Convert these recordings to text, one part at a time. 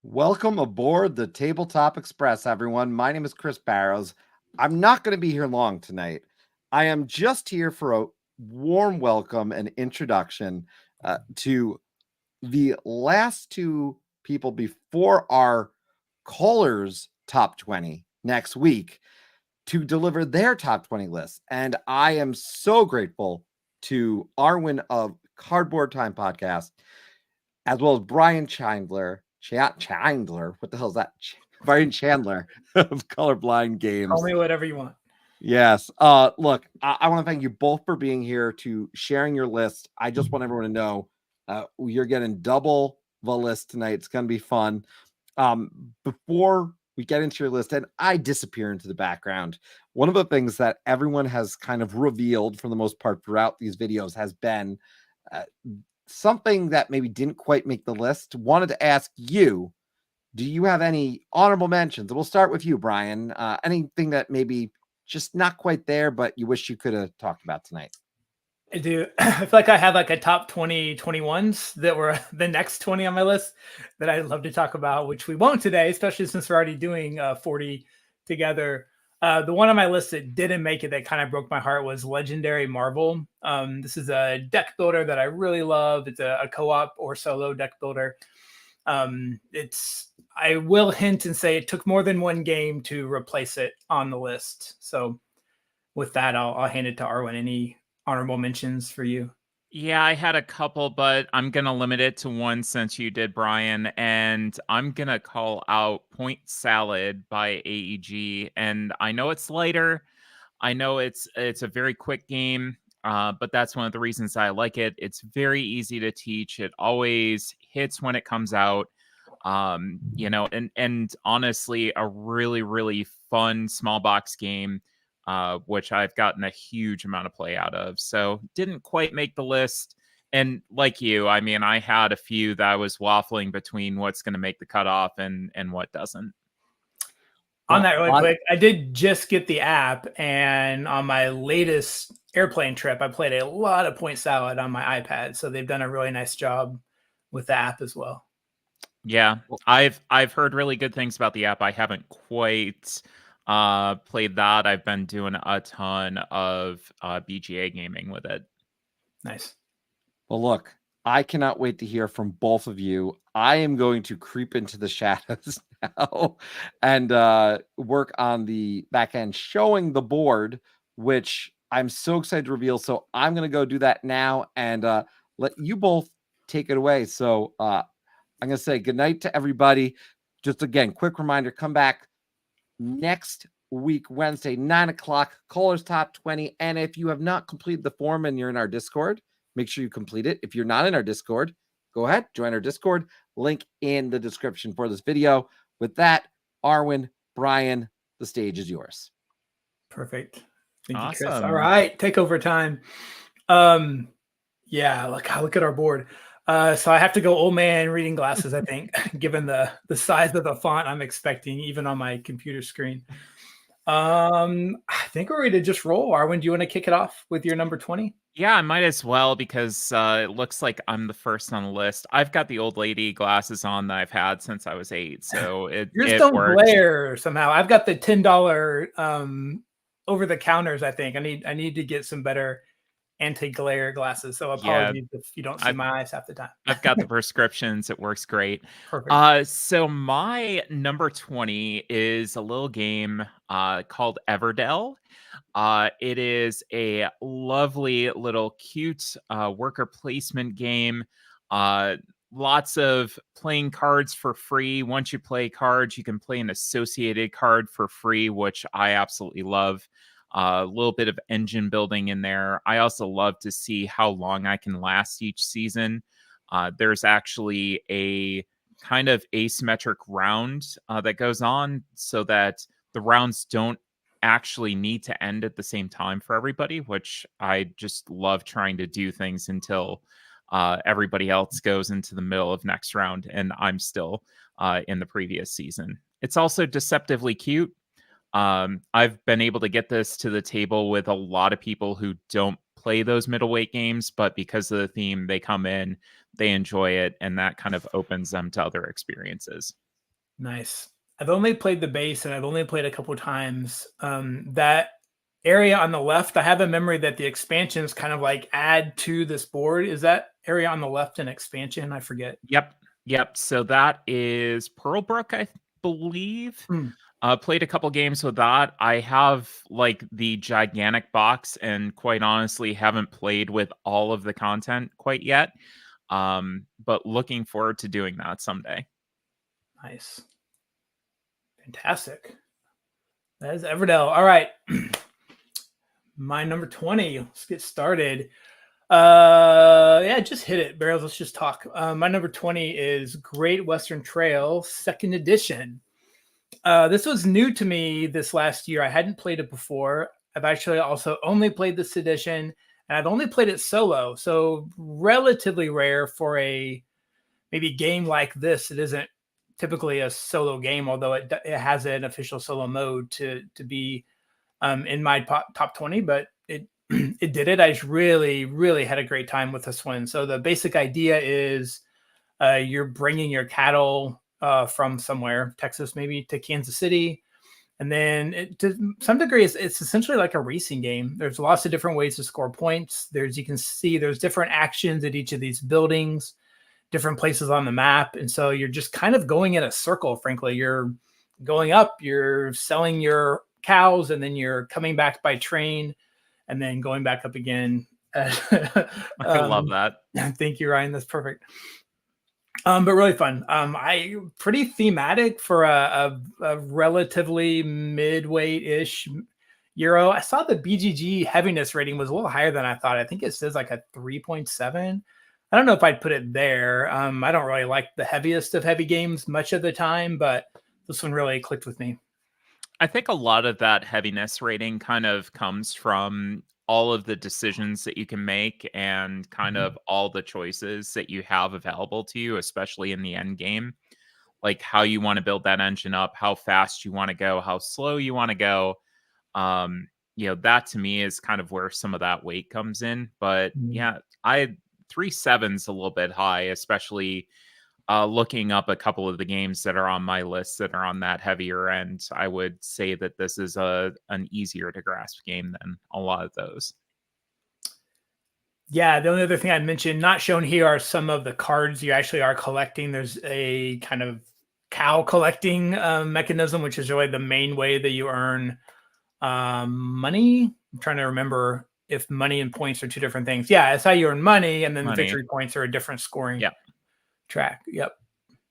Welcome aboard the Tabletop Express, everyone. My name is Chris Barrows. I'm not going to be here long tonight. I am just here for a warm welcome and introduction to the last two people before our callers top 20 next week to deliver their top 20 lists. And I am so grateful to Arwen of Cardboard Time Podcast, as well as Brian Chandler. Chandler, what the hell is that? Brian Chandler of Colorblind Games. Call me whatever you want. Yes. Look, I want to thank you both for being here, to sharing your list. I just want everyone to know you're getting double the list tonight. It's going to be fun. Before we get into your list and I disappear into the background, one of the things that everyone has kind of revealed for the most part throughout these videos has been something that maybe didn't quite make the list. Wanted to ask you, do you have any honorable mentions? We'll start with you, Brian. Anything that maybe just not quite there, but you wish you could have talked about tonight? I do. I feel like I have like a top 20 21s that were the next 20 on my list that I'd love to talk about, which we won't today, especially since we're already doing 40 together. The one on my list that didn't make it that kind of broke my heart was Legendary Marvel. This is a deck builder that I really love. It's a co-op or solo deck builder. I will hint and say it took more than one game to replace it on the list. So with that, I'll hand it to Arwen. Any honorable mentions for you? Yeah, I had a couple, but I'm going to limit it to one since you did, Brian. And I'm going to call out Point Salad by AEG. And I know it's lighter. I know it's a very quick game, but that's one of the reasons I like it. It's very easy to teach. It always hits when it comes out. And honestly, a really, really fun small box game. Which I've gotten a huge amount of play out of. So didn't quite make the list. And like you, I mean, I had a few that I was waffling between what's going to make the cutoff and what doesn't. On that really quick, I did just get the app, and on my latest airplane trip, I played a lot of Point Salad on my iPad. So they've done a really nice job with the app as well. Yeah, I've heard really good things about the app. I haven't quite played that. I've been doing a ton of BGA gaming with it. Nice. Well, look, I cannot wait to hear from both of you. I am going to creep into the shadows now and work on the back end, showing the board, which I'm so excited to reveal. So I'm going to go do that now and let you both take it away. So I'm going to say goodnight to everybody. Just again, quick reminder, come back next week, Wednesday, 9:00, callers top 20. And if you have not completed the form and you're in our Discord, make sure you complete it. If you're not in our Discord, go ahead, join our Discord. Link in the description for this video. With that, Arwen, Brian, the stage is yours. Perfect. Thank Awesome. you, Chris. All right, takeover time. Yeah, look at our board. So I have to go old man reading glasses, I think, given the size of the font I'm expecting, even on my computer screen. I think we're ready to just roll. Arwen, do you want to kick it off with your number 20? Yeah, I might as well, because it looks like I'm the first on the list. I've got the old lady glasses on that I've had since I was 8, so it don't works. glare somehow. I've got the $10 over the counters. I think I need to get some better anti-glare glasses. So apologies if you don't see my eyes half the time. I've got the prescriptions. It works great. Perfect. So my number 20 is a little game called Everdell. It is a lovely little cute worker placement game. Lots of playing cards for free. Once you play cards, you can play an associated card for free, which I absolutely love. A little bit of engine building in there. I also love to see how long I can last each season. There's actually a kind of asymmetric round that goes on so that the rounds don't actually need to end at the same time for everybody, which I just love trying to do things until everybody else goes into the middle of next round and I'm still in the previous season. It's also deceptively cute. I've been able to get this to the table with a lot of people who don't play those middleweight games, but because of the theme, they come in, they enjoy it, and that kind of opens them to other experiences. Nice. I've only played the base, and I've only played a couple times. That area on the left, I have a memory that the expansions kind of like add to this board. Is that area on the left an expansion? I forget. Yep. So that is Pearlbrook, I believe. Hmm. Played a couple games with that. I have like the gigantic box, and quite honestly, haven't played with all of the content quite yet. But looking forward to doing that someday. Nice. Fantastic. That is Everdell. All right. My number 20. Let's get started. Yeah, just hit it, Barrels. Let's just talk. My number 20 is Great Western Trail, 2nd edition. This was new to me this last year. I hadn't played it before. I've actually also only played this edition, and I've only played it solo. So relatively rare for a maybe game like this. It isn't typically a solo game, although it has an official solo mode to be in my top 20, but it it did it. I just really had a great time with this one. So the basic idea is you're bringing your cattle from somewhere, Texas maybe, to Kansas City. And then to some degree, it's essentially like a racing game. There's lots of different ways to score points. You can see there's different actions at each of these buildings, different places on the map. And so you're just kind of going in a circle, frankly. You're going up, you're selling your cows, and then you're coming back by train and then going back up again. I love that. Thank you, Ryan. That's perfect. But really fun. I pretty thematic for a relatively mid-weight-ish Euro. I saw the BGG heaviness rating was a little higher than I thought. I think it says like a 3.7. I don't know if I'd put it there. I don't really like the heaviest of heavy games much of the time, but this one really clicked with me. I think a lot of that heaviness rating kind of comes from all of the decisions that you can make and kind of all the choices that you have available to you, especially in the end game, like how you want to build that engine up, how fast you want to go, how slow you want to go. That to me is kind of where some of that weight comes in. But yeah, 3.7's a little bit high, especially looking up a couple of the games that are on my list that are on that heavier end. I would say that this is an easier to grasp game than a lot of those. Yeah, the only other thing I'd mention, not shown here, are some of the cards you actually are collecting. There's a kind of cow collecting mechanism, which is really the main way that you earn money. I'm trying to remember if money and points are two different things. Yeah, it's how you earn money, and then the victory points are a different scoring track. Yep.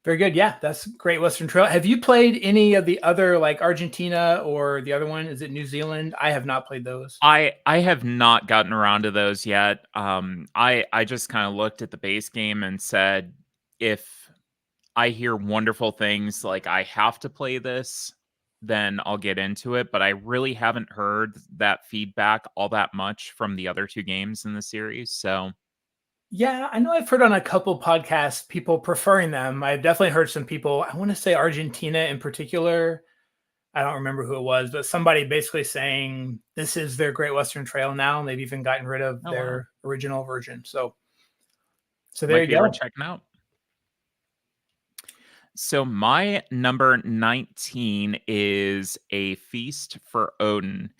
Very good. Yeah, that's Great Western Trail. Have you played any of the other, like Argentina or the other one? Is it New Zealand? I have not played those. I have not gotten around to those yet. I just kind of looked at the base game and said, if I hear wonderful things like I have to play this, then I'll get into it. But I really haven't heard that feedback all that much from the other two games in the series. So yeah, I know I've heard on a couple podcasts people preferring them. I've definitely heard some people, I want to say Argentina in particular. I don't remember who it was, but somebody basically saying this is their Great Western Trail now, and they've even gotten rid of their original version. So there you go. Checking out. So my number 19 is A Feast for Odin.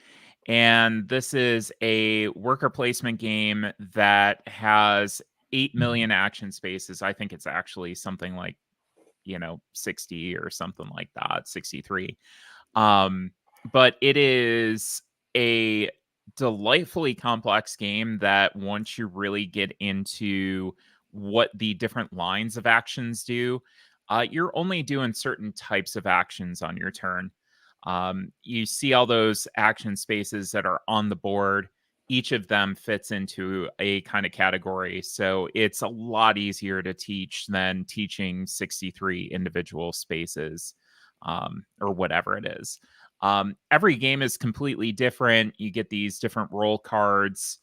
And this is a worker placement game that has 8 million action spaces. I think it's actually something like, 60 or something like that, 63. But it is a delightfully complex game that once you really get into what the different lines of actions do, you're only doing certain types of actions on your turn. You see all those action spaces that are on the board. Each of them fits into a kind of category. So it's a lot easier to teach than teaching 63 individual spaces or whatever it is. Every game is completely different. You get these different roll cards,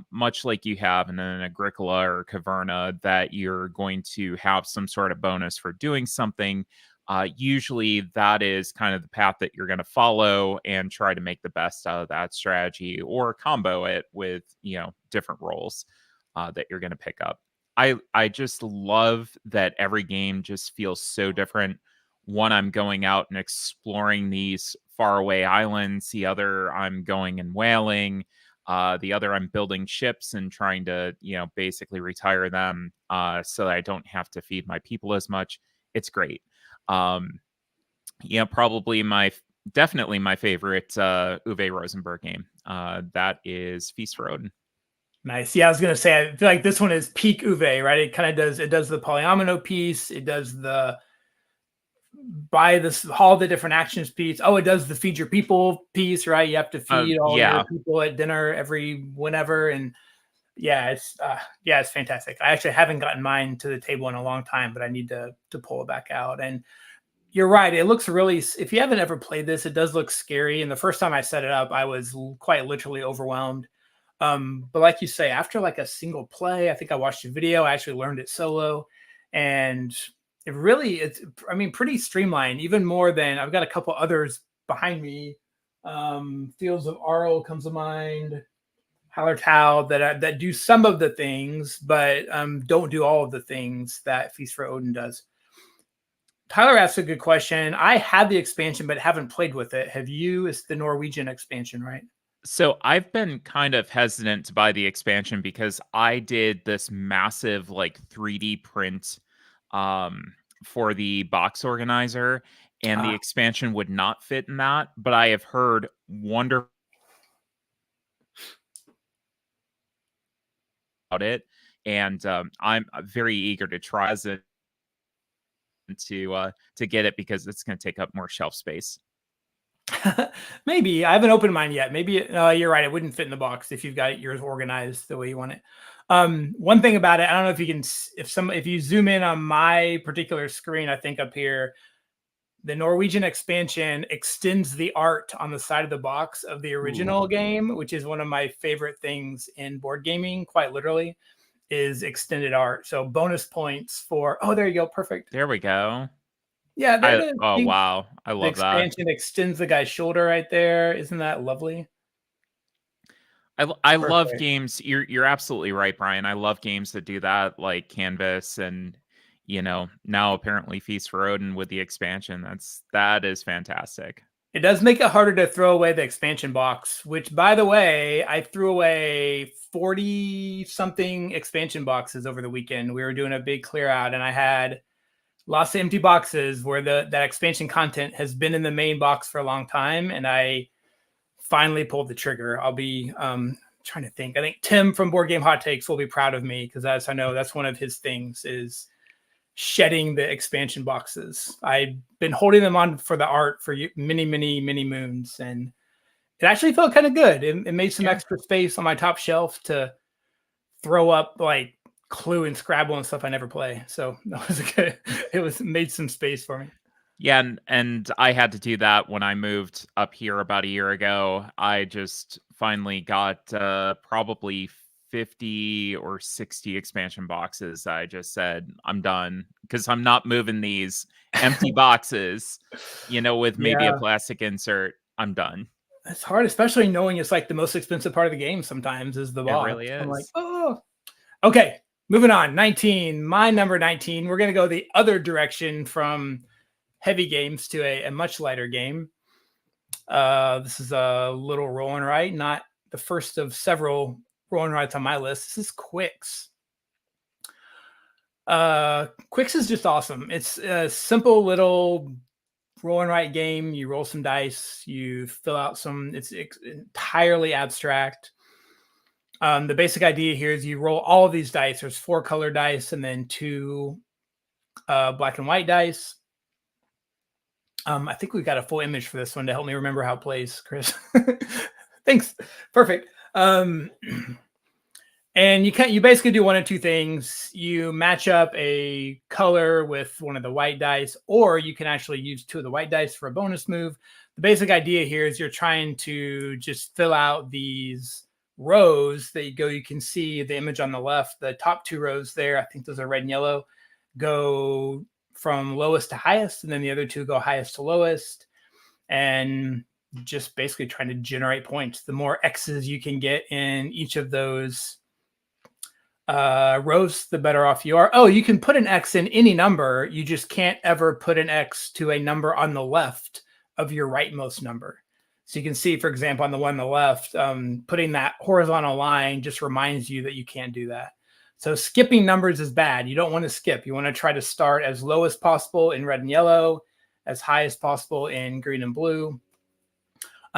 much like you have in an Agricola or Caverna, that you're going to have some sort of bonus for doing something. Usually that is kind of the path that you're going to follow and try to make the best out of that strategy, or combo it with, different roles that you're going to pick up. I just love that every game just feels so different. one, I'm going out and exploring these faraway islands. The other, I'm going and whaling. The other, I'm building ships and trying to, basically retire them so that I don't have to feed my people as much. It's great. Probably definitely my favorite Uwe Rosenberg game. That is Feast for Odin. Nice. Yeah, I was gonna say, I feel like this one is peak Uwe, right? It kind of does the polyomino piece. It does the all the different actions piece. Oh, it does the feed your people piece, right? You have to feed all your people at dinner every whenever, and it's fantastic. I actually haven't gotten mine to the table in a long time, but I need to pull it back out. And you're right, it looks really. If you haven't ever played this, it does look scary. And the first time I set it up, I was quite literally overwhelmed. But like you say, after like a single play, I think I watched a video. I actually learned it solo, and it's pretty streamlined, even more than I've got a couple others behind me. Fields of Arl comes to mind, Hallertau that do some of the things, but don't do all of the things that Feast for Odin does. Tyler asked a good question. I have the expansion, but haven't played with it. Have you? It's the Norwegian expansion, right? So I've been kind of hesitant to buy the expansion because I did this massive 3D print for the box organizer, and the expansion would not fit in that. But I have heard wonderful about it, and I'm very eager to try it to get it because it's going to take up more shelf space. Maybe I haven't opened mine yet. Maybe you're right. It wouldn't fit in the box if you've got yours organized the way you want it. One thing about it, I don't know if you can, if you zoom in on my particular screen, I think up here, the Norwegian expansion extends the art on the side of the box of the original game, which is one of my favorite things in board gaming, quite literally, is extended art. So bonus points for, there you go. Perfect. There we go. Yeah. Wow. I love that. The expansion extends the guy's shoulder right there. Isn't that lovely? I love games. You're absolutely right, Brian. I love games that do that, like Canvas and, now apparently Feast for Odin with the expansion. That is fantastic. It does make it harder to throw away the expansion box, which, by the way, I threw away 40-something expansion boxes over the weekend. We were doing a big clear out, and I had lots of empty boxes where that expansion content has been in the main box for a long time, and I finally pulled the trigger. I'll be trying to think. I think Tim from Board Game Hot Takes will be proud of me because I know that's one of his things is shedding the expansion boxes. I've been holding them on for the art for many, many, many moons, and it actually felt kind of good. It made some extra space on my top shelf to throw up like Clue and Scrabble and stuff I never play. So that was good. It made some space for me. Yeah, and I had to do that when I moved up here about a year ago. I just finally got probably 50 or 60 expansion boxes. I just said, I'm done because I'm not moving these empty boxes, with maybe a plastic insert. I'm done. It's hard, especially knowing it's like the most expensive part of the game sometimes is the box. It really is. I'm like, okay, moving on. 19, my number 19. We're going to go the other direction from heavy games to a much lighter game. This is a little roll and write, not the first of several roll and writes on my list. This is Qwixx. Qwixx is just awesome. It's a simple little roll and write game. You roll some dice, you fill out it's entirely abstract. The basic idea here is you roll all of these dice. There's 4 colored dice and then 2 black and white dice. I think we've got a full image for this one to help me remember how it plays, Chris. Thanks. Perfect. And you basically do one of two things. You match up a color with one of the white dice, or you can actually use 2 of the white dice for a bonus move. The basic idea here is you're trying to just fill out these rows that you can see the image on the left, the top 2 rows there. I think those are red and yellow, go from lowest to highest, and then the other 2 go highest to lowest, and just basically trying to generate points. The more X's you can get in each of those rows, the better off you are. Oh, you can put an X in any number. You just can't ever put an X to a number on the left of your rightmost number. So you can see, for example, on the one on the left, putting that horizontal line just reminds you that you can't do that. So skipping numbers is bad. You don't want to skip. You want to try to start as low as possible in red and yellow, as high as possible in green and blue.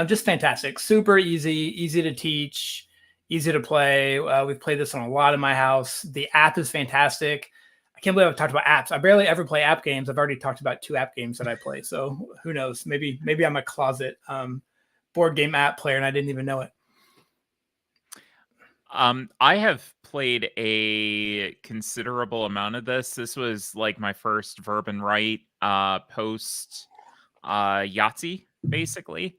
Just fantastic. Super easy to teach, easy to play. We've played this on a lot in my house. The app is fantastic. I can't believe I've talked about apps. I barely ever play app games. I've already talked about 2 app games that I play. So who knows? Maybe I'm a closet board game app player and I didn't even know it. I have played a considerable amount of this. This was like my first verb and write post Yahtzee, basically,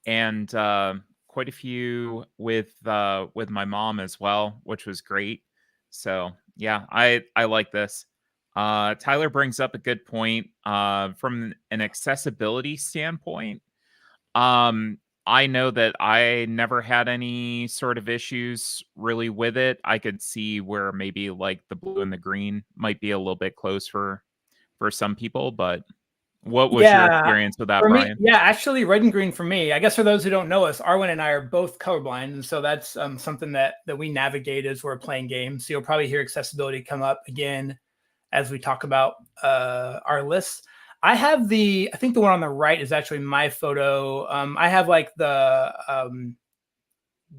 and quite a few with my mom as well, which was great. So yeah, I like this. Tyler brings up a good point from an accessibility standpoint. I know that I never had any sort of issues really with it. I could see where maybe like the blue and the green might be a little bit close for some people, but what was your experience with that, for Brian? Me, yeah, actually red and green for me. I guess for those who don't know us, Arwen and I are both colorblind. And so that's something that we navigate as we're playing games. So you'll probably hear accessibility come up again as we talk about our lists. I have I think the one on the right is actually my photo. I have like the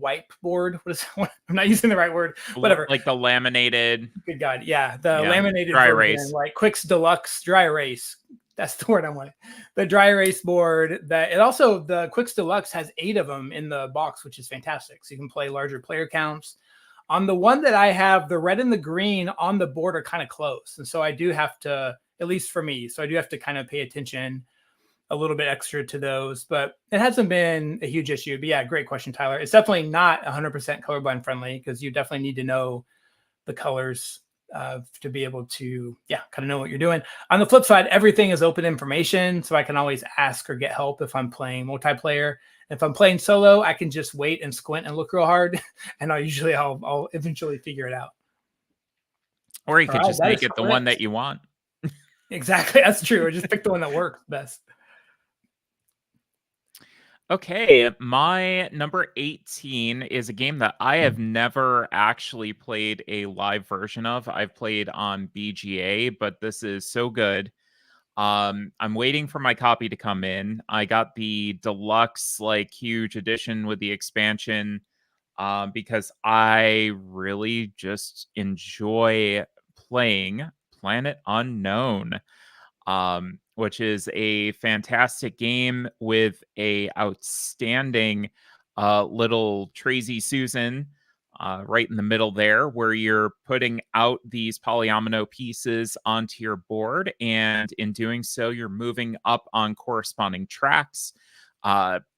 whiteboard. What is that? I'm not using the right word. Whatever. Like the laminated. Good God. Yeah. The laminated dry version, erase. like Qwixx Deluxe dry erase. That's the word I want. The dry erase board. The Qwixx Deluxe has 8 of them in the box, which is fantastic. So you can play larger player counts. On the one that I have, the red and the green on the board are kind of close. And so I do have to, at least for me, so I do have to kind of pay attention a little bit extra to those, but it hasn't been a huge issue. But yeah, great question, Tyler. It's definitely not 100% colorblind friendly because you definitely need to know the colors to be able to, kind of know what you're doing. On the flip side, everything is open information, so I can always ask or get help if I'm playing multiplayer. If I'm playing solo, I can just wait and squint and look real hard, and I'll eventually figure it out. Or you could just make it the one that you want. Exactly, that's true. Or just pick the one that works best. Okay, my number 18 is a game that I have never actually played a live version of. I've played on BGA, but this is so good. I'm waiting for my copy to come in. I got the deluxe, like, huge edition with the expansion because I really just enjoy playing Planet Unknown. Which is a fantastic game with a outstanding little Tracy Susan right in the middle there, where you're putting out these polyomino pieces onto your board, and in doing so, you're moving up on corresponding tracks,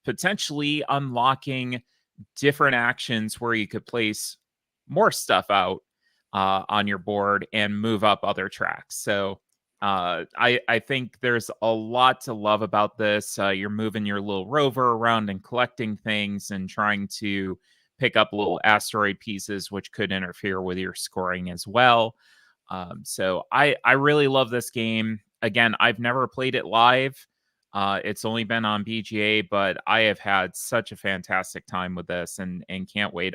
potentially unlocking different actions where you could place more stuff out on your board and move up other tracks. So I think there's a lot to love about this. You're moving your little rover around and collecting things and trying to pick up little asteroid pieces, which could interfere with your scoring as well. So I really love this game. Again, I've never played it live. It's only been on BGA, but I have had such a fantastic time with this and can't wait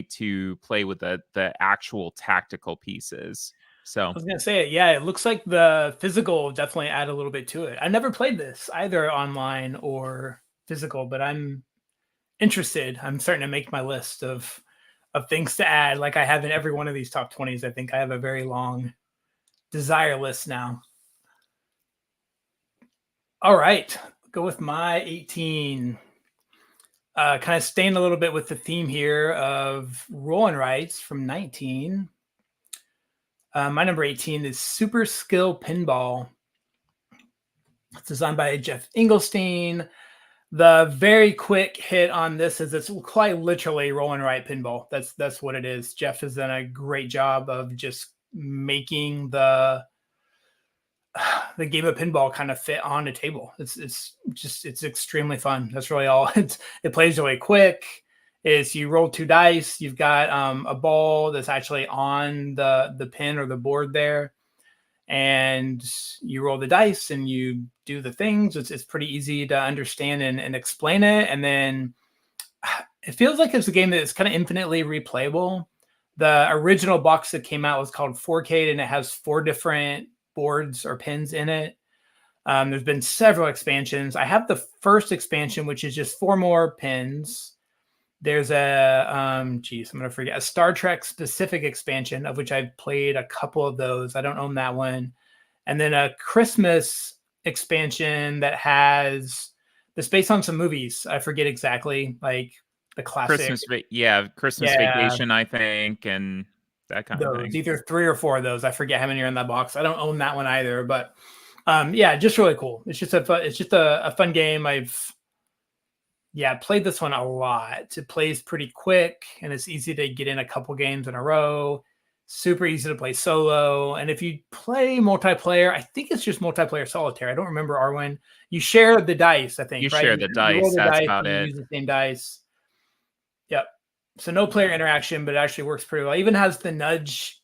to play with the actual tactical pieces. So I was gonna say, it looks like the physical definitely add a little bit to it. I never played this either online or physical, but I'm interested. I'm starting to make my list of things to add, like I have in every one of these top 20s. I think I have a very long desire list now. All right, go with my 18. Kind of staying a little bit with the theme here of roll and writes from 19. My number 18 is Super Skill Pinball. It's designed by Jeff Engelstein. The very quick hit on this is it's quite literally roll and write pinball. That's what it is. Jeff has done a great job of just making the game of pinball kind of fit on a table. It's extremely fun. That's really all. It plays really quick. is you roll 2 dice. You've got a ball that's actually on the pin or the board there, and you roll the dice and you do the things. It's pretty easy to understand and explain it. And then it feels like it's a game that is kind of infinitely replayable. The original box that came out was called 4K, and it has 4 different boards or pins in it. There's been several expansions. I have the first expansion, which is just 4 more pins. There's a, I'm going to forget, a Star Trek specific expansion, of which I've played a couple of those. I don't own that one. And then a Christmas expansion that has that's based on some movies. I forget exactly, like the classic. Christmas Vacation, I think, and that kind of thing. Either 3 or 4 of those. I forget how many are in that box. I don't own that one either, but just really cool. It's just a fun game. I've played this one a lot. It plays pretty quick, and it's easy to get in a couple games in a row. Super easy to play solo. And if you play multiplayer, I think it's just multiplayer solitaire. I don't remember, Arwen. You share the dice, I think. You share the dice. That's about it. You use the same dice. Yep. So no player interaction, but it actually works pretty well. It even has the nudge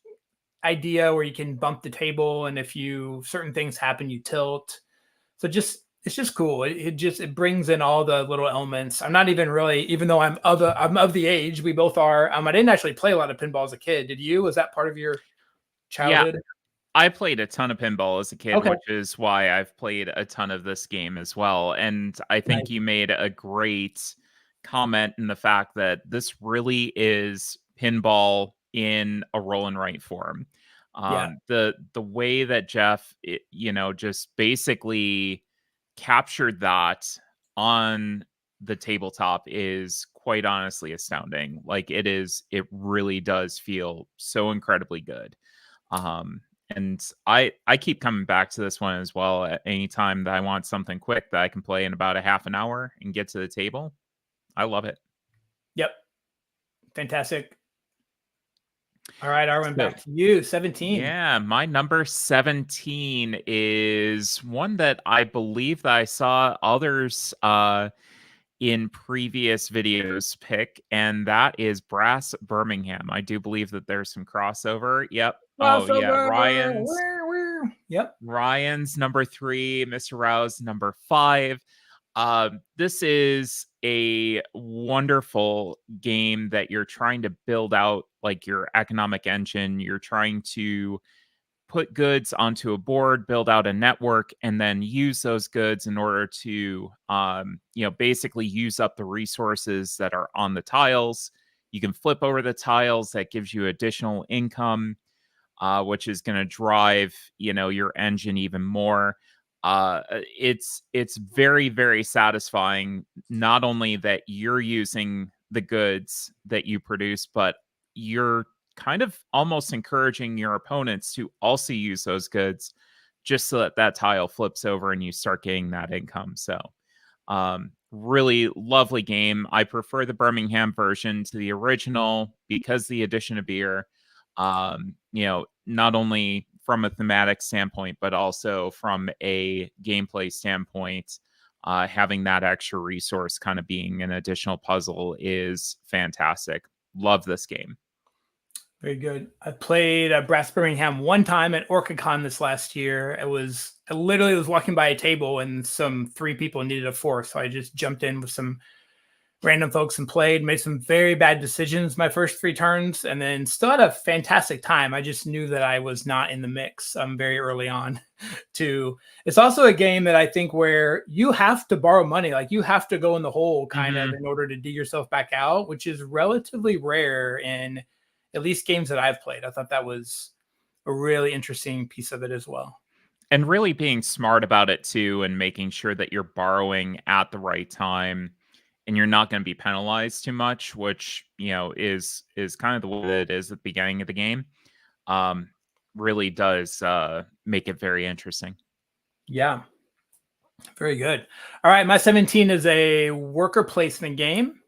idea where you can bump the table, and if certain things happen, you tilt. So it's just cool. It brings in all the little elements. I'm not even really, even though I'm of the age, we both are. I didn't actually play a lot of pinball as a kid. Did you? Was that part of your childhood? Yeah, I played a ton of pinball as a kid, which is why I've played a ton of this game as well. And I think you made a great comment in the fact that this really is pinball in a roll and write form. The way that Jeff, just basically captured that on the tabletop is quite honestly astounding. Like it really does feel so incredibly good. And I keep coming back to this one as well at any time that I want something quick that I can play in about a half an hour and get to the table. I love it. Yep. Fantastic. All right, Arwen, back to you. 17. Yeah, my number 17 is one that I believe that I saw others in previous videos pick, and that is Brass Birmingham. I do believe that there's some crossover. Yep. Crossover. Oh, yeah. Ryan's. Yep. Ryan's number 3, Mr. Rouse number 5. This is a wonderful game that you're trying to build out like your economic engine. You're trying to put goods onto a board, build out a network, and then use those goods in order to, basically use up the resources that are on the tiles. You can flip over the tiles. That gives you additional income, which is going to drive, your engine even more. It's very, very satisfying, not only that you're using the goods that you produce, but you're kind of almost encouraging your opponents to also use those goods just so that tile flips over and you start getting that income. So really lovely game. I prefer the Birmingham version to the original because the addition of beer, not only from a thematic standpoint, but also from a gameplay standpoint, having that extra resource kind of being an additional puzzle is fantastic. Love this game. Very good. I played Brass Birmingham one time at OrcaCon this last year. I literally was walking by a table and 3 people needed a 4th. So I just jumped in with some random folks and played, made some very bad decisions my first 3 turns, and then still had a fantastic time. I just knew that I was not in the mix very early on. It's also a game that I think where you have to borrow money, like you have to go in the hole kind of in order to dig yourself back out, which is relatively rare in at least games that I've played. I thought that was a really interesting piece of it as well. And really being smart about it too, and making sure that you're borrowing at the right time and you're not going to be penalized too much, which, is kind of the way that it is at the beginning of the game. Really does make it very interesting. Yeah. Very good. All right. My 17 is a worker placement game.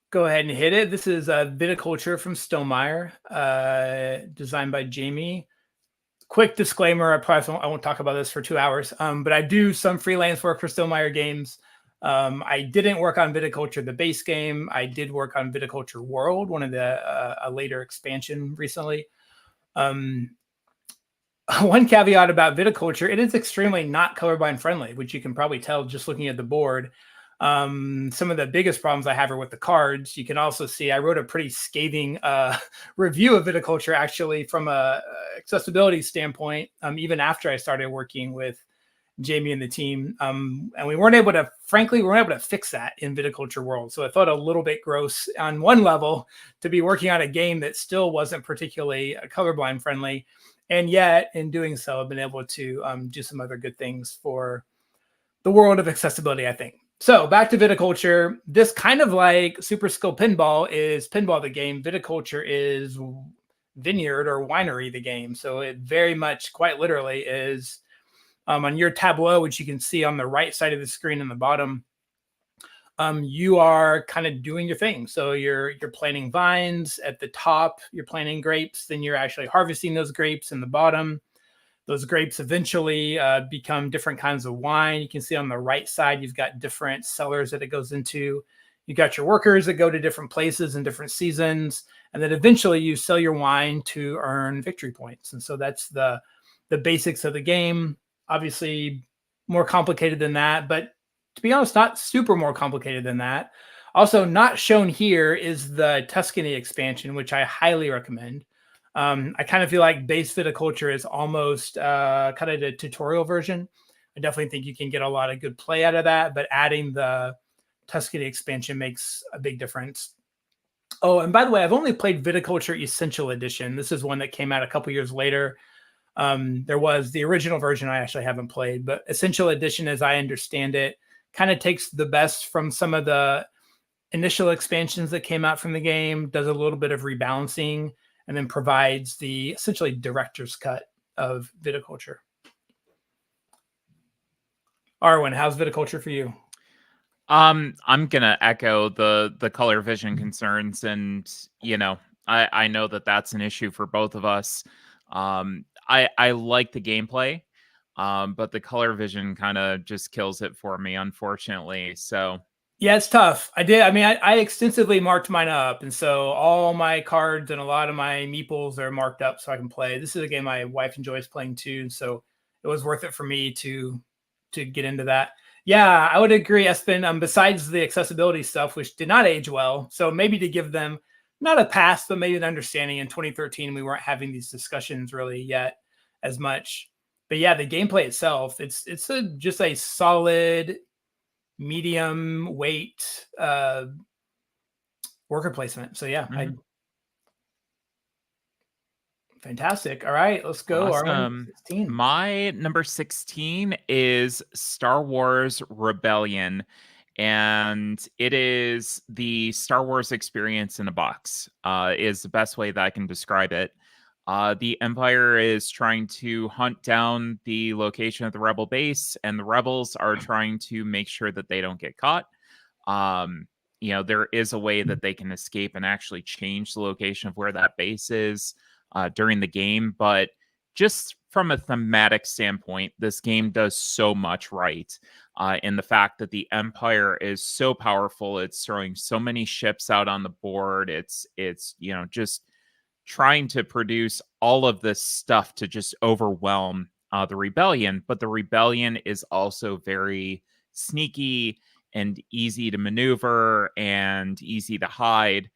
Go ahead and hit it. This is Viticulture from Stonemaier, designed by Jamie. Quick disclaimer, I won't talk about this for 2 hours, but I do some freelance work for Stonemaier games. I didn't work on Viticulture, the base game. I did work on Viticulture World, one of the a later expansion recently. One caveat about Viticulture, it is extremely not colorblind friendly, which you can probably tell just looking at the board. Some of the biggest problems I have are with the cards. You can also see I wrote a pretty scathing review of Viticulture actually from a accessibility standpoint, even after I started working with Jamie and the team. And we weren't able to fix that in Viticulture World. So it felt a little bit gross on one level to be working on a game that still wasn't particularly colorblind friendly. And yet in doing so, I've been able to do some other good things for the world of accessibility, I think. So back to Viticulture. This kind of like Super Skill Pinball is Pinball the game. Viticulture is Vineyard or Winery the game. So it very much, quite literally, is on your tableau, which you can see on the right side of the screen in the bottom. You are kind of doing your thing. So you're planting vines at the top. You're planting grapes. Then you're actually harvesting those grapes in the bottom. Those grapes eventually become different kinds of wine. You can see on the right side, you've got different cellars that it goes into. You got your workers that go to different places in different seasons. And then eventually you sell your wine to earn victory points. And so that's the basics of the game. Obviously more complicated than that, but to be honest, not super more complicated than that. Also not shown here is the Tuscany expansion, which I highly recommend. I kind of feel like base Viticulture is almost kind of the tutorial version. I definitely think you can get a lot of good play out of that, but adding the Tuscany expansion makes a big difference. Oh, and by the way, I've only played Viticulture Essential Edition. This is one that came out a couple years later. There was the original version I actually haven't played, but Essential Edition, as I understand it, kind of takes the best from some of the initial expansions that came out from the game, does a little bit of rebalancing, and then provides the essentially director's cut of Viticulture. Arwen, how's Viticulture for you? I'm gonna echo the color vision concerns, and I know that's an issue for both of us. I like the gameplay, but the color vision kind of just kills it for me, unfortunately. So yeah, it's tough. I extensively marked mine up, and so all my cards and a lot of my meeples are marked up so I can play. This is a game my wife enjoys playing too, so it was worth it for me to get into that. Yeah, I would agree, Espen. Besides the accessibility stuff, which did not age well, so maybe to give them not a pass, but maybe an understanding. In 2013, we weren't having these discussions really yet as much. But yeah, the gameplay itself, it's just a solid medium weight worker placement. So yeah, fantastic. All right, let's go. Awesome. 16. My number 16 is Star Wars Rebellion, and it is the Star Wars experience in a box, is the best way that I can describe it. The Empire is trying to hunt down the location of the Rebel base, and the Rebels are trying to make sure that they don't get caught. There is a way that they can escape and actually change the location of where that base is during the game. But just from a thematic standpoint, this game does so much right in the fact that the Empire is so powerful. It's throwing so many ships out on the board. It's just trying to produce all of this stuff to just overwhelm the rebellion. But the rebellion is also very sneaky and easy to maneuver and easy to hide,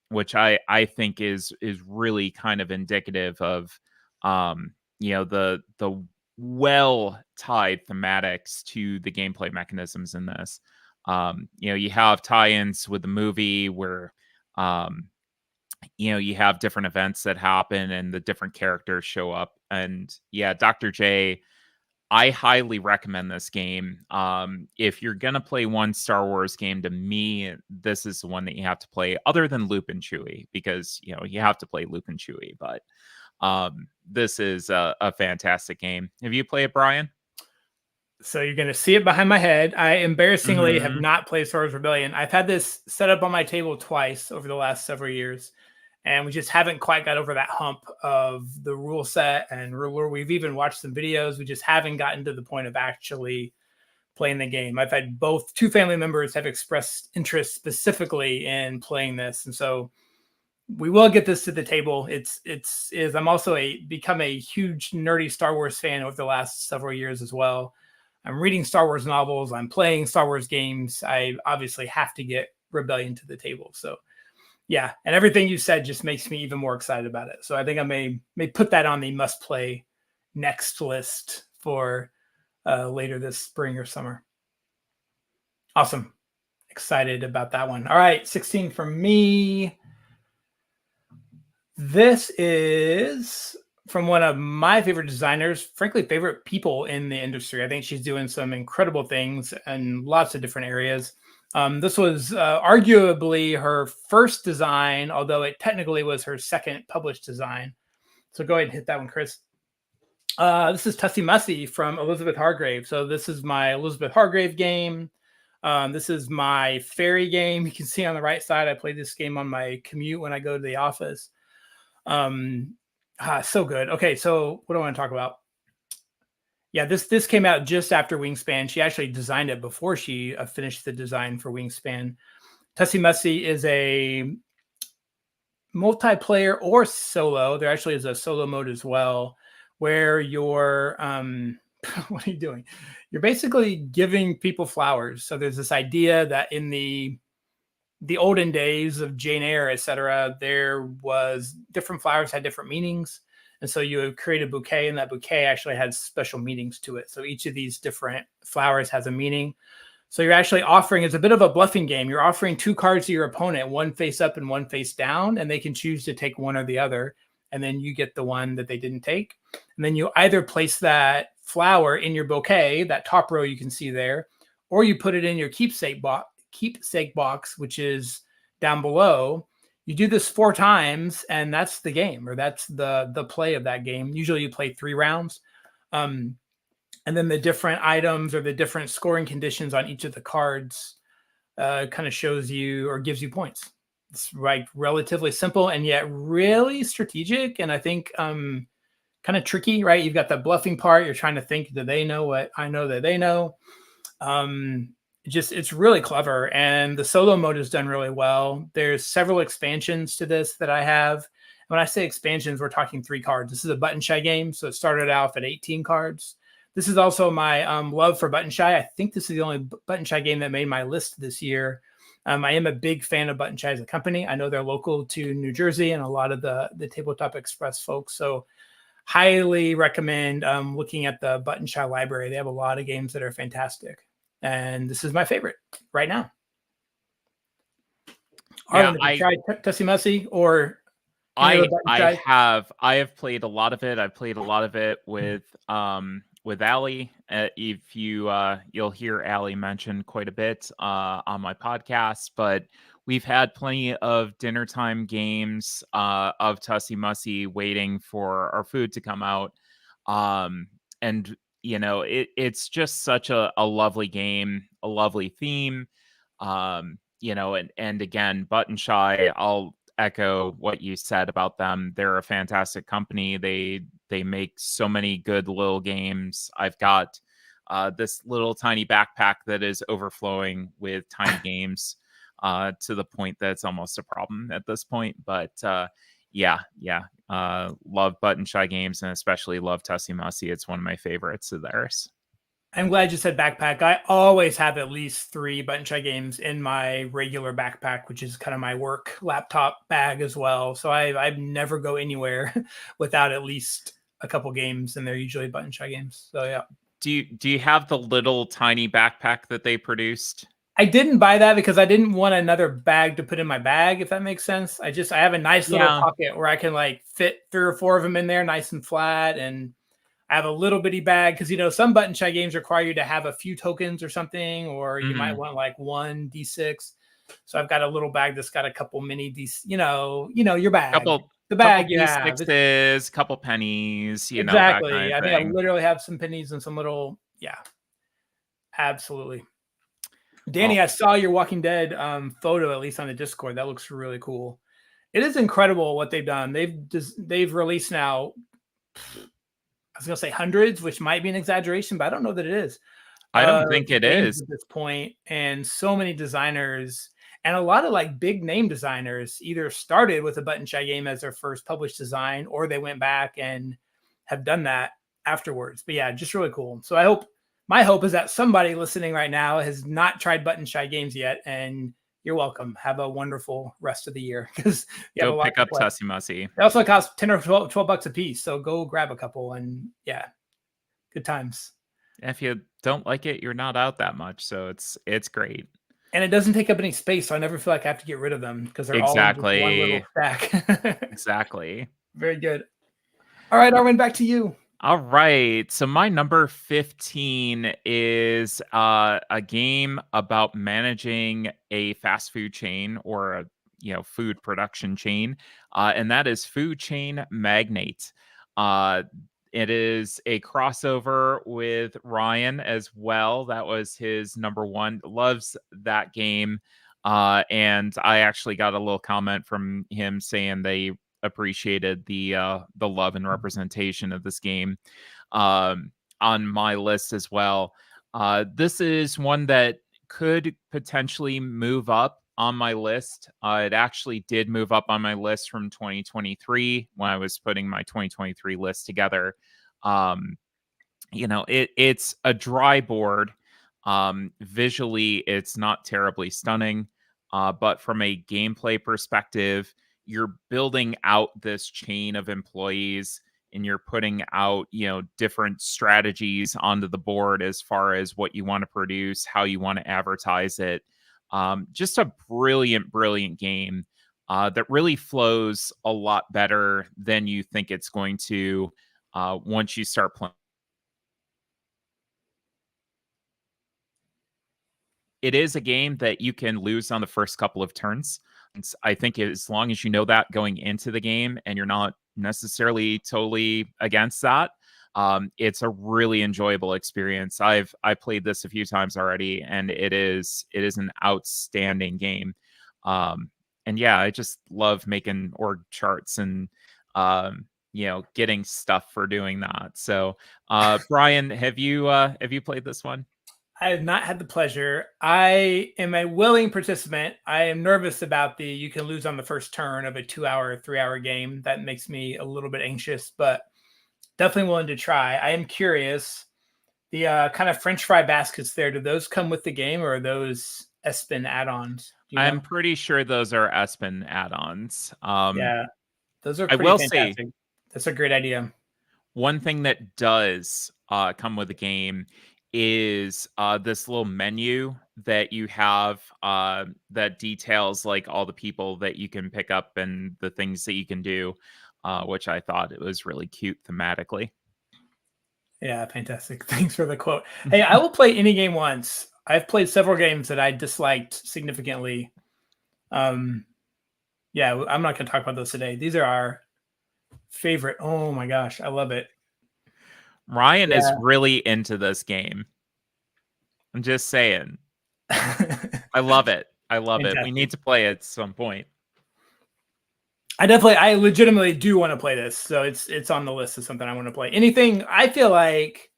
which I think is really kind of indicative of the well-tied thematics to the gameplay mechanisms in this. You have tie-ins with the movie where you have different events that happen and the different characters show up. And yeah, Dr. J, I highly recommend this game. If you're going to play one Star Wars game, to me, this is the one that you have to play, other than Loop and Chewie, because, you have to play Loop and Chewie. But this is a fantastic game. Have you played it, Brian? So you're going to see it behind my head. I embarrassingly have not played Star Wars Rebellion. I've had this set up on my table twice over the last several years, and we just haven't quite got over that hump of the rule set and ruler. We've even watched some videos. We just haven't gotten to the point of actually playing the game. I've had two family members have expressed interest specifically in playing this, and so we will get this to the table. I'm also become a huge nerdy Star Wars fan over the last several years as well. I'm reading Star Wars novels. I'm playing Star Wars games. I obviously have to get Rebellion to the table. So yeah, and everything you said just makes me even more excited about it. So I think I may put that on the must play next list for later this spring or summer. Awesome. Excited about that one. All right, 16 from me. This is from one of my favorite designers, frankly, favorite people in the industry. I think she's doing some incredible things in lots of different areas. This was arguably her first design, although it technically was her second published design. So go ahead and hit that one, Chris. This is Tussie Mussie from Elizabeth Hargrave. So this is my Elizabeth Hargrave game. This is my fairy game. You can see on the right side, I play this game on my commute when I go to the office. So good. Okay, so what do I want to talk about? Yeah, this came out just after Wingspan. She actually designed it before she finished the design for Wingspan. Tussie Mussie is a multiplayer or solo. There actually is a solo mode as well, where you're what are you doing? You're basically giving people flowers. So there's this idea that in the olden days of Jane Eyre, etc., there was different flowers had different meanings. And so you would create a bouquet, and that bouquet actually had special meanings to it. So each of these different flowers has a meaning. So you're actually offering, it's a bit of a bluffing game. You're offering two cards to your opponent, one face up and one face down, and they can choose to take one or the other. And then you get the one that they didn't take. And then you either place that flower in your bouquet, that top row you can see there, or you put it in your keepsake box, which is down below. You do this 4 times, and that's the game, or that's the play of that game. Usually you play 3 rounds. And then the different items or the different scoring conditions on each of the cards kind of shows you or gives you points. It's like relatively simple and yet really strategic, and I think kind of tricky, right? You've got the bluffing part. You're trying to think, do they know what I know that they know? It's really clever, and the solo mode is done really well. There's several expansions to this that I have. When I say expansions, we're talking 3 cards. This is a button shy game, so it started off at 18 cards. This is also my love for button shy. I think this is the only button shy game that made my list this year. I am a big fan of Button Shy as a company. I know they're local to New Jersey and a lot of the Tabletop Express folks. So highly recommend looking at the Button Shy library. They have a lot of games that are fantastic. And this is my favorite right now. Yeah, Arwen, have you tried Tussie Mussie or I have played a lot of it. I've played a lot of it with Allie. If you'll hear Allie mention quite a bit on my podcast, but we've had plenty of dinner time games of Tussie Mussie waiting for our food to come out. And it's just such a lovely game, a lovely theme. And again, Button Shy, I'll echo what you said about them. They're a fantastic company. They make so many good little games. I've got this little tiny backpack that is overflowing with tiny games to the point that it's almost a problem at this point. But love Button Shy games, and especially love Tussie Mussie. It's one of my favorites of theirs. I'm glad you said backpack. I always have at least 3 Button Shy games in my regular backpack, which is kind of my work laptop bag as well. So I never go anywhere without at least a couple games, and they're usually Button Shy games. So yeah. Do you have the little tiny backpack that they produced? I didn't buy that because I didn't want another bag to put in my bag, if that makes sense. I have a nice little pocket where I can like fit 3 or 4 of them in there, nice and flat, and I have a little bitty bag because, some Button Shy games require you to have a few tokens or something, or you might want like 1 D6. So I've got a little bag that's got a couple mini D6, your bag. The bag you have. D6s, couple pennies, exactly. That kind of I thing. think I literally have some pennies and some little, absolutely. Danny, I saw your Walking Dead photo, at least on the Discord. That looks really cool. It is incredible what they've done. They've released now, I was going to say hundreds, which might be an exaggeration, but I don't know that it is, I don't think it games is at this point, and so many designers and a lot of like big name designers either started with a button shy game as their first published design, or they went back and have done that afterwards. But yeah, just really cool. So my hope is that somebody listening right now has not tried button shy games yet, and you're welcome. Have a wonderful rest of the year, because you have a go lot pick to up play. Tussie Mussie. They also cost 10 or 12 bucks a piece. So go grab a couple, and yeah, good times. If you don't like it, you're not out that much. So it's great. And it doesn't take up any space. So I never feel like I have to get rid of them, because they're all in just one little stack. Exactly. Very good. All right, Arwen, back to you. All right. So my number 15 is a game about managing a fast food chain, or a food production chain, and that is Food Chain Magnate. It is a crossover with Ryan as well. That was his number one. Loves that game. And I actually got a little comment from him saying they appreciated the love and representation of this game on my list as well. This is one that could potentially move up on my list. It actually did move up on my list from 2023 when I was putting my 2023 list together. It's a dry board. Visually, it's not terribly stunning, but from a gameplay perspective, you're building out this chain of employees, and you're putting out, different strategies onto the board as far as what you want to produce, how you want to advertise it. Just a brilliant, brilliant game that really flows a lot better than you think it's going to once you start playing. It is a game that you can lose on the first couple of turns. I think as long as you know that going into the game, and you're not necessarily totally against that, it's a really enjoyable experience. I played this a few times already, and it is an outstanding game. And yeah, I just love making org charts and getting stuff for doing that. So Brian, have you played this one? I have not had the pleasure. I am a willing participant. I am nervous about you can lose on the first turn of a 2-hour, 3-hour game. That makes me a little bit anxious, but definitely willing to try. I am curious. The kind of French fry baskets there, do those come with the game, or are those Espen add-ons? I'm pretty sure those are Espen add-ons. Yeah, those are I pretty will fantastic. say, that's a great idea. One thing that does come with the game is this little menu that you have that details like all the people that you can pick up and the things that you can do, which I thought it was really cute thematically. Yeah, fantastic. Thanks for the quote. Hey, I will play any game once. I've played several games that I disliked significantly. Yeah, I'm not going to talk about those today. These are our favorite. Oh my gosh, I love it. Ryan is really into this game. I'm just saying. I love it. I love it. We need to play it at some point. I legitimately do want to play this. So it's on the list of something I want to play. Anything, I feel like,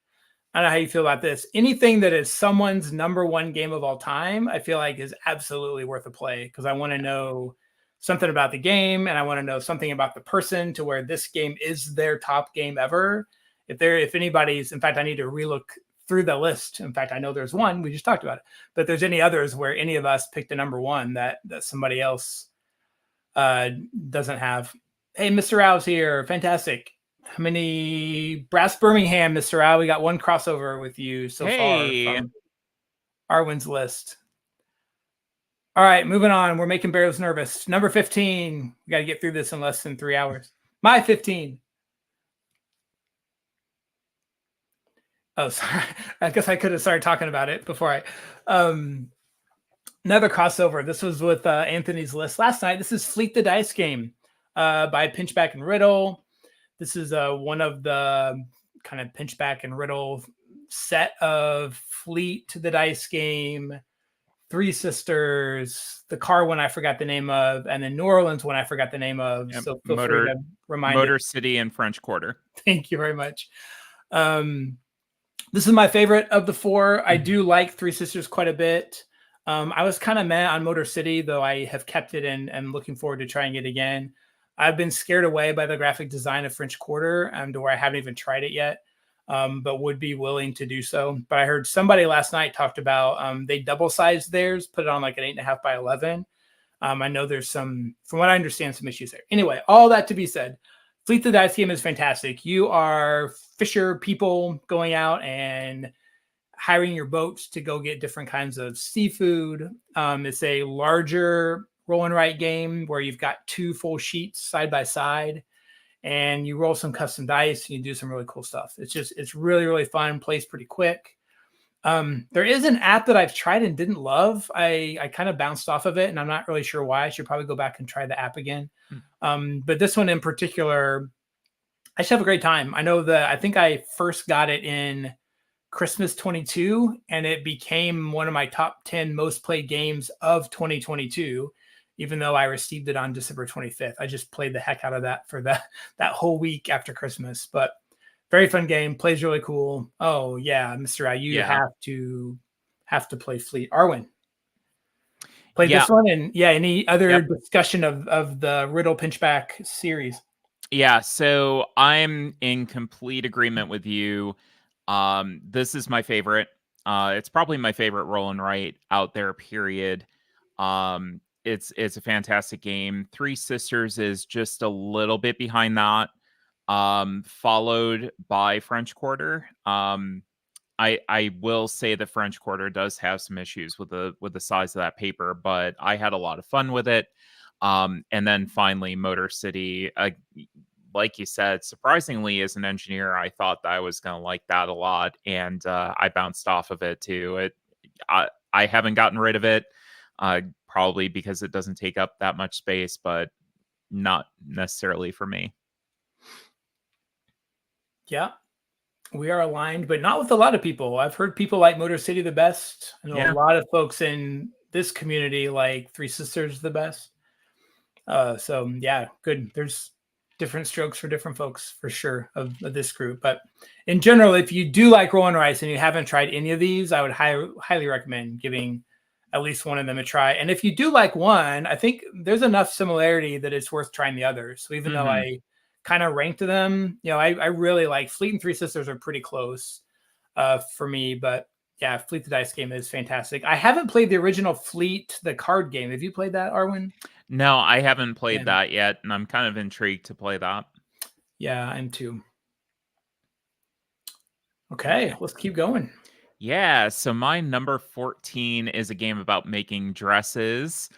I don't know how you feel about this. Anything that is someone's number one game of all time, I feel like is absolutely worth a play, because I want to know something about the game, and I want to know something about the person to where this game is their top game ever. If anybody's, in fact, I need to relook through the list. In fact, I know there's one, we just talked about it, but there's any others where any of us picked a number one that somebody else doesn't have. Hey, Mr. Rao's here. Fantastic. How many Brass Birmingham, Mr. Rao? We got one crossover with you so far from Arwen's list. All right, moving on. We're making Barrows nervous. Number 15. We got to get through this in less than 3 hours. My 15. Oh, sorry. I guess I could have started talking about it before another crossover. This was with Anthony's list last night. This is Fleet the Dice game by Pinchback and Riddle. This is one of the kind of Pinchback and Riddle set of Fleet the Dice game, Three Sisters, the car one I forgot the name of, and then New Orleans one I forgot the name of. Yep. So feel free to remind Motor City and French Quarter. Thank you very much. This is my favorite of the four. I do like Three Sisters quite a bit. I was kind of meh on Motor City, though I have kept it and am looking forward to trying it again. I've been scared away by the graphic design of French Quarter, to where I haven't even tried it yet, but would be willing to do so. But I heard somebody last night talked about they double-sized theirs, put it on like an 8.5 by 11. I know there's some, from what I understand, some issues there. Anyway, all that to be said, Fleet the Dice game is fantastic. You are fisher people going out and hiring your boats to go get different kinds of seafood. It's a larger roll and write game where you've got 2 full sheets side by side, and you roll some custom dice and you do some really cool stuff. It's really, really fun, plays pretty quick. There is an app that I've tried and didn't love. I kind of bounced off of it, and I'm not really sure why. I should probably go back and try the app again. But this one in particular, I just have a great time. I know that I think I first got it in Christmas 22, and it became one of my top 10 most played games of 2022, even though I received it on December 25th. I just played the heck out of that for that whole week after Christmas. But very fun game, plays really cool. Oh yeah, Mr. I, you have to play Fleet. Arwen played this one, and any other discussion of the Riddle Pinchback series? Yeah, so I'm in complete agreement with you. This is my favorite. It's probably my favorite roll and write out there, period. It's a fantastic game. Three Sisters is just a little bit behind that, followed by French Quarter. I will say the French Quarter does have some issues with the size of that paper, but I had a lot of fun with it. And then finally, Motor City. Like you said, surprisingly, as an engineer, I thought that I was going to like that a lot, and I bounced off of it too. I haven't gotten rid of it, probably because it doesn't take up that much space, but not necessarily for me. Yeah, we are aligned, but not with a lot of people. I've heard people like Motor City the best. I know a lot of folks in this community like Three Sisters the best. So yeah, good. There's different strokes for different folks for sure of this group. But in general, if you do like roll and rice and you haven't tried any of these, I would highly recommend giving at least one of them a try. And if you do like one, I think there's enough similarity that it's worth trying the others. So even though I kind of ranked them, I really like Fleet and Three Sisters are pretty close for me. But yeah, Fleet the Dice game is fantastic. I haven't played the original Fleet, the card game. Have you played that, Arwen? No, I haven't played that yet, and I'm kind of intrigued to play that. Yeah, I'm too. Okay, let's keep going. Yeah, so my number 14 is a game about making dresses,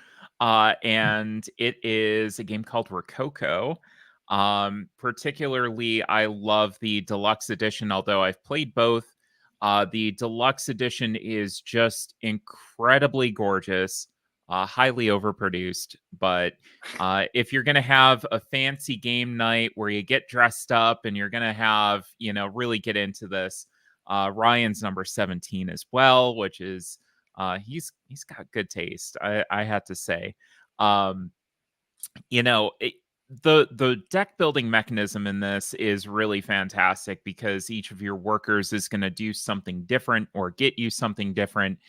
and it is a game called Rococo. Particularly, I love the deluxe edition, although I've played both. The deluxe edition is just incredibly gorgeous. Highly overproduced, but if you're going to have a fancy game night where you get dressed up and you're going to have, really get into this, Ryan's number 17 as well, which is he's got good taste, I have to say. The deck building mechanism in this is really fantastic because each of your workers is going to do something different or get you something different,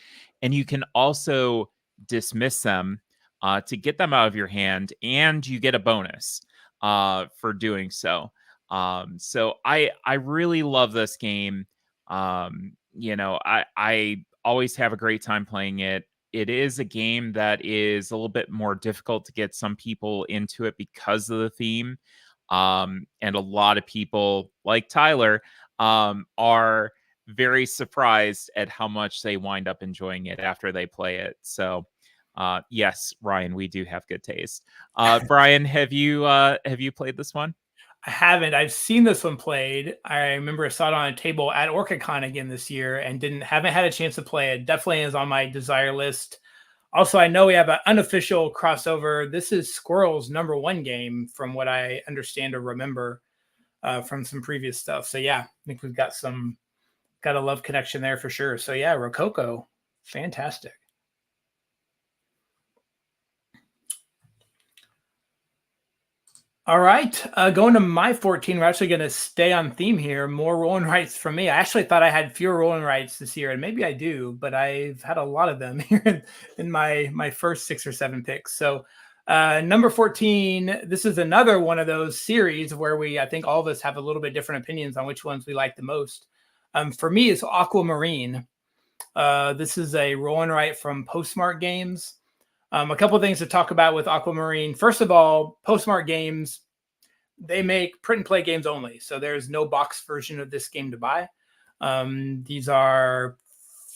and you can also dismiss them to get them out of your hand, and you get a bonus for doing so. So I really love this game. I always have a great time playing it. It is a game that is a little bit more difficult to get some people into it because of the theme. And a lot of people, like Tyler, are very surprised at how much they wind up enjoying it after they play it. So, yes, Ryan, we do have good taste. Brian, have you played this one? I haven't. I've seen this one played. I remember I saw it on a table at OrcaCon again this year and haven't had a chance to play it. Definitely is on my desire list. Also, I know we have an unofficial crossover. This is Squirrel's number 1 game from what I understand or remember from some previous stuff. So yeah, I think we've got a love connection there for sure. So yeah, Rococo, fantastic. All right, going to my 14, we're actually going to stay on theme here. More rolling rights from me. I actually thought I had fewer rolling rights this year, and maybe I do, but I've had a lot of them here in my first 6 or 7 picks. So number 14, this is another one of those series where I think all of us have a little bit different opinions on which ones we like the most. For me, it's Aquamarine. This is a rolling right from Postmark Games. A couple of things to talk about with Aquamarine. First of all, Postmark Games, they make print and play games only. So there's no box version of this game to buy. These are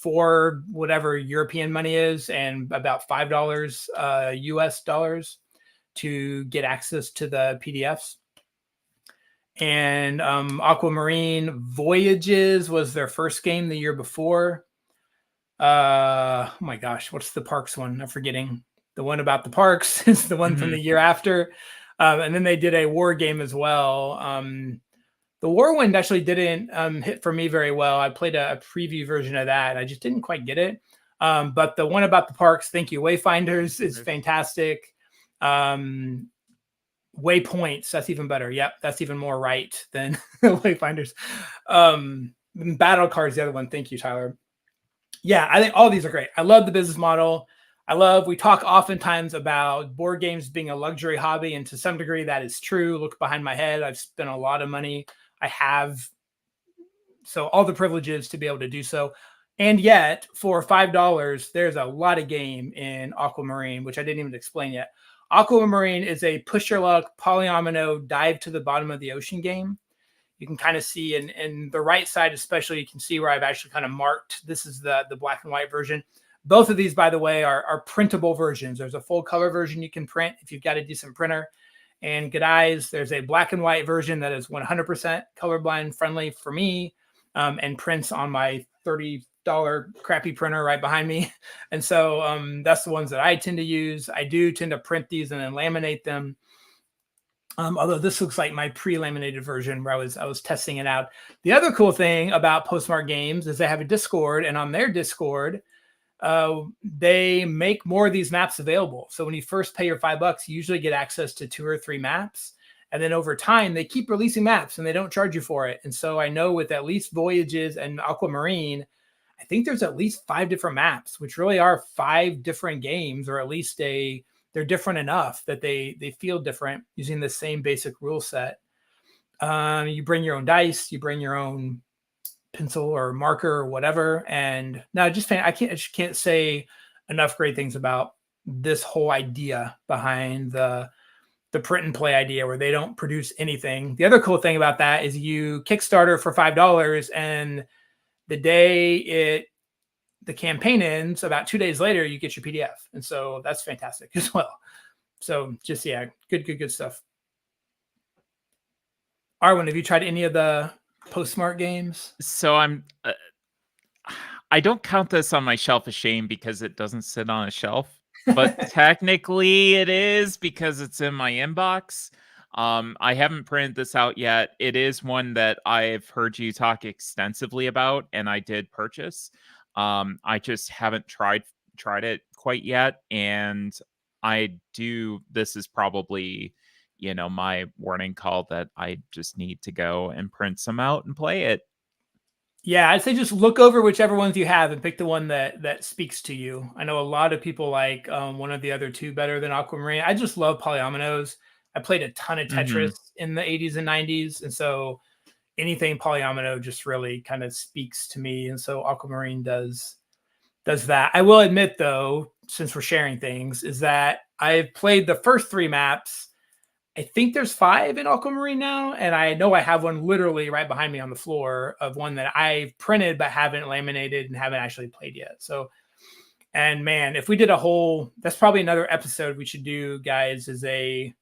for whatever European money is and about $5 US dollars to get access to the PDFs. And Aquamarine Voyages was their first game the year before. Oh my gosh, what's the parks one? I'm forgetting. The one about the parks is the one from the year after. And then they did a war game as well. The Warwind actually didn't hit for me very well. I played a preview version of that. I just didn't quite get it. But the one about the parks, thank you, Wayfinders, is fantastic. Waypoints, that's even better. Yep, that's even more right than Wayfinders. Battle cards, the other one. Thank you, Tyler. Yeah, I think all these are great. I love the business model. We talk oftentimes about board games being a luxury hobby, and to some degree that is true. Look behind my head. I've spent a lot of money. I have. So all the privileges to be able to do so. And yet for $5, there's a lot of game in Aquamarine, which I didn't even explain yet. Aquamarine is a push your luck polyomino dive to the bottom of the ocean game. You can kind of see in the right side, especially, you can see where I've actually kind of marked. This is the black and white version. Both of these, by the way, are printable versions. There's a full color version you can print if you've got a decent printer. And good eyes, there's a black and white version that is 100% colorblind friendly for me, and prints on my $30 crappy printer right behind me. And so that's the ones that I tend to use. I do tend to print these and then laminate them. Although this looks like my pre-laminated version where I was testing it out. The other cool thing about Postmark Games is they have a Discord, and on their Discord, they make more of these maps available. So when you first pay your $5, you usually get access to 2 or 3 maps. And then over time, they keep releasing maps and they don't charge you for it. And so I know with at least Voyages and Aquamarine, I think there's at least 5 different maps, which really are 5 different games, or at least they're different enough that they feel different using the same basic rule set. You bring your own dice, you bring your own pencil or marker or whatever. And no, I just can't say enough great things about this whole idea behind the print and play idea, where they don't produce anything. The other cool thing about that is you Kickstarter for $5, and the day the campaign ends, about 2 days later, you get your PDF. And so that's fantastic as well. So just, yeah, good stuff. Arwen, have you tried any of the Postmark games? So I don't count this on my shelf of shame because it doesn't sit on a shelf, but technically it is because it's in my inbox. I haven't printed this out yet. It is one that I've heard you talk extensively about, and I did purchase. I just haven't tried it quite yet, and this is probably, my warning call that I just need to go and print some out and play it. Yeah, I'd say just look over whichever ones you have and pick the one that speaks to you. I know a lot of people like one of the other 2 better than Aquamarine. I just love polyominoes. I played a ton of Tetris in the 80s and 90s, and so anything polyomino just really kind of speaks to me. And so Aquamarine does that. I will admit, though, since we're sharing things, is that I've played the first 3 maps. I think there's 5 in Aquamarine now, and I know I have one literally right behind me on the floor of one that I've printed but haven't laminated and haven't actually played yet. So, and man, if we did that's probably another episode we should do, guys, is a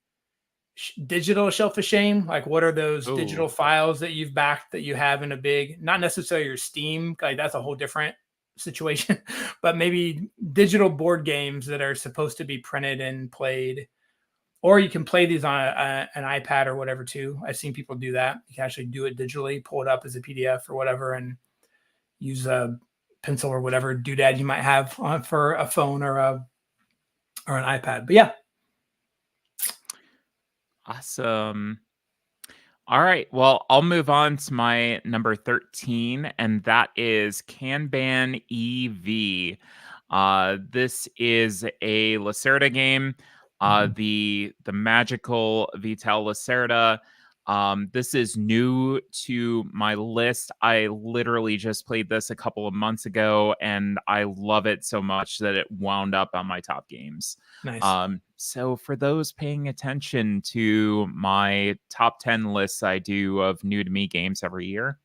digital shelf of shame. Like, what are those digital files that you've backed that you have in a big, not necessarily your Steam, like that's a whole different situation, but maybe digital board games that are supposed to be printed and played. Or you can play these on an iPad or whatever too. I've seen people do that. You can actually do it digitally, pull it up as a PDF or whatever, and use a pencil or whatever doodad you might have for a phone or an iPad. But yeah. Awesome. All right. Well, I'll move on to my number 13, and that is Kanban EV. This is a Lacerda game. The magical Vital Lacerda. This is new to my list. I literally just played this a couple of months ago, and I love it so much that it wound up on my top games. Nice. So for those paying attention to my top 10 lists I do of new to me games every year,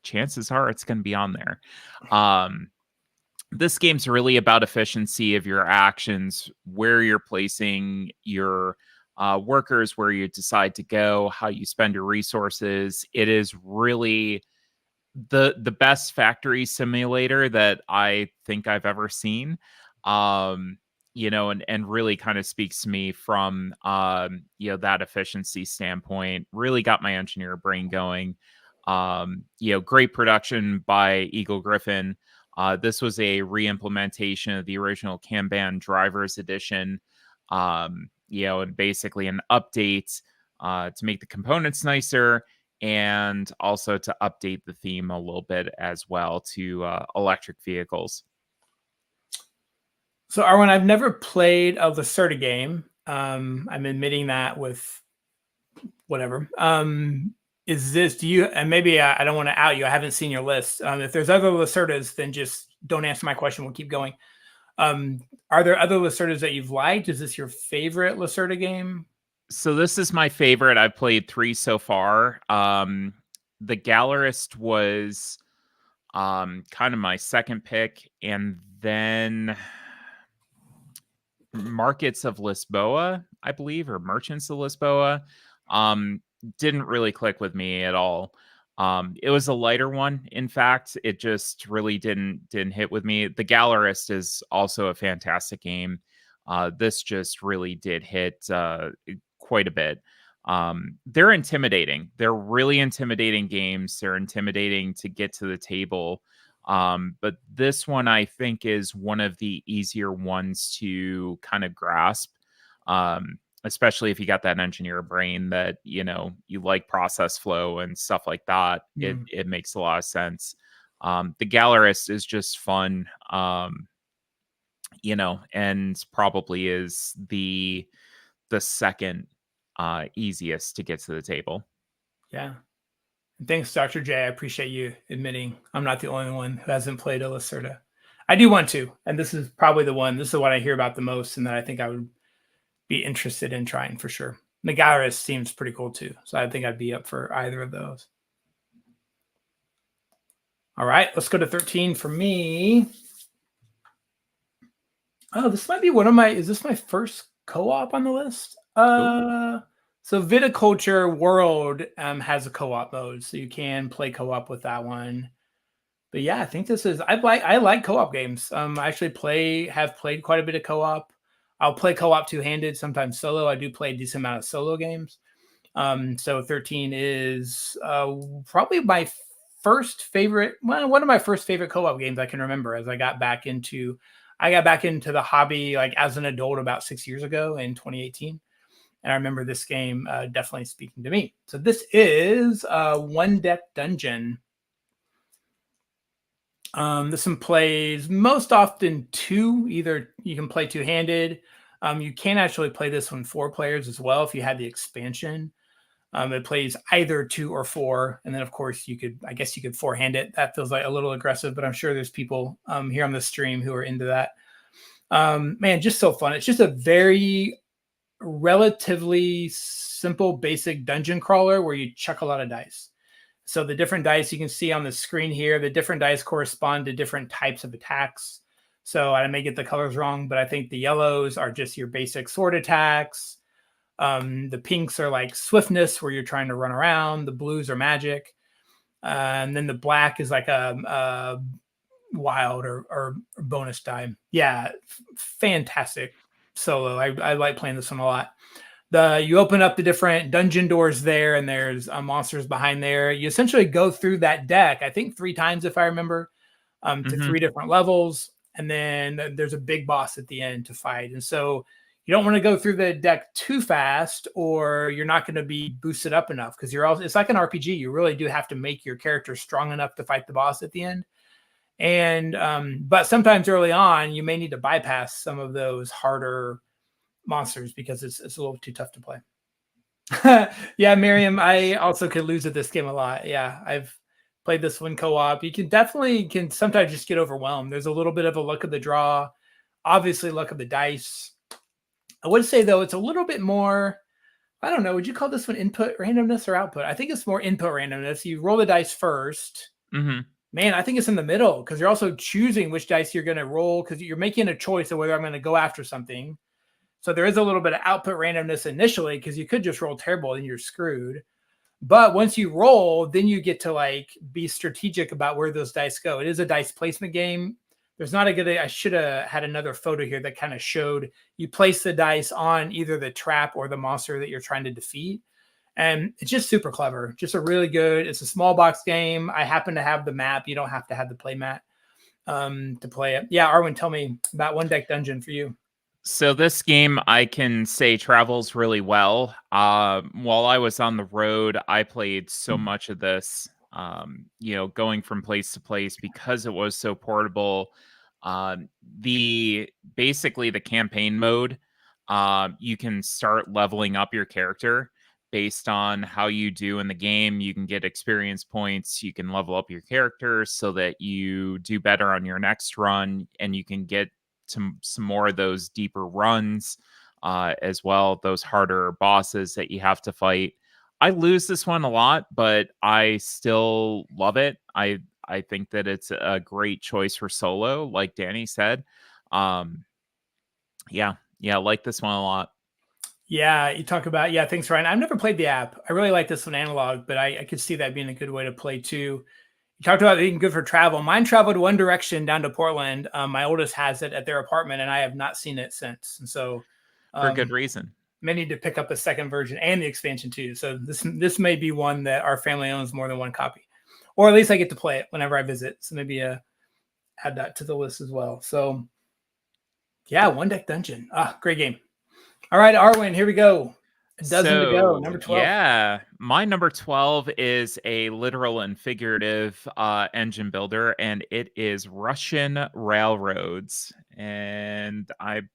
chances are it's going to be on there. This game's really about efficiency of your actions, where you're placing your workers, where you decide to go, how you spend your resources. It is really the best factory simulator that I think I've ever seen. And really kind of speaks to me from that efficiency standpoint. Really got my engineer brain going. Great production by Eagle Griffin. This was a re-implementation of the original Kanban Drivers Edition. And basically an update to make the components nicer, and also to update the theme a little bit as well to electric vehicles. So, Arwen, I've never played a Lacerda game. I'm admitting that with whatever. Is this, and maybe I don't want to out you, I haven't seen your list. If there's other Lacerdas, then just don't answer my question. We'll keep going. Are there other Lacerdas that you've liked? Is this your favorite Lacerda game? So this is my favorite. I've played 3 so far. The Gallerist was kind of my second pick, and then Markets of Lisboa, I believe, or Merchants of Lisboa, didn't really click with me at all. It was a lighter one. In fact, it just really didn't hit with me. The Gallerist is also a fantastic game. This just really did hit quite a bit. They're intimidating. They're really intimidating games. They're intimidating to get to the table. But this one, I think, is one of the easier ones to kind of grasp, especially if you got that engineer brain that, you like process flow and stuff like that. It makes a lot of sense. The Gallerist is just fun, and probably is the second easiest to get to the table. Yeah. Thanks, Dr. J. I appreciate you admitting I'm not the only one who hasn't played a Lacerda. I do want to, and this is probably the one. This is what I hear about the most, and that I think I would be interested in trying for sure. The Gallerist seems pretty cool too, so I think I'd be up for either of those. All right, let's go to 13 for me. Oh, this might be is this my first co-op on the list? So Viticulture World has a co-op mode, so you can play co-op with that one. But yeah, I think this is I like co-op games. I actually have played quite a bit of co-op. I'll play co-op two-handed, sometimes solo. I do play a decent amount of solo games. So 13 is probably my first favorite, one of my first favorite co-op games I can remember as I got back into the hobby like as an adult about 6 years ago in 2018. And I remember this game definitely speaking to me. So this is One Deck Dungeon. This one plays most often 2. Either you can play two-handed. You can actually play this one 4 players as well if you had the expansion. It plays either 2 or 4. And then, of course, you could 4-hand it. That feels like a little aggressive, but I'm sure there's people here on the stream who are into that. Man, just so fun. It's just a very relatively simple, basic dungeon crawler where you chuck a lot of dice. So the different dice you can see on the screen here, the different dice correspond to different types of attacks. So I may get the colors wrong, but I think the yellows are just your basic sword attacks. The pinks are like swiftness, where you're trying to run around. The blues are magic. And then the black is like a wild or bonus die. Yeah, fantastic solo. I like playing this one a lot. You open up the different dungeon doors there, and there's monsters behind there. You essentially go through that deck, I think 3 times if I remember, to 3 different levels, and then there's a big boss at the end to fight. And so, you don't want to go through the deck too fast, or you're not going to be boosted up enough, because it's like an RPG. You really do have to make your character strong enough to fight the boss at the end. And but sometimes early on, you may need to bypass some of those harder monsters because it's a little too tough to play. Yeah, Miriam, I also could lose at this game a lot. Yeah, I've played this one co-op. You can sometimes just get overwhelmed. There's a little bit of a luck of the draw, obviously luck of the dice. I would say though, it's a little bit more, I don't know, would you call this one input randomness or output? I think it's more input randomness. You roll the dice first. Mm-hmm. Man, I think it's in the middle, because you're also choosing which dice you're going to roll, because you're making a choice of whether I'm going to go after something. So there is a little bit of output randomness initially, because you could just roll terrible and you're screwed. But once you roll, then you get to like be strategic about where those dice go. It is a dice placement game. There's not a good, I should have had another photo here that kind of showed you place the dice on either the trap or the monster that you're trying to defeat. And it's just super clever. Just a really good, it's a small box game. I happen to have the map. You don't have to have the play mat to play it. Yeah, Arwen, tell me about One Deck Dungeon for you. So this game, I can say, travels really well. While I was on the road, I played so much of this, going from place to place because it was so portable. Basically the campaign mode, you can start leveling up your character based on how you do in the game. You can get experience points. You can level up your character so that you do better on your next run, and you can get to some more of those deeper runs as well, those harder bosses that you have to fight. I lose this one a lot, but I still love it. I think that it's a great choice for solo, like Danny said. I like this one a lot. Yeah, you talk about, thanks, Ryan. I've never played the app. I really like this one analog, but I could see that being a good way to play too. You talked about being good for travel. Mine traveled one direction down to Portland. My oldest has it at their apartment, and I have not seen it since. And so, for good reason. May need to pick up a second version and the expansion too. So this may be one that our family owns more than one copy, or at least I get to play it whenever I visit. So maybe add that to the list as well. So yeah, One Deck Dungeon. Great game. All right, Arwen, here we go. A dozen to go. Number 12. Yeah, my number 12 is a literal and figurative engine builder, and it is Russian Railroads. And I'm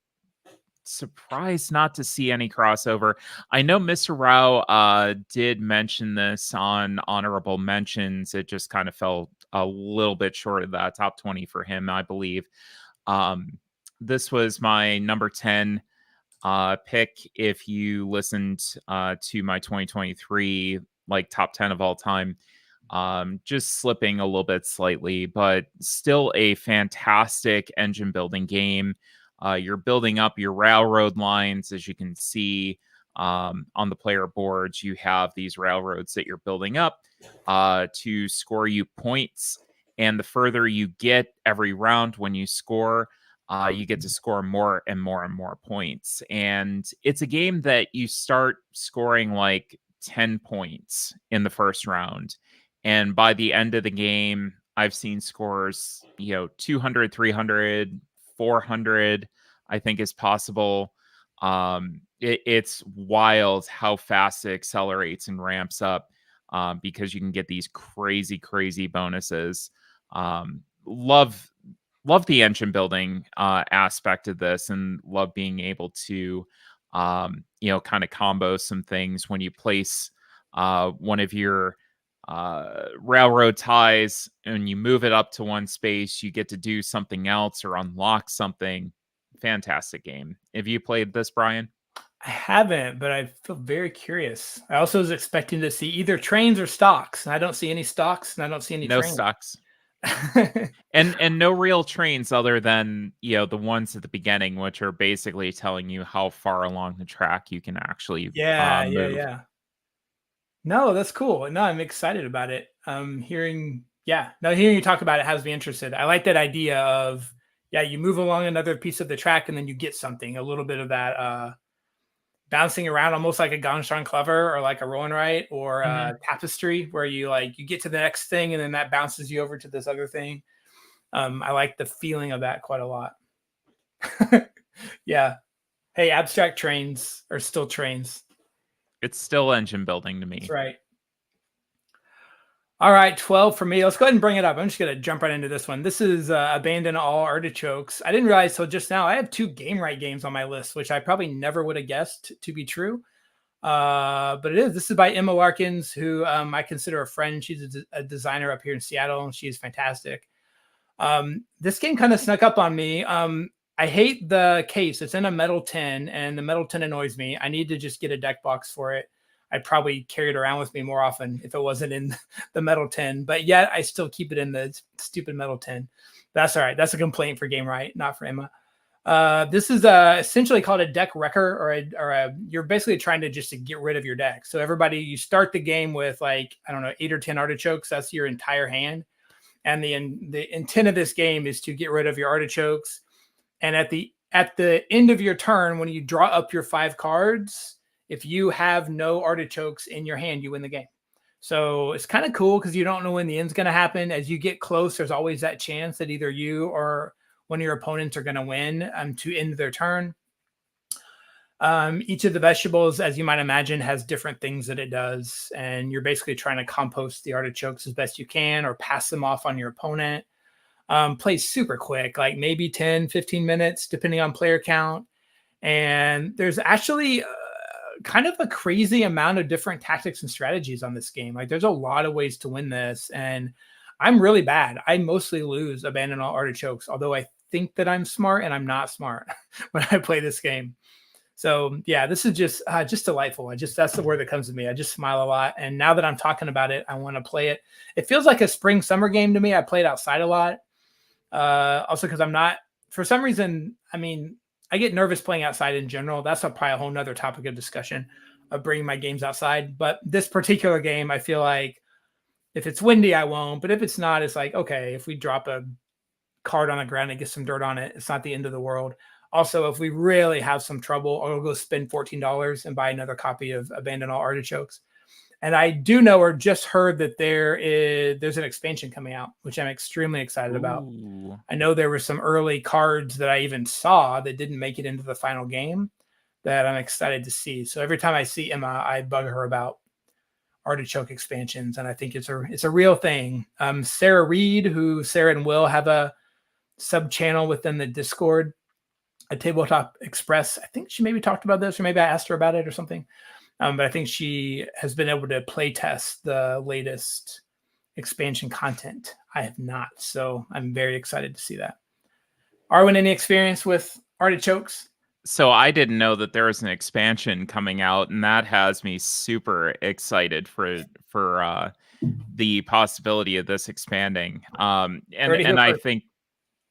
surprised not to see any crossover. I know Mr. Rao did mention this on honorable mentions. It just kind of fell a little bit short of that top 20 for him, I believe. This was my number 10 pick. If you listened to my 2023 like top 10 of all time, just slipping a little bit slightly, but still a fantastic engine building game. You're building up your railroad lines. As you can see on the player boards, you have these railroads that you're building up to score you points. And the further you get every round when you score, you get to score more and more and more points. And it's a game that you start scoring like 10 points in the first round. And by the end of the game, I've seen scores, 200, 300, 400, I think is possible. It's wild how fast it accelerates and ramps up because you can get these crazy, crazy bonuses. Love the engine building aspect of this, and love being able to, kind of combo some things when you place one of your railroad ties and you move it up to one space, you get to do something else or unlock something. Fantastic game. Have you played this, Brian? I haven't, but I feel very curious. I also was expecting to see either trains or stocks, and I don't see any stocks, and I don't see any trains. Stocks. and no real trains other than the ones at the beginning, which are basically telling you how far along the track you can actually move. Yeah. No, that's cool. No, I'm excited about it. Hearing you talk about it has me interested. I like that idea of you move along another piece of the track and then you get something, a little bit of that bouncing around, almost like a Ganshon Clever or like a Rowan Right or Tapestry, where you get to the next thing and then that bounces you over to this other thing. I like the feeling of that quite a lot. Yeah. Hey, abstract trains are still trains. It's still engine building to me. That's right. All right, 12 for me. Let's go ahead and bring it up. I'm just going to jump right into this one. This is Abandon All Artichokes. I didn't realize till just now I have 2 Game Right games on my list, which I probably never would have guessed to be true. But it is. This is by Emma Larkins, who I consider a friend. She's a designer up here in Seattle, and she's fantastic. This game kind of snuck up on me. I hate the case. It's in a metal tin, and the metal tin annoys me. I need to just get a deck box for it. I'd probably carry it around with me more often if it wasn't in the metal tin, but yet I still keep it in the stupid metal tin. That's all right. That's a complaint for Game Right, not for Emma. This is essentially called a deck wrecker, or you're basically trying to just to get rid of your deck. So you start the game with like, I don't know, 8 or 10 artichokes. That's your entire hand. And the intent of this game is to get rid of your artichokes. And at the end of your turn, when you draw up your 5 cards, if you have no artichokes in your hand, you win the game. So it's kind of cool because you don't know when the end's going to happen. As you get close, there's always that chance that either you or one of your opponents are going to win to end their turn. Each of the vegetables, as you might imagine, has different things that it does. And you're basically trying to compost the artichokes as best you can or pass them off on your opponent. Plays super quick, like maybe 10, 15 minutes, depending on player count. And there's actually kind of a crazy amount of different tactics and strategies on this game. Like there's a lot of ways to win this, and I'm really bad. I mostly lose Abandon All Artichokes, although I think that I'm smart, and I'm not smart when I play this game. So yeah, this is just delightful. That's the word that comes to me. I just smile a lot. And now that I'm talking about it, I want to play it. It feels like a spring summer game to me. I play it outside a lot. Also because I'm not, for some reason, I mean, I get nervous playing outside in general. That's probably a whole nother topic of discussion of bringing my games outside. But this particular game, I feel like if it's windy, I won't. But if it's not, it's like, okay, if we drop a card on the ground and get some dirt on it, it's not the end of the world. Also, if we really have some trouble, I'll go spend $14 and buy another copy of Abandon All Artichokes. And I do know or just heard that there's an expansion coming out, which I'm extremely excited about. I know there were some early cards that I even saw that didn't make it into the final game that I'm excited to see. So every time I see Emma, I bug her about artichoke expansions, and I think it's a real thing. Sarah Reed, Sarah and Will have a sub channel within the Discord, a Tabletop Express. I think she maybe talked about this, or maybe I asked her about it or something. But I think she has been able to play test the latest expansion content. I have not, so I'm very excited to see that. Arwen, any experience with artichokes? So I didn't know that there was an expansion coming out, and that has me super excited for the possibility of this expanding. And I think,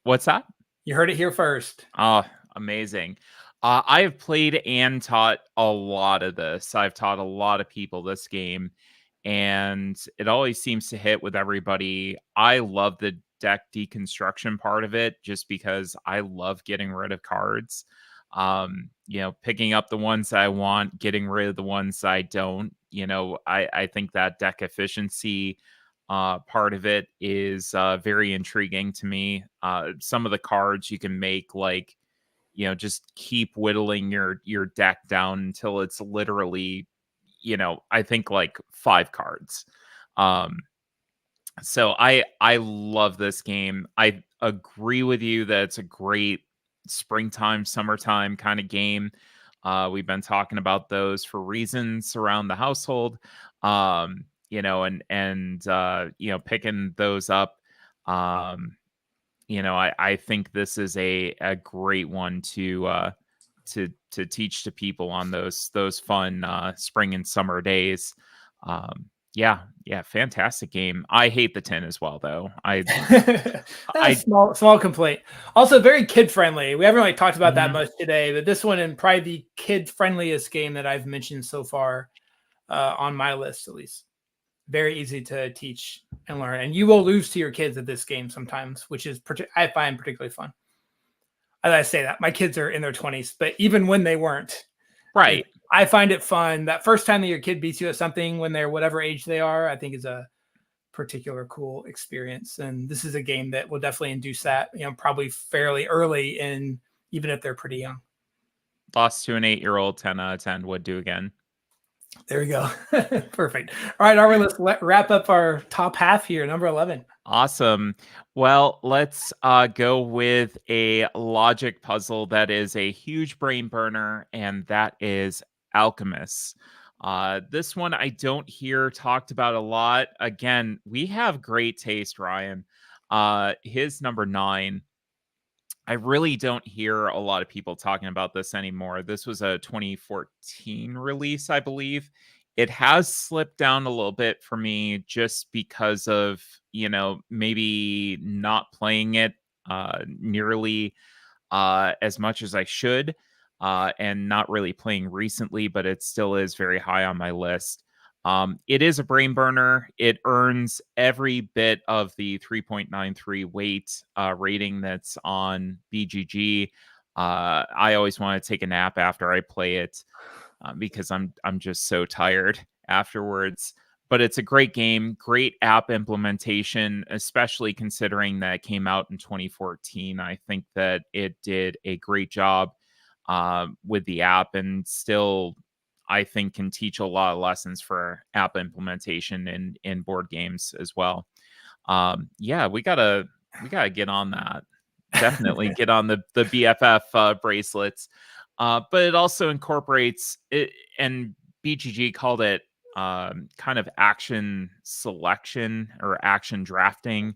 what's that? You heard it here first. Oh, amazing. I have played and taught a lot of this. I've taught a lot of people this game, and it always seems to hit with everybody. I love the deck deconstruction part of it just because I love getting rid of cards. Picking up the ones I want, getting rid of the ones I don't. I think that deck efficiency part of it is very intriguing to me. Some of the cards you can make, like, just keep whittling your deck down until it's literally, I think like 5 cards. So I love this game. I agree with you that it's a great springtime, summertime kind of game. We've been talking about those for reasons around the household, and picking those up. I think this is a great one to teach to people on those fun spring and summer days. Yeah, fantastic game. I hate the 10 as well, though. Small complaint. Also very kid friendly. We haven't really talked about that much today, but this one is probably the kid friendliest game that I've mentioned so far on my list, at least. Very easy to teach and learn, and you will lose to your kids at this game sometimes, which is I find particularly fun. As I say that, my kids are in their 20s, but even when they weren't, right. I find it fun. That first time that your kid beats you at something when they're whatever age they are, I think is a particular cool experience. And this is a game that will definitely induce that, probably fairly early in, even if they're pretty young. Lost to an 8-year-old, 10 out of 10 would do again. There we go. Perfect. All right, Arwen, let's wrap up our top half here, number 11. Awesome. Well, let's go with a logic puzzle that is a huge brain burner, and that is Alchemists. This one I don't hear talked about a lot. Again, we have great taste, Ryan. His number 9. I really don't hear a lot of people talking about this anymore. This was a 2014 release, I believe. It has slipped down a little bit for me just because of, maybe not playing it nearly as much as I should, and not really playing recently, but it still is very high on my list. It is a brain burner. It earns every bit of the 3.93 weight rating that's on BGG. I always want to take a nap after I play it because I'm just so tired afterwards. But it's a great game, great app implementation, especially considering that it came out in 2014. I think that it did a great job with the app, and still, I think, can teach a lot of lessons for app implementation in board games as well. Yeah, we gotta get on that. Definitely get on the BFF bracelets. But it also incorporates it, and BGG called it kind of action selection or action drafting.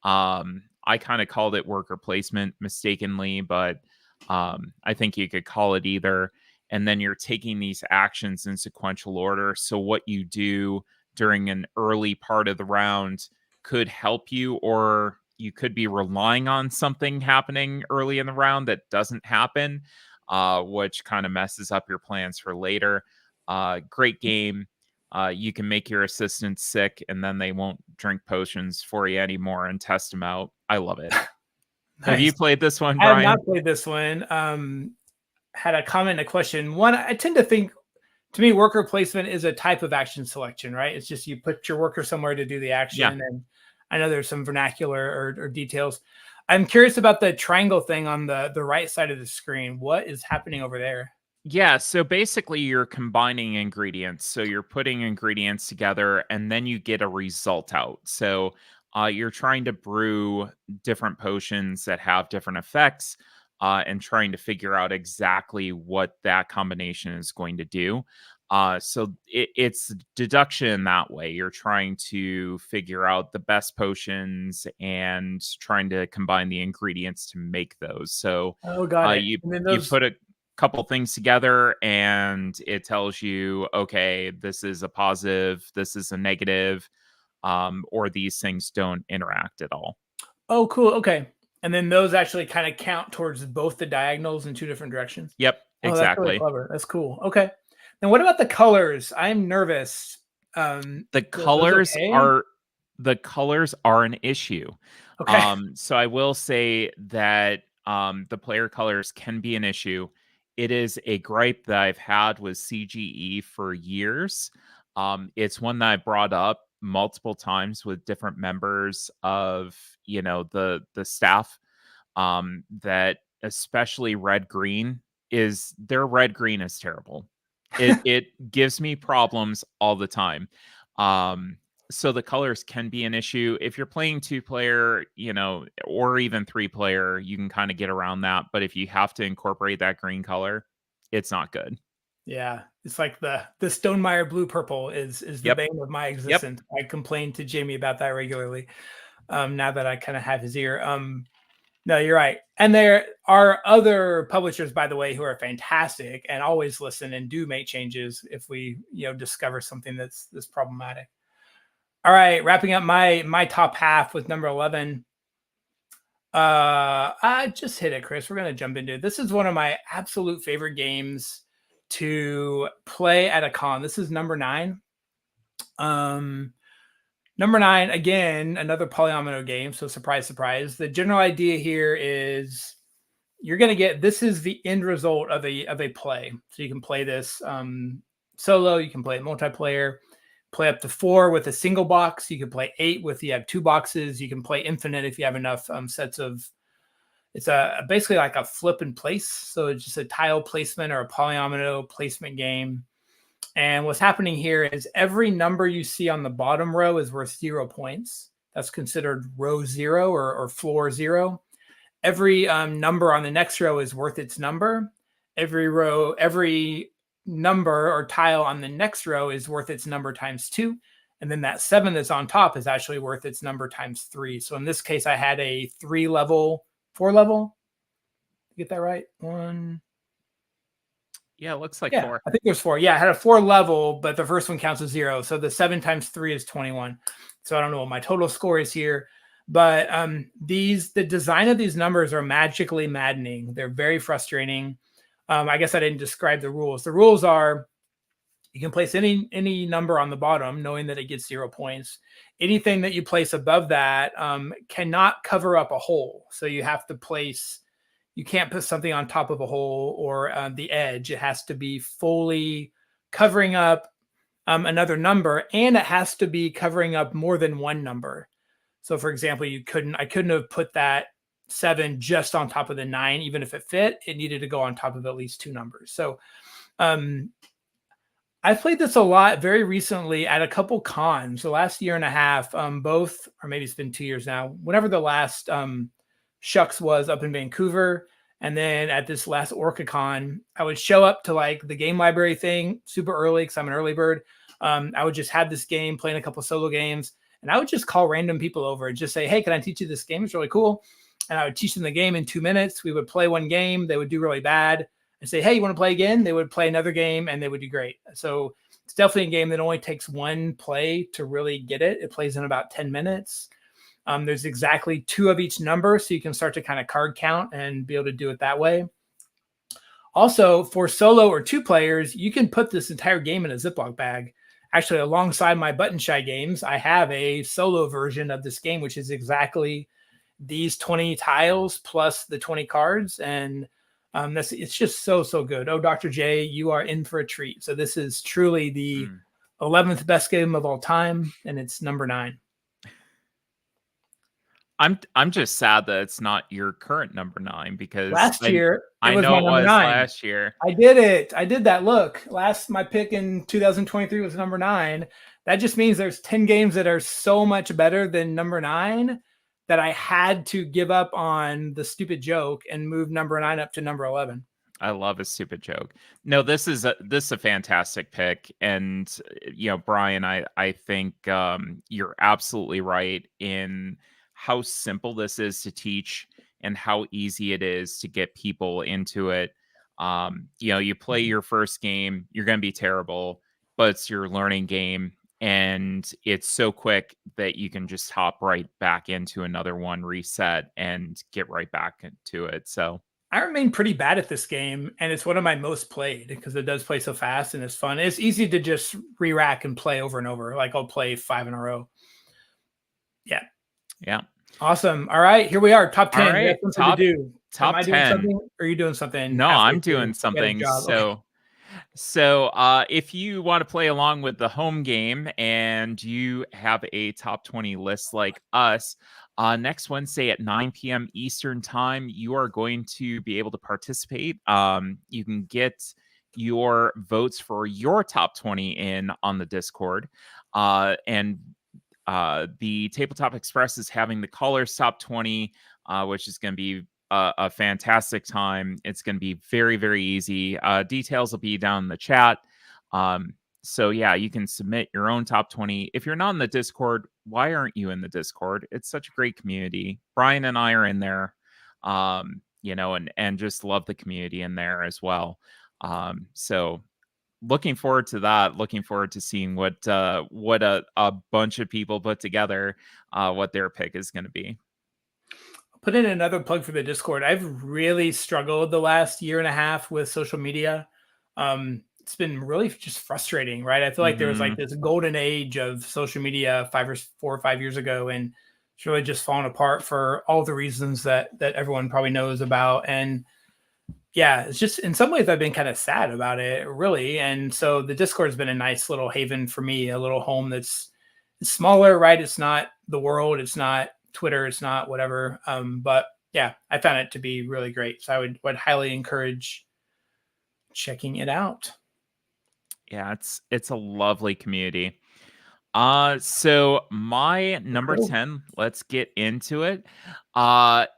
I kind of called it worker placement mistakenly, but I think you could call it either. And then you're taking these actions in sequential order. So what you do during an early part of the round could help you, or you could be relying on something happening early in the round that doesn't happen, which kind of messes up your plans for later. Great game. You can make your assistants sick, and then they won't drink potions for you anymore and test them out. I love it. Nice. Have you played this one, Brian? I have not played this one. Had a comment and a question. One, I tend to think, to me, worker placement is a type of action selection, right? It's just you put your worker somewhere to do the action. Yeah. And I know there's some vernacular or details. I'm curious about the triangle thing on the right side of the screen. What is happening over there? Yeah, so basically you're combining ingredients. So you're putting ingredients together and then you get a result out. So you're trying to brew different potions that have different effects, and trying to figure out exactly what that combination is going to do. So it's deduction in that way. You're trying to figure out the best potions and trying to combine the ingredients to make those. So you put a couple things together and it tells you, okay, this is a positive, this is a negative, or these things don't interact at all. Oh, cool. Okay. And then those actually kind of count towards both the diagonals in two different directions. Yep, exactly. That's really clever. That's cool. Okay. Then what about the colors? I'm nervous. The colors are an issue. Okay. So I will say that the player colors can be an issue. It is a gripe that I've had with CGE for years. It's one that I brought up multiple times with different members of the staff, that especially red green is terrible. It gives me problems all the time. So the colors can be an issue. If you're playing 2-player, or even 3-player, you can kind of get around that. But if you have to incorporate that green color, it's not good. Yeah, it's like the Stonemeyer blue purple is the bane of my existence. Yep. I complain to Jamie about that regularly. Now that I kind of have his ear. No, you're right. And there are other publishers, by the way, who are fantastic and always listen and do make changes if we discover something that's problematic. All right, wrapping up my top half with number 11. I just hit it, Chris. We're going to jump into it. This is one of my absolute favorite games to play at a con. This is number 9. Number 9, again, another polyomino game. So surprise, surprise. The general idea here is you're going to get, this is the end result of a play. So you can play this solo. You can play it multiplayer. Play up to 4 with a single box. You can play 8 if you have 2 boxes. You can play infinite if you have enough sets of It's basically like a flip and place. So it's just a tile placement or a polyomino placement game. And what's happening here is every number you see on the bottom row is worth 0 points. That's considered row 0 or floor 0. Every number on the next row is worth its number. Every number or tile on the next row is worth its number times 2. And then that 7 that's on top is actually worth its number times 3. So in this case, I had a 4 level. Get that right? 1. Yeah, it looks like 4. I think there's 4. Yeah, I had a 4 level, but the first one counts as 0. So the 7 times 3 is 21. So I don't know what my total score is here. But the design of these numbers are magically maddening. They're very frustrating. I guess I didn't describe the rules. The rules are you can place any number on the bottom, knowing that it gets 0 points. Anything that you place above that cannot cover up a hole. So you have to you can't put something on top of a hole or the edge. It has to be fully covering up another number, and it has to be covering up more than one number. So for example, I couldn't have put that 7 just on top of the 9, even if it fit. It needed to go on top of at least 2 numbers. So I've played this a lot very recently at a couple cons, the last year and a half, both, or maybe it's been 2 years now, whenever the last Shucks was up in Vancouver. And then at this last OrcaCon, I would show up to like the game library thing super early because I'm an early bird. I would just have this game, playing a couple solo games, and I would just call random people over and just say, hey, can I teach you this game? It's really cool. And I would teach them the game in 2 minutes. We would play one game. They would do really bad. And say, hey, you want to play again? They would play another game and they would do great. So it's definitely a game that only takes one play to really get it. It plays in about 10 minutes. There's exactly 2 of each number, so you can start to kind of card count and be able to do it that way. Also, for solo or 2 players, you can put this entire game in a Ziploc bag. Actually, alongside my Button Shy games, I have a solo version of this game, which is exactly these 20 tiles plus the 20 cards. And it's just so good. Oh, Dr. J, you are in for a treat. So this is truly the 11th best game of all time, and it's number 9. I'm just sad that it's not your current number 9 because last year I know it was 9. last year. I did it. I did that. Look, my pick in 2023 was number 9. That just means there's 10 games that are so much better than number 9 that I had to give up on the stupid joke and move number 9 up to number 11. I love a stupid joke. No, this is a fantastic pick. And, Brian, I think you're absolutely right in how simple this is to teach and how easy it is to get people into it. You play your first game, you're going to be terrible, but it's your learning game. And it's so quick that you can just hop right back into another one, reset, and get right back into it. So I remain pretty bad at this game, and it's one of my most played because it does play so fast and it's fun. It's easy to just re-rack and play over and over. Like I'll play 5 in a row. Yeah. Awesome. All right, here we are. Top 10. All right, top to do. Top 10. Doing something, or are you doing something? No, I'm doing something. So if you want to play along with the home game and you have a top 20 list like us, next Wednesday at 9 p.m. Eastern time, you are going to be able to participate. You can get your votes for your top 20 in on the Discord. And the Tabletop Express is having the Colors Top 20, which is going to be a fantastic time. It's going to be very, very easy. Details will be down in the chat. So yeah, you can submit your own top 20. If you're not in the Discord, why aren't you in the Discord? It's such a great community. Brian and I are in there, and just love the community in there as well. So looking forward to that. Looking forward to seeing what a bunch of people put together, what their pick is going to be. Put in another plug for the Discord. I've really struggled the last year and a half with social media. It's been really just frustrating, right? I feel like there was like this golden age of social media 4 or 5 years ago, and it's really just fallen apart for all the reasons that everyone probably knows about. And yeah, it's just in some ways I've been kind of sad about it, really. And so the Discord has been a nice little haven for me, a little home that's smaller, right? It's not the world, it's not Twitter, it's not whatever, but yeah, I found it to be really great. So I would highly encourage checking it out. Yeah, it's a lovely community. So my number Cool. 10, let's get into it,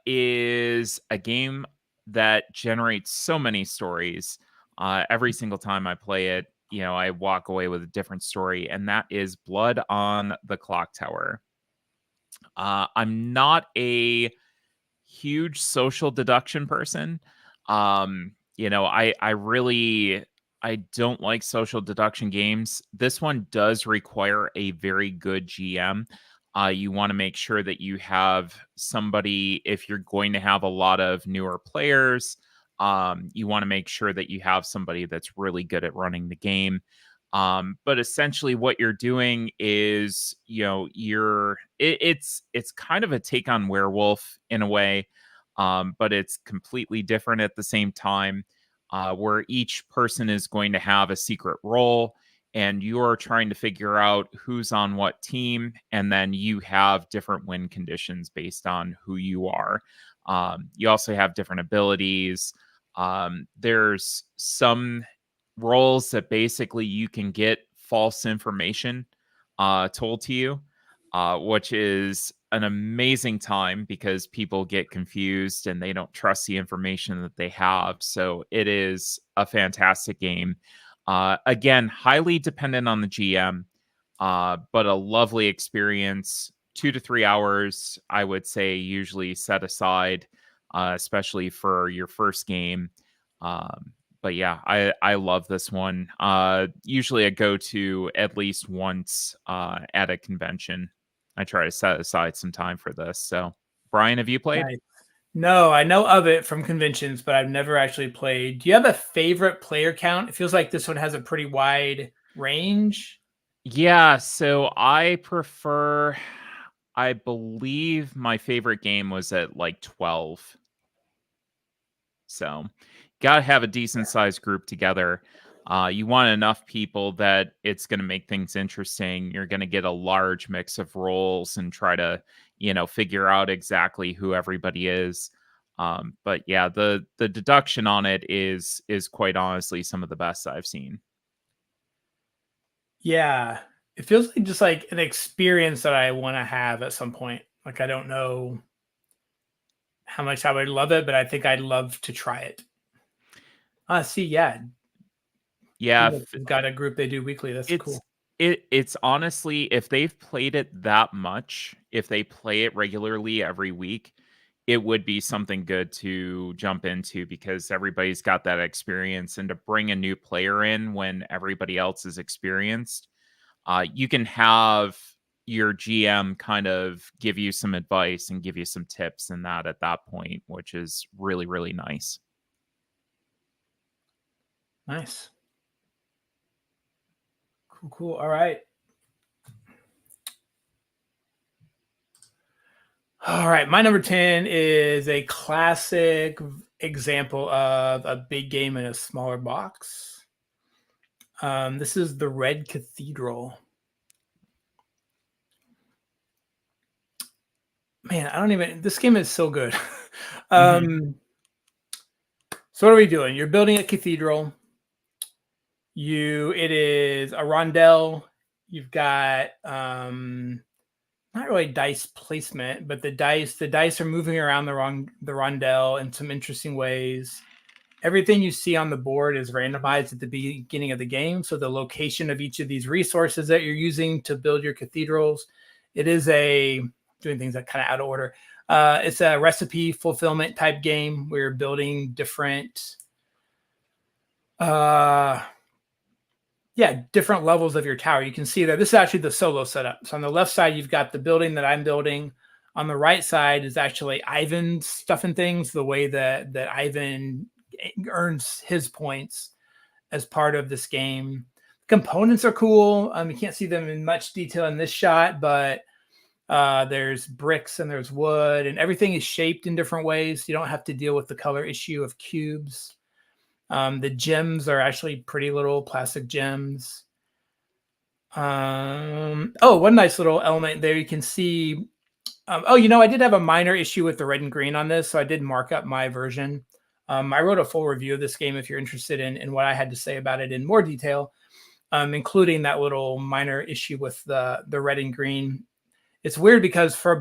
is a game that generates so many stories. Every single time I play it, I walk away with a different story, and that is Blood on the Clocktower. I'm not a huge social deduction person. I don't like social deduction games. This one does require a very good GM. You want to make sure that you have somebody, if you're going to have a lot of newer players, you want to make sure that you have somebody that's really good at running the game. But essentially what you're doing is, it's kind of a take on Werewolf in a way, but it's completely different at the same time, where each person is going to have a secret role, and you're trying to figure out who's on what team, and then you have different win conditions based on who you are. You also have different abilities. There's some roles that basically you can get false information told to you, which is an amazing time because people get confused and they don't trust the information that they have. So it is a fantastic game. Again, highly dependent on the GM, but a lovely experience. 2 to 3 hours, I would say, usually set aside, especially for your first game. But yeah, I love this one. Usually I go to at least once at a convention. I try to set aside some time for this. So, Brian, have you played? Nice. No, I know of it from conventions, but I've never actually played. Do you have a favorite player count? It feels like this one has a pretty wide range. Yeah, so I believe my favorite game was at like 12. So, got to have a decent sized group together. You want enough people that it's going to make things interesting. You're going to get a large mix of roles and try to, figure out exactly who everybody is. But yeah, the deduction on it is quite honestly some of the best I've seen. Yeah, it feels like just like an experience that I want to have at some point. Like I don't know how much I would love it, but I think I'd love to try it. See, yeah, Yeah, we've got a group they do weekly. That's cool. It's honestly, if they've played it that much, if they play it regularly every week, it would be something good to jump into because everybody's got that experience, and to bring a new player in when everybody else is experienced, you can have your GM kind of give you some advice and give you some tips and that at that point, which is really, really nice. Nice. Cool. All right. My number 10 is a classic example of a big game in a smaller box. This is the Red Cathedral. Man, this game is so good. So what are we doing? You're building a cathedral. It is a rondel. You've got not really dice placement, but the dice are moving around the rondel in some interesting ways. Everything you see on the board is randomized at the beginning of the game. So the location of each of these resources that you're using to build your cathedrals, it is doing things that kind of out of order. It's a recipe fulfillment type game where you're building different different levels of your tower. You can see that this is actually the solo setup. So on the left side, you've got the building that I'm building. On the right side is actually Ivan's stuff and things, the way that Ivan earns his points as part of this game. Components are cool. You can't see them in much detail in this shot, but there's bricks and there's wood, and everything is shaped in different ways. You don't have to deal with the color issue of cubes. The gems are actually pretty little plastic gems. One nice little element there. You can see Oh, I did have a minor issue with the red and green on this, so I did mark up my version. I wrote a full review of this game if you're interested in what I had to say about it in more detail, including that little minor issue with the red and green. It's weird because for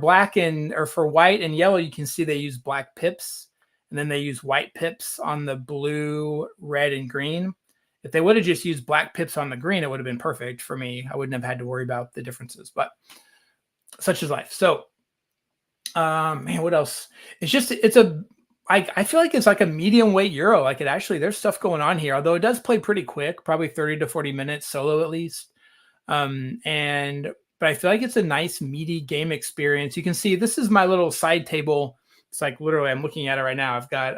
for white and yellow, you can see they use black pips, and then they use white pips on the blue, red, and green. If they would have just used black pips on the green, it would have been perfect for me. I wouldn't have had to worry about the differences, but such is life. So, man, what else? I feel like it's like a medium weight Euro. Like there's stuff going on here, although it does play pretty quick, probably 30 to 40 minutes solo at least. But I feel like it's a nice meaty game experience. You can see this is my little side table. It's like literally I'm looking at it right now. I've got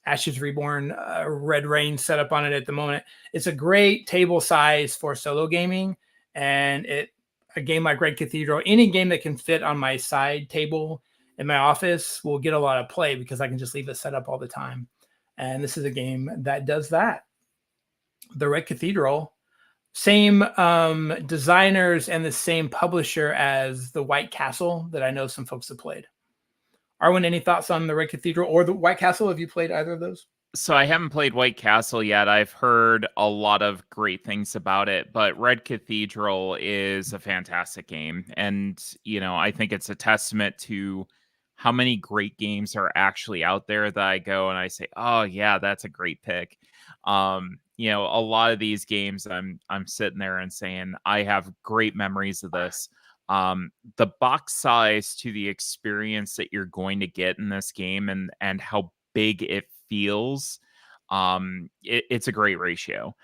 Ashes Reborn, Red Rain set up on it at the moment. It's a great table size for solo gaming, and a game like Red Cathedral, any game that can fit on my side table in my office will get a lot of play because I can just leave it set up all the time. And this is a game that does that. The Red Cathedral, same designers and the same publisher as the White Castle that I know some folks have played. Arwen, any thoughts on the Red Cathedral or the White Castle? Have you played either of those? So I haven't played White Castle yet. I've heard a lot of great things about it, but Red Cathedral is a fantastic game. And, I think it's a testament to how many great games are actually out there that I go and I say, oh yeah, that's a great pick. A lot of these games I'm sitting there and saying, I have great memories of this. The box size to the experience that you're going to get in this game and how big it feels, it's a great ratio.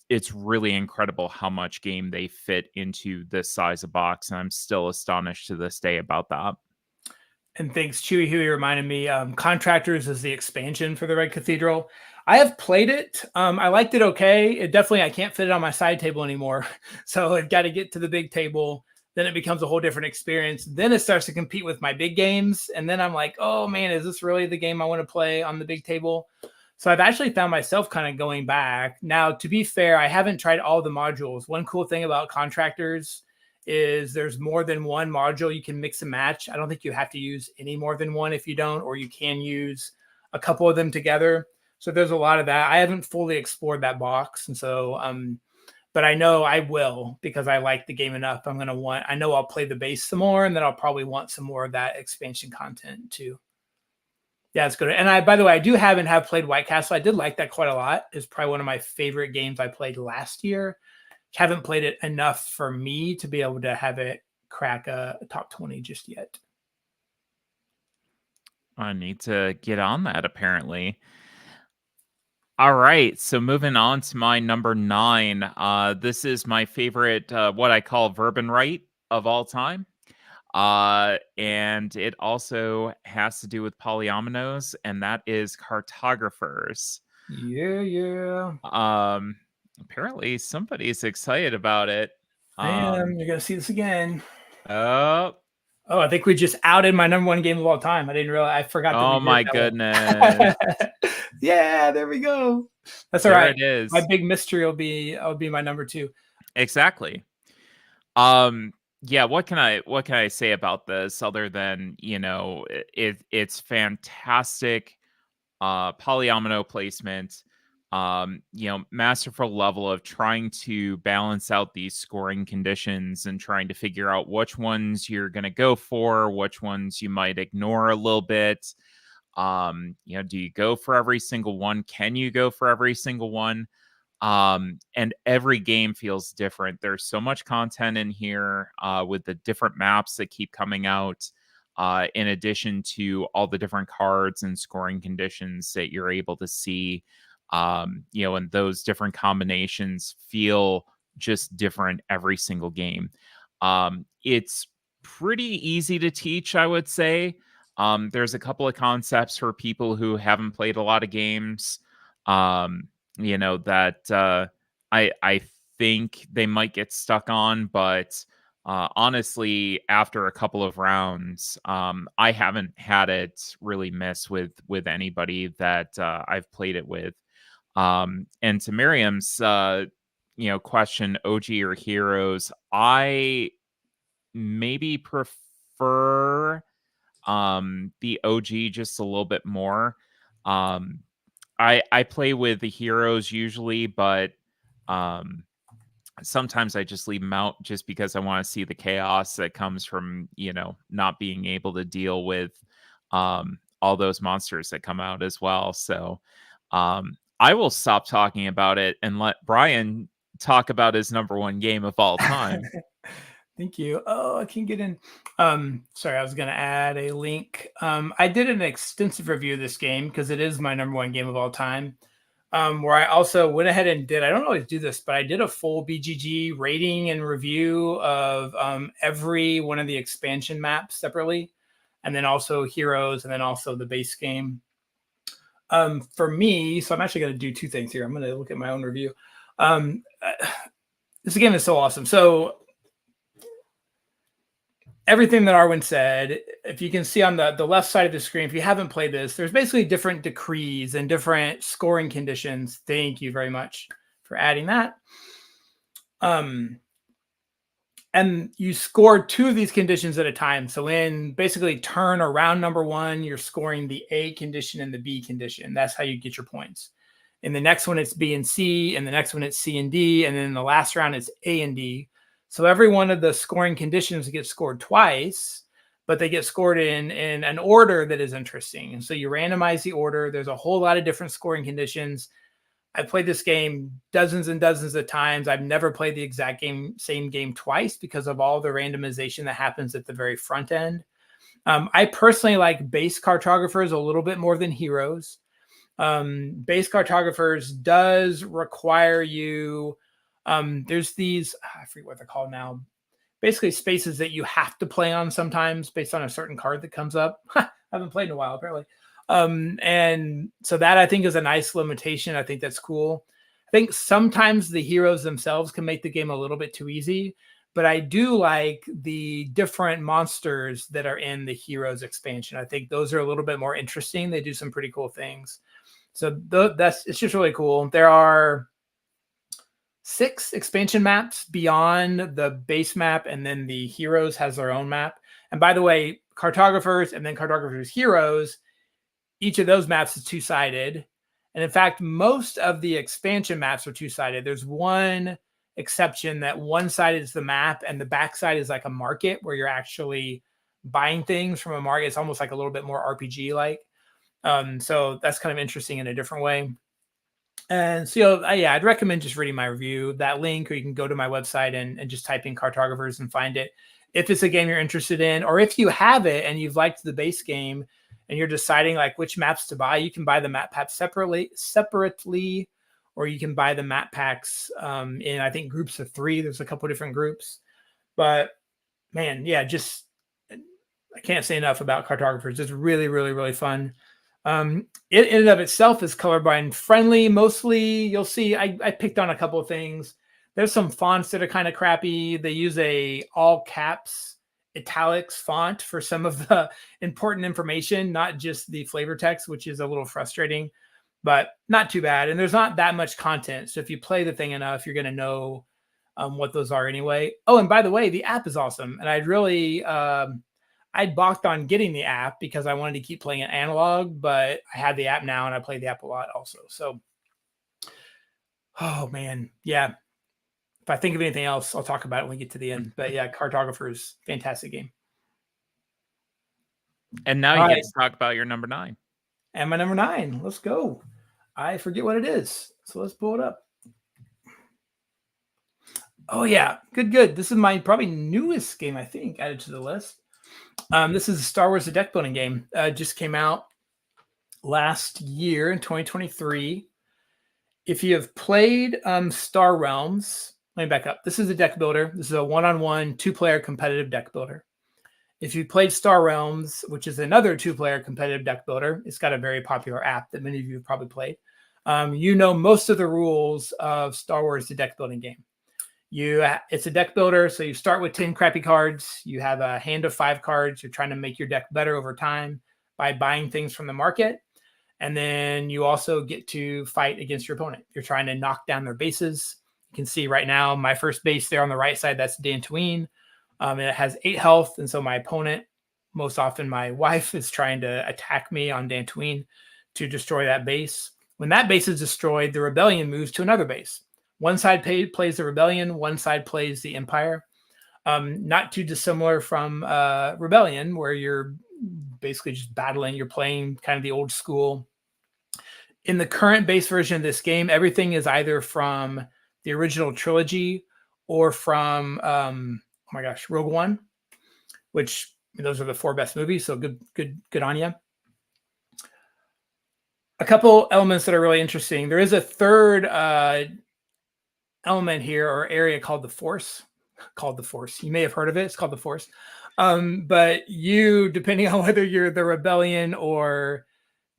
It's really incredible how much game they fit into this size of box, and I'm still astonished to this day about that. And thanks, Chewy Huey reminded me. Contractors is the expansion for the Red Cathedral. I have played it. I liked it okay. I can't fit it on my side table anymore. So I've got to get to the big table. Then it becomes a whole different experience. Then it starts to compete with my big games. And then I'm like, oh man, is this really the game I want to play on the big table? So I've actually found myself kind of going back. Now, to be fair, I haven't tried all the modules. One cool thing about Contractors is there's more than one module you can mix and match. I don't think you have to use any more than one if you don't, or you can use a couple of them together. So there's a lot of that. I haven't fully explored that box. And so, but I know I will because I like the game enough. I know I'll play the base some more, and then I'll probably want some more of that expansion content too. Yeah, it's good. And by the way, I do have played White Castle. I did like that quite a lot. It's probably one of my favorite games I played last year. Haven't played it enough for me to be able to have it crack a top 20 just yet. I need to get on that, apparently. All right, so moving on to my number 9. This is my favorite, what I call Verban right of all time. And it also has to do with polyominoes, and that is Cartographers. Yeah. Apparently somebody's excited about it. Man, you're gonna see this again. Oh, I think we just outed my number 1 game of all time. I didn't realize. I forgot. Oh my goodness! Yeah, there we go. That's all there right. It is. My big mystery will be my number 2. Exactly. Yeah, what can I say about this other than, it's fantastic polyomino placement, masterful level of trying to balance out these scoring conditions and trying to figure out which ones you're going to go for, which ones you might ignore a little bit. Do you go for every single one? Can you go for every single one? And every game feels different. There's so much content in here with the different maps that keep coming out, in addition to all the different cards and scoring conditions that you're able to see. And those different combinations feel just different every single game. It's pretty easy to teach, I would say. There's a couple of concepts for people who haven't played a lot of games. That I think they might get stuck on, but honestly, after a couple of rounds, I haven't had it really miss with anybody that I've played it with. And to Miriam's question, OG or Heroes, I maybe prefer the OG just a little bit more. I play with the heroes usually, but sometimes I just leave them out just because I want to see the chaos that comes from, not being able to deal with all those monsters that come out as well. So I will stop talking about it and let Brian talk about his number one game of all time. Thank you. Oh, I can't get in. Sorry, I was going to add a link. I did an extensive review of this game because it is my number one game of all time. Where I also went ahead and I don't always do this, but I did a full BGG rating and review of every one of the expansion maps separately, and then also heroes, and then also the base game. For me, so I'm actually going to do two things here. I'm going to look at my own review. This game is so awesome. So everything that Arwen said, if you can see on the left side of the screen, if you haven't played this, there's basically different decrees and different scoring conditions. Thank you very much for adding that. And you score two of these conditions at a time. So in basically turn or round number one, you're scoring the A condition and the B condition. That's how you get your points. In the next one, it's B and C. And the next one, it's C and D. And then in the last round, it's A and D. So every one of the scoring conditions gets scored twice, but they get scored in an order that is interesting. And so you randomize the order. There's a whole lot of different scoring conditions. I've played this game dozens and dozens of times. I've never played the exact same game twice because of all the randomization that happens at the very front end. I personally like base cartographers a little bit more than heroes. Base cartographers does require you... there's these, I forget what they're called now, basically spaces that you have to play on sometimes based on a certain card that comes up. I haven't played in a while, apparently. And so that I think is a nice limitation. I think that's cool. I think sometimes the heroes themselves can make the game a little bit too easy, but I do like the different monsters that are in the heroes expansion. I think those are a little bit more interesting. They do some pretty cool things. So it's just really cool. There are 6 expansion maps beyond the base map, and then the heroes has their own map. And by the way, cartographers and then cartographers heroes, each of those maps is 2-sided. And in fact, most of the expansion maps are 2-sided. There's one exception that one side is the map and the back side is like a market where you're actually buying things from a market. It's almost like a little bit more RPG like. So that's kind of interesting in a different way. And so, I'd recommend just reading my review, that link, or you can go to my website and just type in Cartographers and find it. If it's a game you're interested in, or if you have it and you've liked the base game and you're deciding like which maps to buy, you can buy the map packs separately, or you can buy the map packs in, I think, groups of 3. There's a couple different groups. But man, yeah, just I can't say enough about Cartographers. It's really, really, really fun. It in and of itself is colorblind friendly. Mostly, you'll see, I picked on a couple of things. There's some fonts that are kind of crappy. They use a all caps italics font for some of the important information, not just the flavor text, which is a little frustrating, but not too bad. And there's not that much content. So if you play the thing enough, you're going to know what those are anyway. Oh, and by the way, the app is awesome. And I'd balked on getting the app because I wanted to keep playing it analog, but I have the app now and I play the app a lot also. So, oh man, yeah. If I think of anything else, I'll talk about it when we get to the end. But yeah, Cartographers, fantastic game. And now you get to talk about your number 9. And my number 9, let's go. I forget what it is, so let's pull it up. Oh yeah, good. This is my probably newest game, I think, added to the list. This is a Star Wars: The Deck Building game. Just came out last year in 2023. If you have played Star Realms, let me back up. This is a deck builder. This is a 1-on-1 2-player competitive deck builder. If you played Star Realms, which is another 2-player competitive deck builder, it's got a very popular app that many of you have probably played. You know most of the rules of Star Wars: The Deck Building game. It's a deck builder, so you start with 10 crappy cards. You have a hand of 5 cards. You're trying to make your deck better over time by buying things from the market. And then you also get to fight against your opponent. You're trying to knock down their bases. You can see right now, my first base there on the right side, that's Dantooine. And it has 8 health, and so my opponent, most often my wife, is trying to attack me on Dantooine to destroy that base. When that base is destroyed, the rebellion moves to another base. One side plays the rebellion, one side plays the empire. Not too dissimilar from Rebellion, where you're basically just battling. You're playing kind of the old school. In the current base version of this game, everything is either from the original trilogy or from Rogue One, which those are the 4 best movies. So good on you. A couple elements that are really interesting. There is a third element here or area called the Force. You may have heard of it. It's called the Force. But you, depending on whether you're the Rebellion or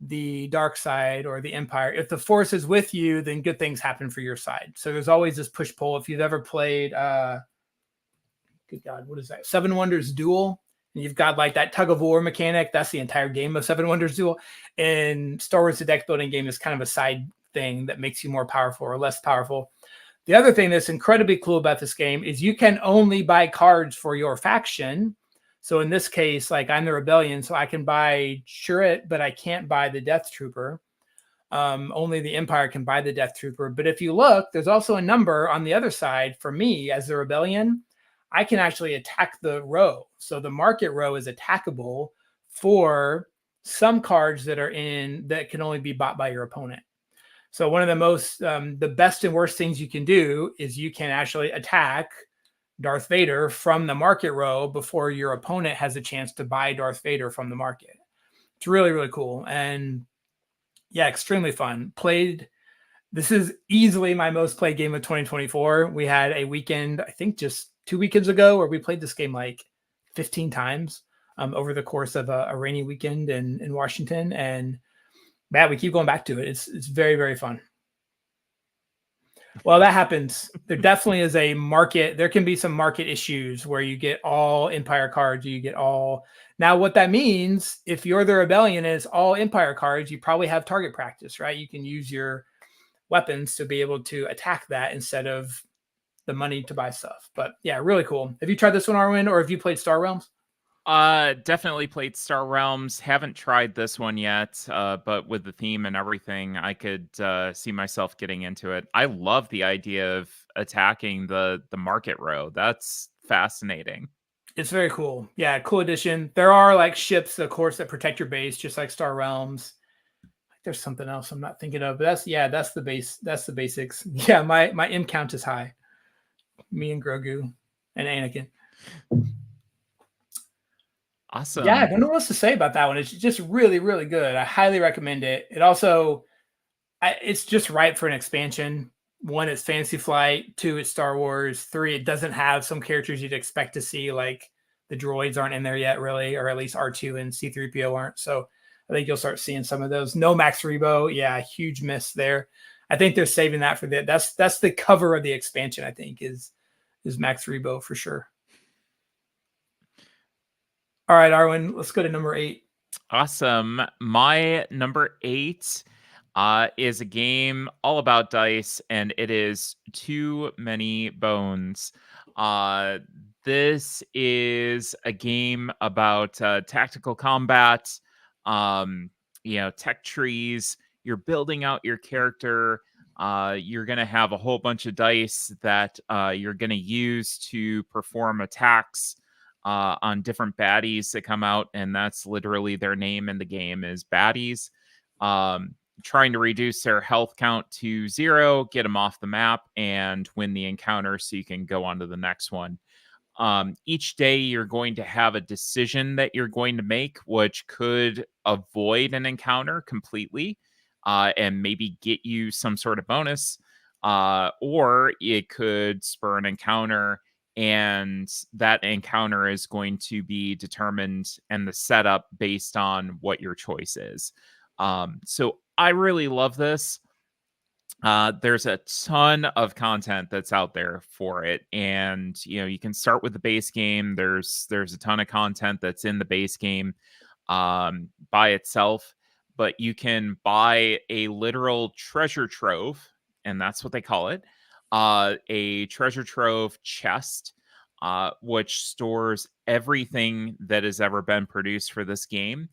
the dark side or the Empire, if the Force is with you, then good things happen for your side. So there's always this push-pull. If you've ever played, good God, what is that? Seven Wonders Duel. And you've got like that tug of war mechanic. That's the entire game of Seven Wonders Duel. And Star Wars, the deck building game, is kind of a side thing that makes you more powerful or less powerful. The other thing that's incredibly cool about this game is you can only buy cards for your faction. So in this case, like I'm the Rebellion, so I can buy Chirrut, but I can't buy the Death Trooper. Only the Empire can buy the Death Trooper. But if you look, there's also a number on the other side for me as the Rebellion. I can actually attack the row. So the market row is attackable for some cards that can only be bought by your opponent. So one of the best and worst things you can do is you can actually attack Darth Vader from the market row before your opponent has a chance to buy Darth Vader from the market. It's really, really cool. And yeah, extremely fun. This is easily my most played game of 2024. We had a weekend, I think just 2 weekends ago, where we played this game like 15 times over the course of a rainy weekend in Washington. And man, we keep going back to it. It's very, very fun. Well, that happens. There definitely is a market. There can be some market issues where you get all Empire cards. You get all. Now, what that means, if you're the Rebellion and it's all Empire cards, you probably have target practice, right? You can use your weapons to be able to attack that instead of the money to buy stuff. But yeah, really cool. Have you tried this one, Arwen, or have you played Star Realms? Definitely played Star Realms. Haven't tried this one yet, but with the theme and everything, I could see myself getting into it. I love the idea of attacking the market row. That's fascinating. It's very cool. Yeah, cool addition. There are like ships, of course, that protect your base, just like Star Realms. There's something else I'm not thinking of, but that's the base. That's the basics. Yeah, my M count is high. Me and Grogu and Anakin. Awesome. Yeah, I don't know what else to say about that one. It's just really, really good. I highly recommend it. It also, it's just ripe for an expansion. 1, it's Fantasy Flight. 2, it's Star Wars. 3, it doesn't have some characters you'd expect to see, like the droids aren't in there yet, really, or at least R2 and C-3PO aren't. So I think you'll start seeing some of those. No Max Rebo. Yeah, huge miss there. I think they're saving that for that's the cover of the expansion, I think, is Max Rebo for sure. All right, Arwen, let's go to number 8. Awesome. My number 8 is a game all about dice, and it is Too Many Bones. This is a game about tactical combat, tech trees. You're building out your character. You're going to have a whole bunch of dice that you're going to use to perform attacks on different baddies that come out, and that's literally their name in the game is baddies. Trying to reduce their health count to 0, get them off the map, and win the encounter so you can go on to the next one. Each day you're going to have a decision that you're going to make, which could avoid an encounter completely and maybe get you some sort of bonus, or it could spur an encounter, and that encounter is going to be determined and the setup based on what your choice is. So I really love this. There's a ton of content that's out there for it, and you can start with the base game. There's a ton of content that's in the base game by itself, but you can buy a literal treasure trove, and that's what they call it. A treasure trove chest which stores everything that has ever been produced for this game.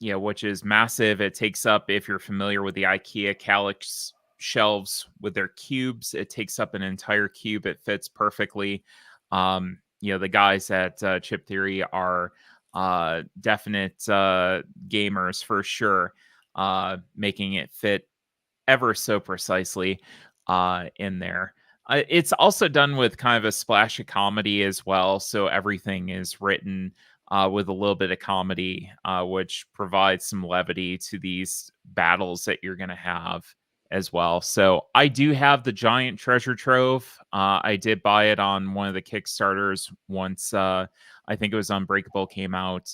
Which is massive. It takes up, if you're familiar with the IKEA Calyx shelves with their cubes, it takes up an entire cube. It fits perfectly. The guys at Chip Theory are definite gamers for sure, making it fit ever so precisely in there. It's also done with kind of a splash of comedy as well. So everything is written with a little bit of comedy, which provides some levity to these battles that you're going to have as well. So I do have the giant treasure trove. I did buy it on one of the Kickstarters once. I think it was Unbreakable came out.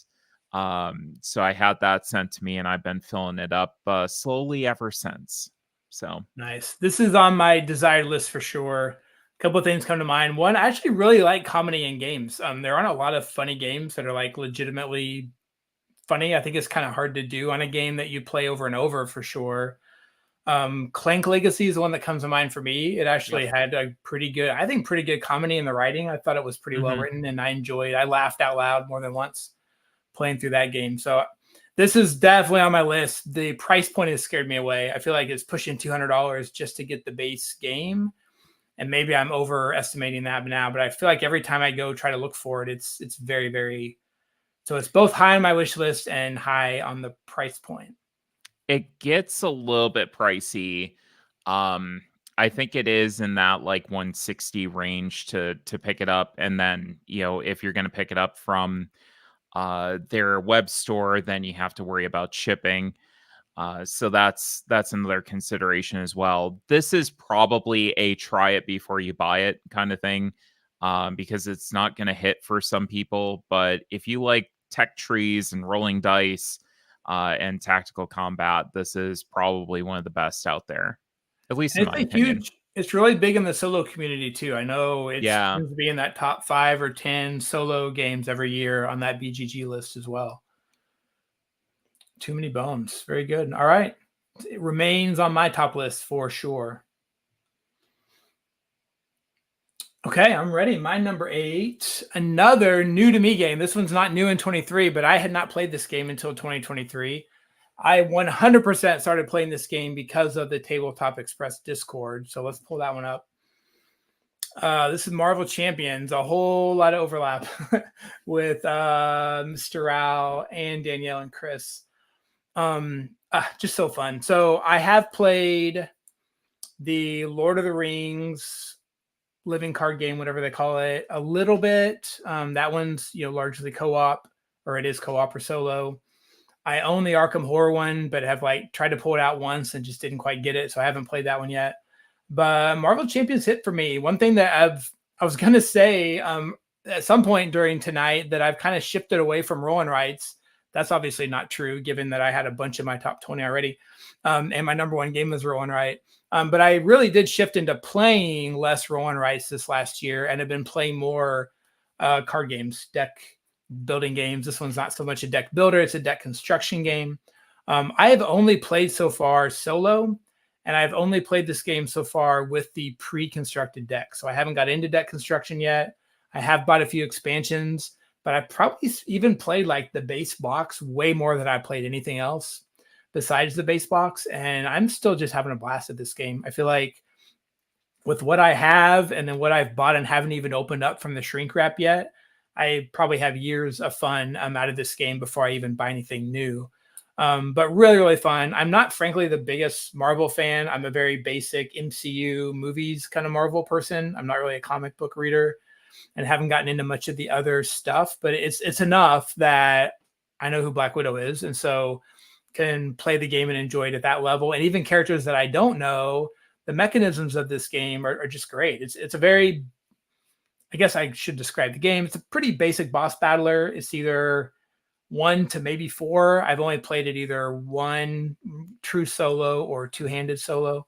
So I had that sent to me, and I've been filling it up slowly ever since. So nice. This is on my desired list for sure. A couple of things come to mind. One, I actually really like comedy in games. There aren't a lot of funny games that are like legitimately funny. I think it's kind of hard to do on a game that you play over and over for sure. Clank Legacy is the one that comes to mind for me. It actually had a pretty good comedy in the writing. I thought it was pretty well written, and I laughed out loud more than once playing through that game. So this is definitely on my list. The price point has scared me away. I feel like it's pushing $200 just to get the base game. And maybe I'm overestimating that now, but I feel like every time I go try to look for it, it's very, very, so it's both high on my wish list and high on the price point. It gets a little bit pricey. I think it is in that like 160 range to pick it up. And then, if you're going to pick it up from their web store, then you have to worry about shipping. So that's another consideration as well. This is probably a try it before you buy it kind of thing, because it's not going to hit for some people. But if you like tech trees and rolling dice and tactical combat, this is probably one of the best out there, at least in my opinion. It's really big in the solo community too. I know it seems to be in that top 5 or 10 solo games every year on that BGG list as well. Too many bones. Very good. All right. It remains on my top list for sure. Okay, I'm ready. My number 8, another new to me game. This one's not new in 23, but I had not played this game until 2023. I 100% started playing this game because of the Tabletop Express Discord. So let's pull that one up. This is Marvel Champions. A whole lot of overlap with Mr. Rao and Danielle and Chris. Just so fun. So I have played the Lord of the Rings living card game, whatever they call it, a little bit. That one's largely co-op, or it is co-op or solo. I own the Arkham Horror one, but have tried to pull it out once and just didn't quite get it, so I haven't played that one yet. But Marvel Champions hit for me. One thing that I was gonna say at some point during tonight that I've kind of shifted away from roll and writes. That's obviously not true, given that I had a bunch of my top 20 already, and my number 1 game was roll and write. But I really did shift into playing less roll and writes this last year, and have been playing more card games, deck building games. This one's not so much a deck builder; it's a deck construction game. I have only played so far solo, and I've only played this game so far with the pre-constructed deck. So I haven't got into deck construction yet. I have bought a few expansions, but I probably even played like the base box way more than I played anything else besides the base box. And I'm still just having a blast at this game. I feel like with what I have and then what I've bought and haven't even opened up from the shrink wrap yet, I probably have years of fun out of this game before I even buy anything new. But really, really fun. I'm not, frankly, the biggest Marvel fan. I'm a very basic MCU movies kind of Marvel person. I'm not really a comic book reader and haven't gotten into much of the other stuff, but it's enough that I know who Black Widow is, and so can play the game and enjoy it at that level. And even characters that I don't know, the mechanisms of this game are just great. It's a very, I guess I should describe the game. It's a pretty basic boss battler. It's either 1 to maybe 4. I've only played it either 1 true solo or 2-handed solo.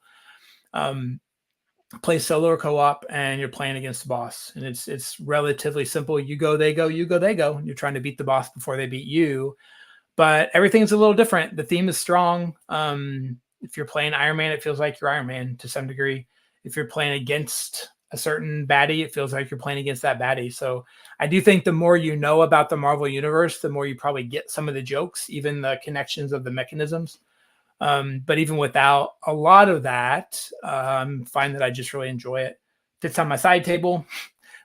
Play solo or co-op, and you're playing against the boss. And it's relatively simple. You go, they go, you go, they go. You're trying to beat the boss before they beat you. But everything's a little different. The theme is strong. If you're playing Iron Man, it feels like you're Iron Man to some degree. If you're playing against a certain baddie, it feels like you're playing against that baddie. So I do think the more you know about the Marvel universe, the more you probably get some of the jokes, even the connections of the mechanisms. But even without a lot of that, I find that I just really enjoy it. Fits on my side table,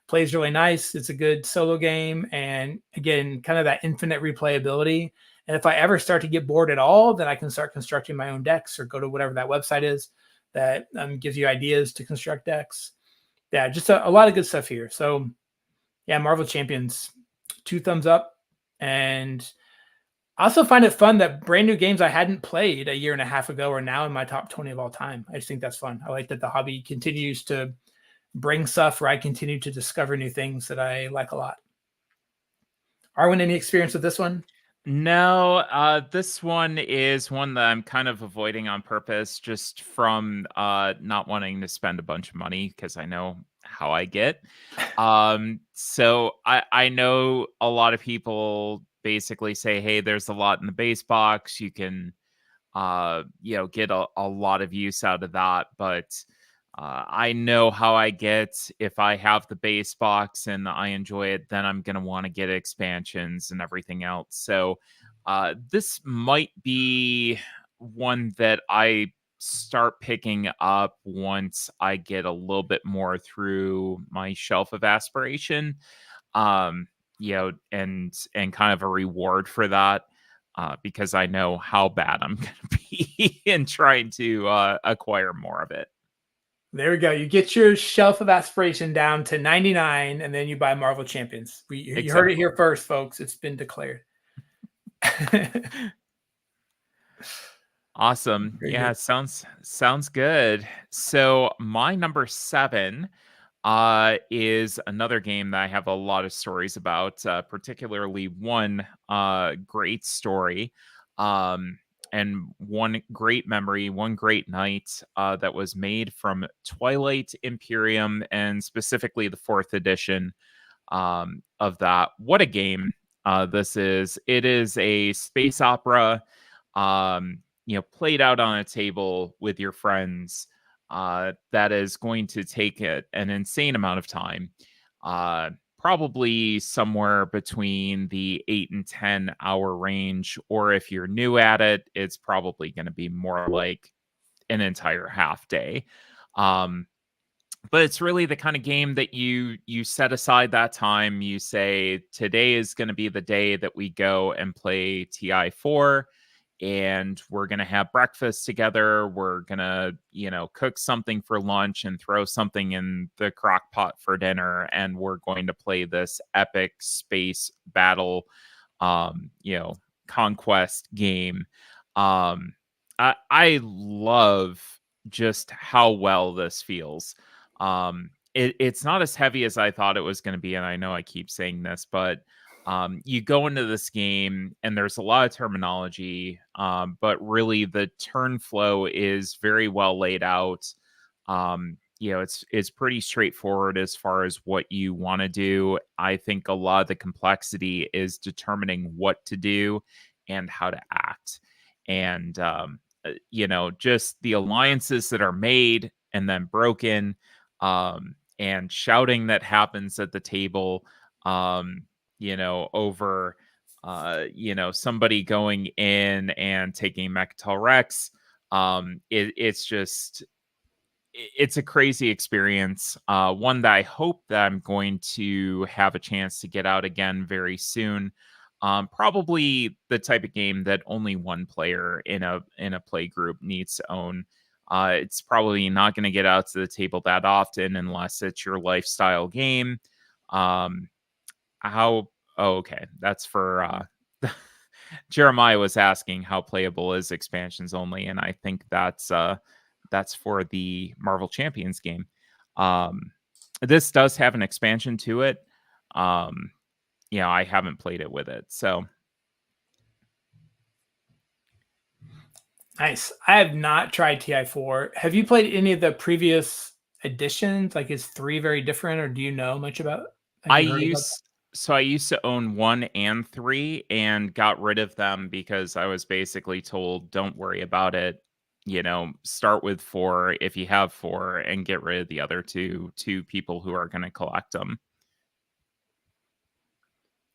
plays really nice. It's a good solo game. And again, kind of that infinite replayability. And if I ever start to get bored at all, then I can start constructing my own decks or go to whatever that website is that gives you ideas to construct decks. Yeah, just a lot of good stuff here. So yeah, Marvel Champions, 2 thumbs up. And I also find it fun that brand new games I hadn't played a year and a half ago are now in my top 20 of all time. I just think that's fun. I like that the hobby continues to bring stuff where I continue to discover new things that I like a lot. Arwen, any experience with this one? No, this one is one that I'm kind of avoiding on purpose, just from not wanting to spend a bunch of money because I know how I get. So I know a lot of people basically say, hey, there's a lot in the base box. You can get a lot of use out of that, but I know how I get. If I have the base box and I enjoy it, then I'm going to want to get expansions and everything else. So this might be one that I start picking up once I get a little bit more through my shelf of aspiration, and kind of a reward for that. Because I know how bad I'm going to be in trying to acquire more of it. There we go. You get your shelf of aspiration down to 99, and then you buy Marvel Champions. You heard it here first, folks. It's been declared. Awesome. Very yeah, good. sounds good. So my number 7 is another game that I have a lot of stories about, particularly one great story. And one great memory, one great night that was made from Twilight, Imperium, and specifically the 4th edition of that. What a game this is. It is a space opera, played out on a table with your friends. That is going to take an insane amount of time. Probably somewhere between the 8 and 10 hour range, or if you're new at it, it's probably going to be more like an entire half day. But it's really the kind of game that you set aside that time. You say, today is going to be the day that we go and play TI4, and we're going to have breakfast together. We're going to, cook something for lunch and throw something in the crock pot for dinner. And we're going to play this epic space battle, conquest game. I love just how well this feels. It's not as heavy as I thought it was going to be. And I know I keep saying this, but you go into this game and there's a lot of terminology, but really the turn flow is very well laid out. It's pretty straightforward as far as what you want to do. I think a lot of the complexity is determining what to do and how to act. And, just the alliances that are made and then broken, and shouting that happens at the table, over, somebody going in and taking Mechatol Rex. It's a crazy experience. One that I hope that I'm going to have a chance to get out again very soon. Probably the type of game that only one player in a play group needs to own. It's probably not going to get out to the table that often unless it's your lifestyle game. Okay, that's for Jeremiah was asking how playable is expansions only, and I think that's for the Marvel Champions game. This does have an expansion to it. I haven't played it with it, so. Nice. I have not tried TI4. Have you played any of the previous editions? Like, is 3 very different, or do you know much about? I used to own 1 and 3 and got rid of them because I was basically told, don't worry about it. start with 4 if you have 4 and get rid of the other two people who are going to collect them.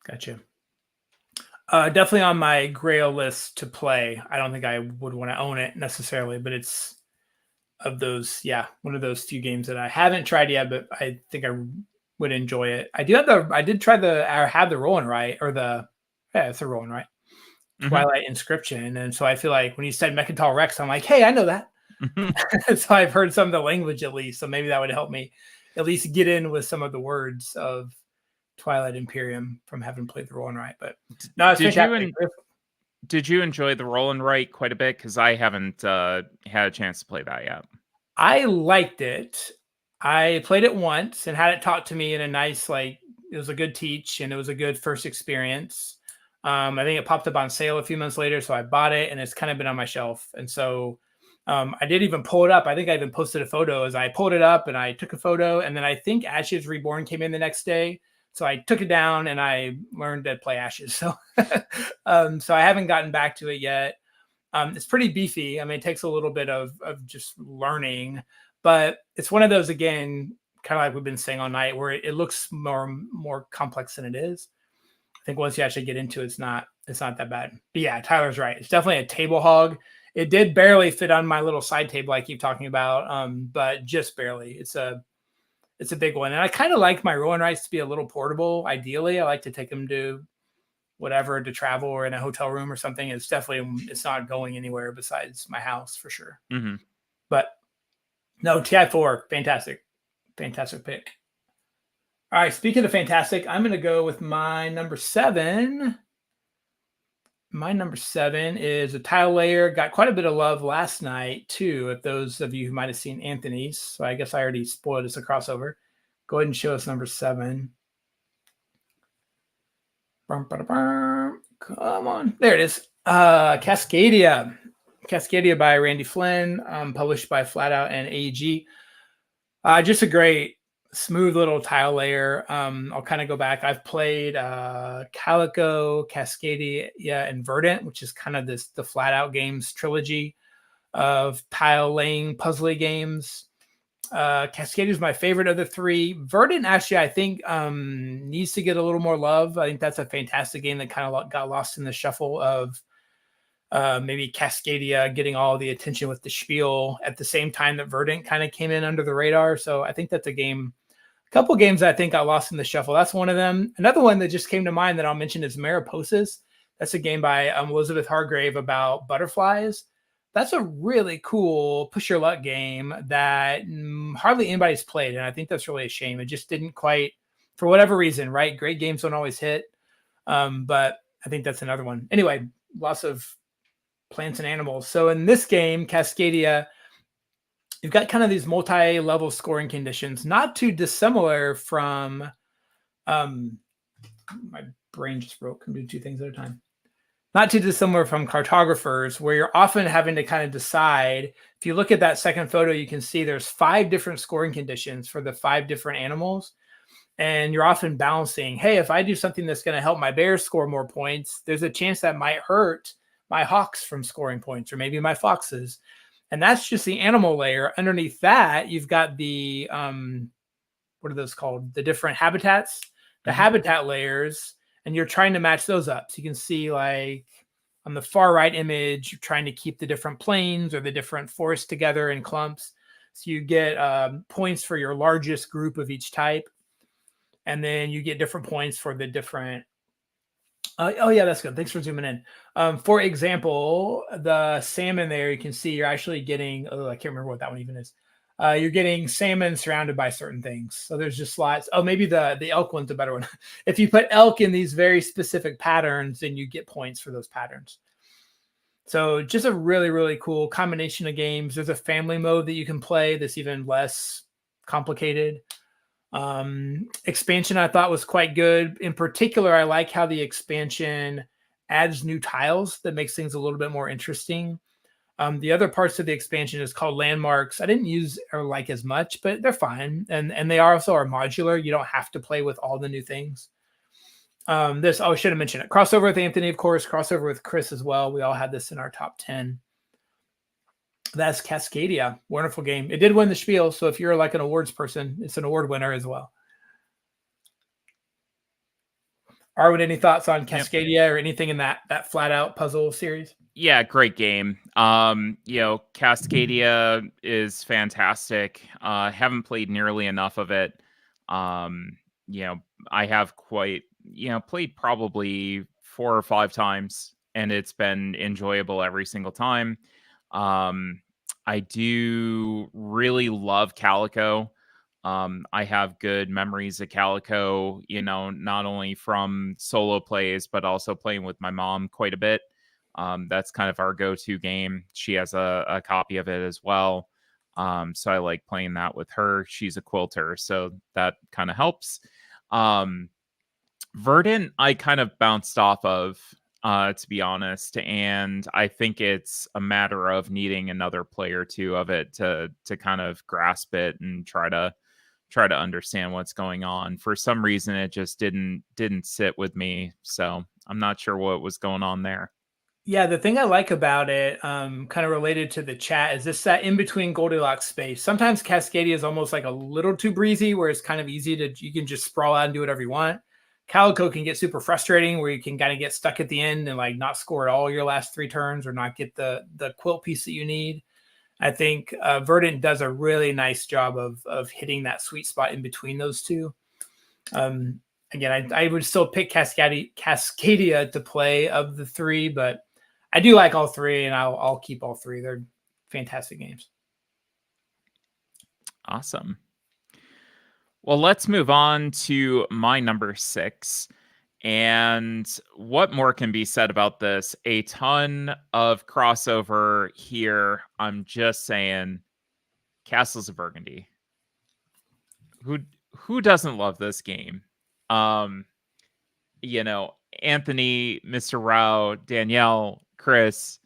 Gotcha. Definitely on my Grail list to play. I don't think I would want to own it necessarily, but it's of those, one of those few games that I haven't tried yet, but I think I would enjoy it. I have the roll and write, or it's the roll and write. Twilight Inscription. And so I feel like when you said Mechantal Rex, I'm like, hey, I know that. So I've heard some of the language at least. So maybe that would help me at least get in with some of the words of Twilight Imperium from having played the roll and write. But no, it's fantastic. Did you enjoy the roll and write quite a bit? Because I haven't had a chance to play that yet. I liked it. I played it once and had it taught to me in a nice, it was a good teach and it was a good first experience. I think it popped up on sale a few months later, so I bought it and it's kind of been on my shelf. And so I did even pull it up. I think I even posted a photo as I pulled it up and I took a photo. And then I think Ashes Reborn came in the next day. So I took it down and I learned to play Ashes. So, so I haven't gotten back to it yet. It's pretty beefy. I mean, it takes a little bit of just learning, but it's one of those, again, kind of like we've been saying all night, where it looks more complex than it is. I think once you actually get into it, it's not that bad. But yeah, Tyler's right. It's definitely a table hog. It did barely fit on my little side table I keep talking about, but just barely. It's a big one. And I kind of like my roll and writes to be a little portable. Ideally, I like to take them to whatever, to travel or in a hotel room or something. It's not going anywhere besides my house for sure. Mm-hmm. But no, TI4, fantastic pick. All right, speaking of fantastic, I'm going to go with my number 7. My number 7 is a tile layer. Got quite a bit of love last night, too, if those of you who might have seen Anthony's. So I guess I already spoiled us a crossover. Go ahead and show us number 7. Come on. There it is. Cascadia. Cascadia by Randy Flynn, published by Flatout and AEG. Just a great, smooth little tile layer. I'll kind of go back. I've played Calico, Cascadia, and Verdant, which is kind of the Flatout Games trilogy of tile laying puzzly games. Cascadia is my favorite of the 3. Verdant, actually, I think needs to get a little more love. I think that's a fantastic game that kind of got lost in the shuffle of maybe Cascadia getting all the attention with the spiel at the same time that Verdant kind of came in under the radar. So I think that's a couple games that I think got lost in the shuffle. That's one of them. Another one that just came to mind that I'll mention is Mariposas. That's a game by Elizabeth Hargrave about butterflies. That's a really cool push your luck game that hardly anybody's played. And I think that's really a shame. It just didn't quite, for whatever reason, right? Great games don't always hit. But I think that's another one. Anyway, lots of plants and animals. So in this game, Cascadia, you've got kind of these multi-level scoring conditions, not too dissimilar from, my brain just broke. I'm doing 2 things at a time. Not too dissimilar from Cartographers, where you're often having to kind of decide. If you look at that second photo, you can see there's 5 different scoring conditions for the 5 different animals. And you're often balancing, hey, if I do something that's going to help my bears score more points, there's a chance that might hurt my hawks from scoring points, or maybe my foxes. And that's just the animal layer. Underneath that, you've got the, what are those called? The different habitats, the habitat layers. And you're trying to match those up. So you can see, like on the far right image, you're trying to keep the different plains or the different forests together in clumps. So you get points for your largest group of each type. And then you get different points for the different. Oh, yeah, that's good. Thanks for zooming in. For example, the salmon there, you can see you're actually getting, I can't remember what that one even is. You're getting salmon surrounded by certain things. So there's just slots. Oh, maybe the elk one's a better one. If you put elk in these very specific patterns, then you get points for those patterns. So just a really, really cool combination of games. There's a family mode that you can play that's even less complicated. Expansion I thought was quite good. In particular, I like how the expansion adds new tiles that makes things a little bit more interesting. The other parts of the expansion is called landmarks. I didn't use or like as much, but they're fine. And they also are modular. You don't have to play with all the new things. I should have mentioned it. Crossover with Anthony, of course. Crossover with Chris as well. We all had this in our top 10. That's Cascadia. Wonderful game. It did win the Spiel, so if you're like an awards person, it's an award winner as well. Arwen, any thoughts on Cascadia or anything in that flat out puzzle series? Yeah, great game. Cascadia is fantastic. Haven't played nearly enough of it. I have played probably 4 or 5 times, and it's been enjoyable every single time. I do really love Calico. I have good memories of Calico, not only from solo plays, but also playing with my mom quite a bit. That's kind of our go-to game. She has a copy of it as well. So I like playing that with her. She's a quilter, so that kind of helps. Verdant, I kind of bounced off of, to be honest, and I think it's a matter of needing another play or two of it to kind of grasp it and try to understand what's going on. For some reason, it just didn't sit with me, so I'm not sure what was going on there. Yeah, the thing I like about it, kind of related to the chat, is this that in between Goldilocks space. Sometimes Cascadia is almost like a little too breezy, where it's kind of easy you can just sprawl out and do whatever you want. Calico can get super frustrating, where you can kind of get stuck at the end and like not score at all your last 3 turns or not get the quilt piece that you need. I think Verdant does a really nice job of hitting that sweet spot in between those two. Again, I would still pick Cascadia to play of the 3, but I do like all 3, and I'll keep all 3. They're fantastic games. Awesome. Well, let's move on to my number 6. And what more can be said about this? A ton of crossover here. I'm just saying, Castles of Burgundy. Who doesn't love this game? Anthony, Mr. Rao, Danielle, Chris.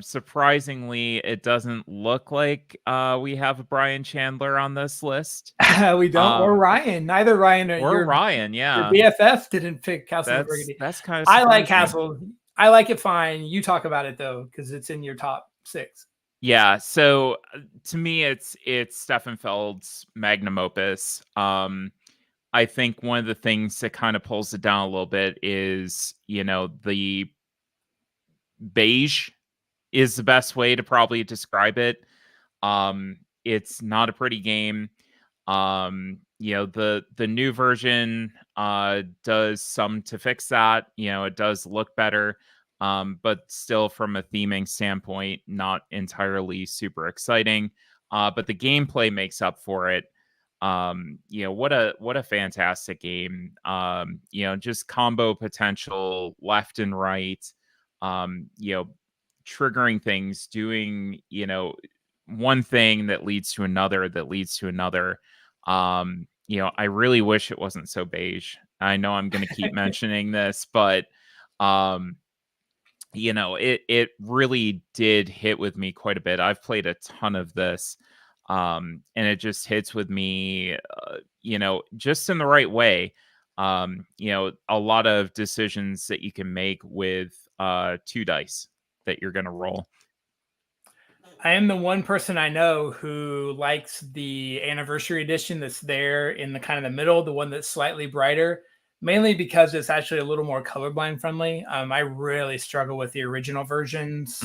Surprisingly, it doesn't look like we have a Brian Chandler on this list. We don't, or Ryan. Neither Ryan or Ryan. Yeah, your BFF didn't pick Castle of Burgundy. That's kind of. I like Castle. I like it fine. You talk about it though, because it's in your top 6. Yeah. So to me, it's Stefan Feld's magnum opus. I think one of the things that kind of pulls it down a little bit is, the beige is the best way to probably describe it. It's not a pretty game. The new version does some to fix that. It does look better, but still from a theming standpoint, not entirely super exciting. But the gameplay makes up for it. What a fantastic game. Just combo potential left and right. Triggering things, doing, one thing that leads to another, I really wish it wasn't so beige. I know I'm going to keep mentioning this, but, it really did hit with me quite a bit. I've played a ton of this, and it just hits with me, just in the right way. A lot of decisions that you can make with 2 dice that you're going to roll. I am the one person I know who likes the anniversary edition that's there in the kind of the middle, the one that's slightly brighter, mainly because it's actually a little more colorblind friendly. I really struggle with the original versions,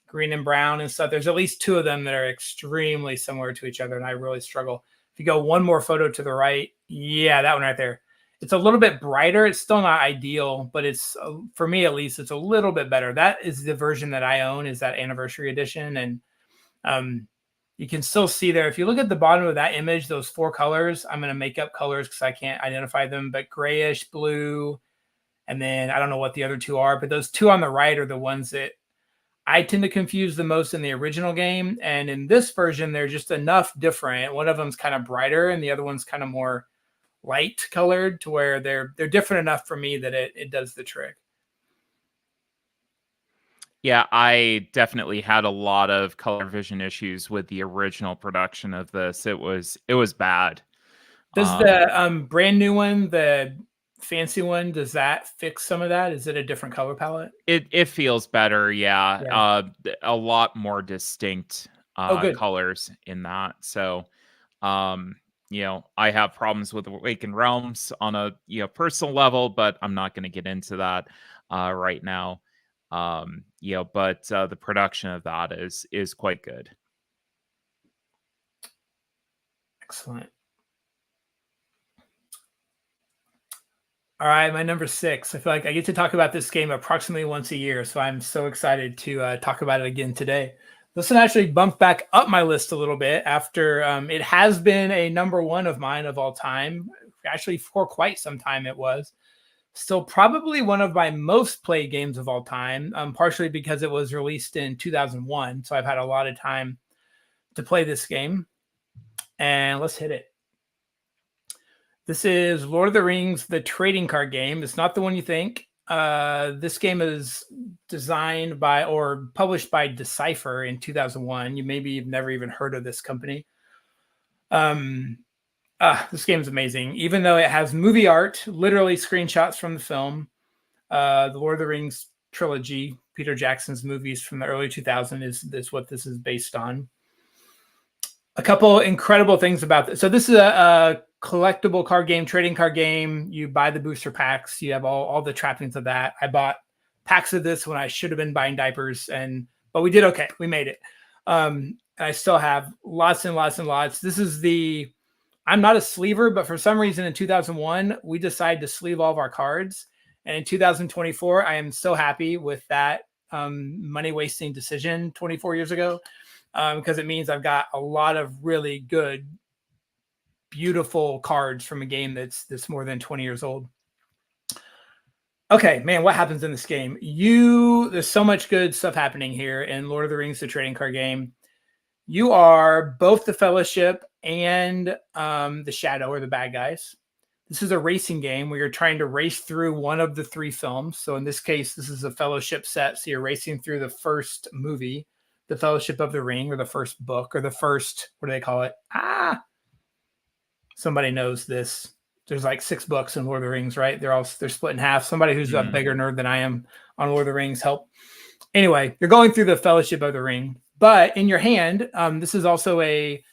green and brown and stuff. There's at least 2 of them that are extremely similar to each other, and I really struggle. If you go one more photo to the right, yeah, that one right there. It's a little bit brighter. It's still not ideal, but it's, for me at least, it's a little bit better. That is the version that I own, is that anniversary edition. And you can still see there, if you look at the bottom of that image, those 4 colors, I'm going to make up colors because I can't identify them, but grayish, blue, and then I don't know what the other 2 are, but those 2 on the right are the ones that I tend to confuse the most in the original game. And in this version, they're just enough different. One of them's kind of brighter and the other one's kind of more light colored, to where they're different enough for me that it does the trick. Yeah, I definitely had a lot of color vision issues with the original production of this. It was bad. Does the brand new one, the fancy one, does that fix some of that? Is it a different color palette? It feels better, yeah. Yeah. A lot more distinct Oh, good. colors in that. So, I have problems with Awakened Realms on a personal level, but I'm not going to get into that right now. But the production of that is quite good. Excellent. All right, my number 6. I feel like I get to talk about this game approximately once a year, so I'm so excited to talk about it again today. This one actually bumped back up my list a little bit after it has been a number 1 of mine of all time. Actually, for quite some time it was. Still probably one of my most played games of all time, partially because it was released in 2001, so I've had a lot of time to play this game. And let's hit it. This is Lord of the Rings, the trading card game. It's not the one you think. This game is designed by or published by Decipher in 2001. You've never even heard of this company. This game is amazing. Even though it has movie art, literally screenshots from the film, the Lord of the Rings trilogy, Peter Jackson's movies from the early 2000s is what this is based on. A couple incredible things about this. So this is a collectible card game, trading card game. You buy the booster packs. You have all the trappings of that. I bought packs of this when I should have been buying diapers, but we did okay. We made it. I still have lots and lots and lots. I'm not a sleever, but for some reason in 2001, we decided to sleeve all of our cards. And in 2024, I am so happy with that money-wasting decision 24 years ago. Because it means I've got a lot of really good, beautiful cards from a game that's more than 20 years old. Okay, man, what happens in this game? There's so much good stuff happening here in Lord of the Rings, the trading card game. You are both the Fellowship and the Shadow, or the bad guys. This is a racing game where you're trying to race through one of the 3 films. So in this case, this is a Fellowship set. So you're racing through the first movie, The Fellowship of the Ring, or the first book, or the first, what do they call it? Somebody knows this. There's like 6 books in Lord of the Rings, right? They're split in half. Somebody who's a bigger nerd than I am on Lord of the Rings, help. Anyway, you're going through the Fellowship of the Ring, but in your hand, this is also a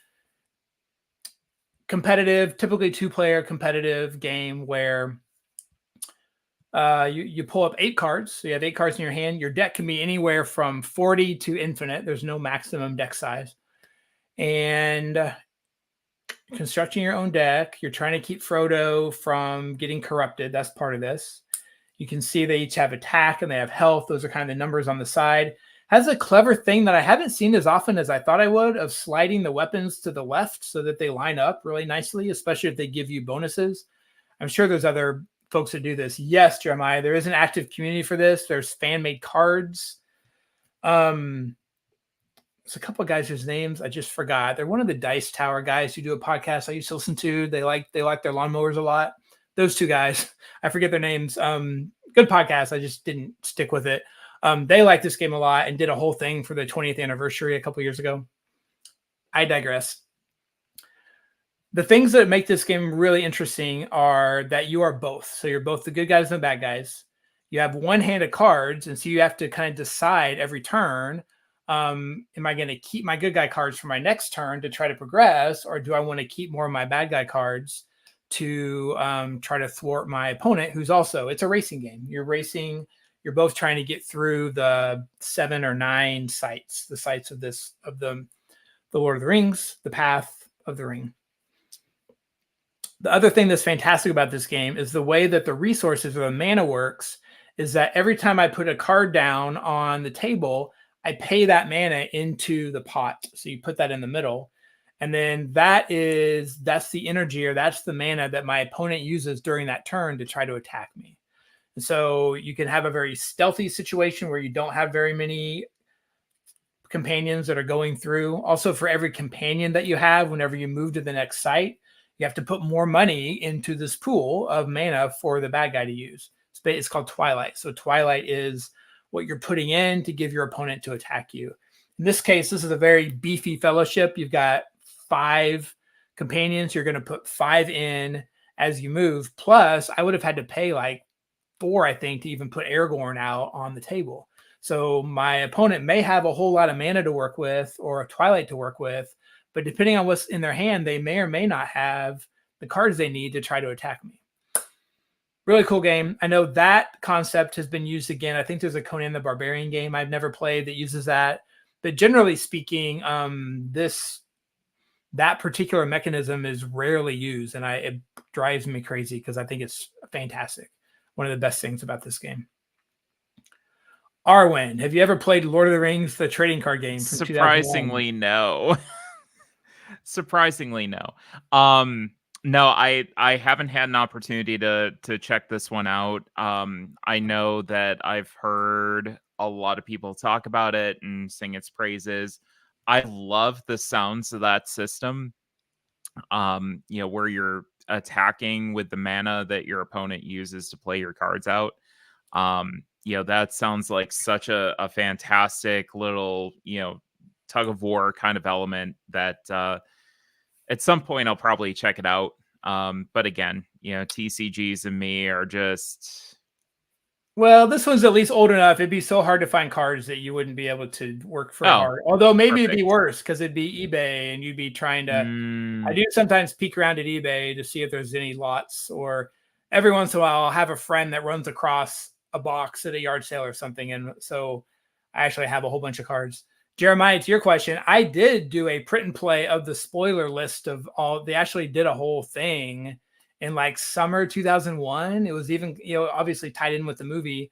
competitive, typically 2-player competitive game where you pull up 8 cards. So you have 8 cards in your hand. Your deck can be anywhere from 40 to infinite. There's no maximum deck size. And constructing your own deck, you're trying to keep Frodo from getting corrupted. That's part of this. You can see they each have attack and they have health. Those are kind of the numbers on the side. Has a clever thing that I haven't seen as often as I thought I would, of sliding the weapons to the left so that they line up really nicely, especially if they give you bonuses. I'm sure there's other folks that do this. Yes, Jeremiah, there is an active community for this. There's fan-made cards. There's a couple of guys whose names I just forgot. They're one of the Dice Tower guys who do a podcast I used to listen to. They like their lawnmowers a lot. Those 2 guys, I forget their names. Good podcast. I just didn't stick with it. They like this game a lot and did a whole thing for the 20th anniversary a couple years ago. I digress. The things that make this game really interesting are that you are both. So you're both the good guys and the bad guys. You have one hand of cards, and so you have to kind of decide every turn, am I going to keep my good guy cards for my next turn to try to progress, or do I want to keep more of my bad guy cards to try to thwart my opponent, who's also, it's a racing game. You're racing, you're both trying to get through the 7 or 9 sites, the sites of the Lord of the Rings, the Path of the Ring. The other thing that's fantastic about this game is the way that the resources or the mana works is that every time I put a card down on the table, I pay that mana into the pot. So you put that in the middle. And then that's the energy, or that's the mana that my opponent uses during that turn to try to attack me. And so you can have a very stealthy situation where you don't have very many companions that are going through. Also, for every companion that you have, whenever you move to the next site, you have to put more money into this pool of mana for the bad guy to use. It's called Twilight. So Twilight is what you're putting in to give your opponent to attack you. In this case, this is a very beefy fellowship. You've got 5 companions. You're going to put 5 in, as you move. Plus, I would have had to pay like 4, I think, to even put Aragorn out on the table. So my opponent may have a whole lot of mana to work with or a Twilight to work with, but depending on what's in their hand, they may or may not have the cards they need to try to attack me. Really cool game. I know that concept has been used again. I think there's a Conan the Barbarian game I've never played that uses that. But generally speaking, that particular mechanism is rarely used, and it drives me crazy because I think it's fantastic. One of the best things about this game. Arwen, have you ever played Lord of the Rings, the trading card game? From Surprisingly, no. Surprisingly, no. No, I haven't had an opportunity to check this one out. I know that I've heard a lot of people talk about it and sing its praises. I love the sounds of that system. Where you're attacking with the mana that your opponent uses to play your cards out. That sounds like such a fantastic little, tug of war kind of element that at some point I'll probably check it out. But again, TCGs and me are just... Well, this one's at least old enough. It'd be so hard to find cards that you wouldn't be able to work for hard. Although maybe It'd be worse because it'd be eBay and you'd be trying to... I do sometimes peek around at eBay to see if there's any lots, or every once in a while I'll have a friend that runs across a box at a yard sale or something. And so I actually have a whole bunch of cards. Jeremiah, to your question, I did do a print and play of the spoiler list of all. They actually did a whole thing in like summer 2001. It was even, obviously tied in with the movie.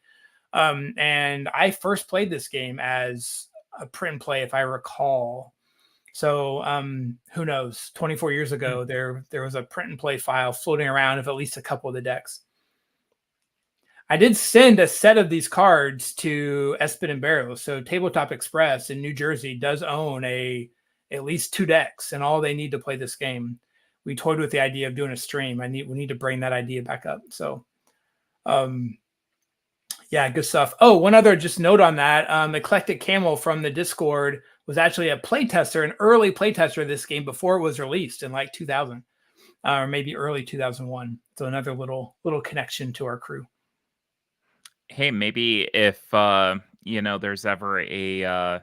And I first played this game as a print and play, if I recall. So who knows? 24 years ago, there was a print and play file floating around of at least a couple of the decks. I did send a set of these cards to Espen and Barrow. So Tabletop Express in New Jersey does own at least 2 decks and all they need to play this game. We toyed with the idea of doing a stream. We need to bring that idea back up. So, yeah, good stuff. Oh, one other just note on that. Eclectic Camel from the Discord was actually a playtester, an early playtester of this game before it was released in like 2000 or maybe early 2001. So another little connection to our crew. Hey, maybe if there's ever a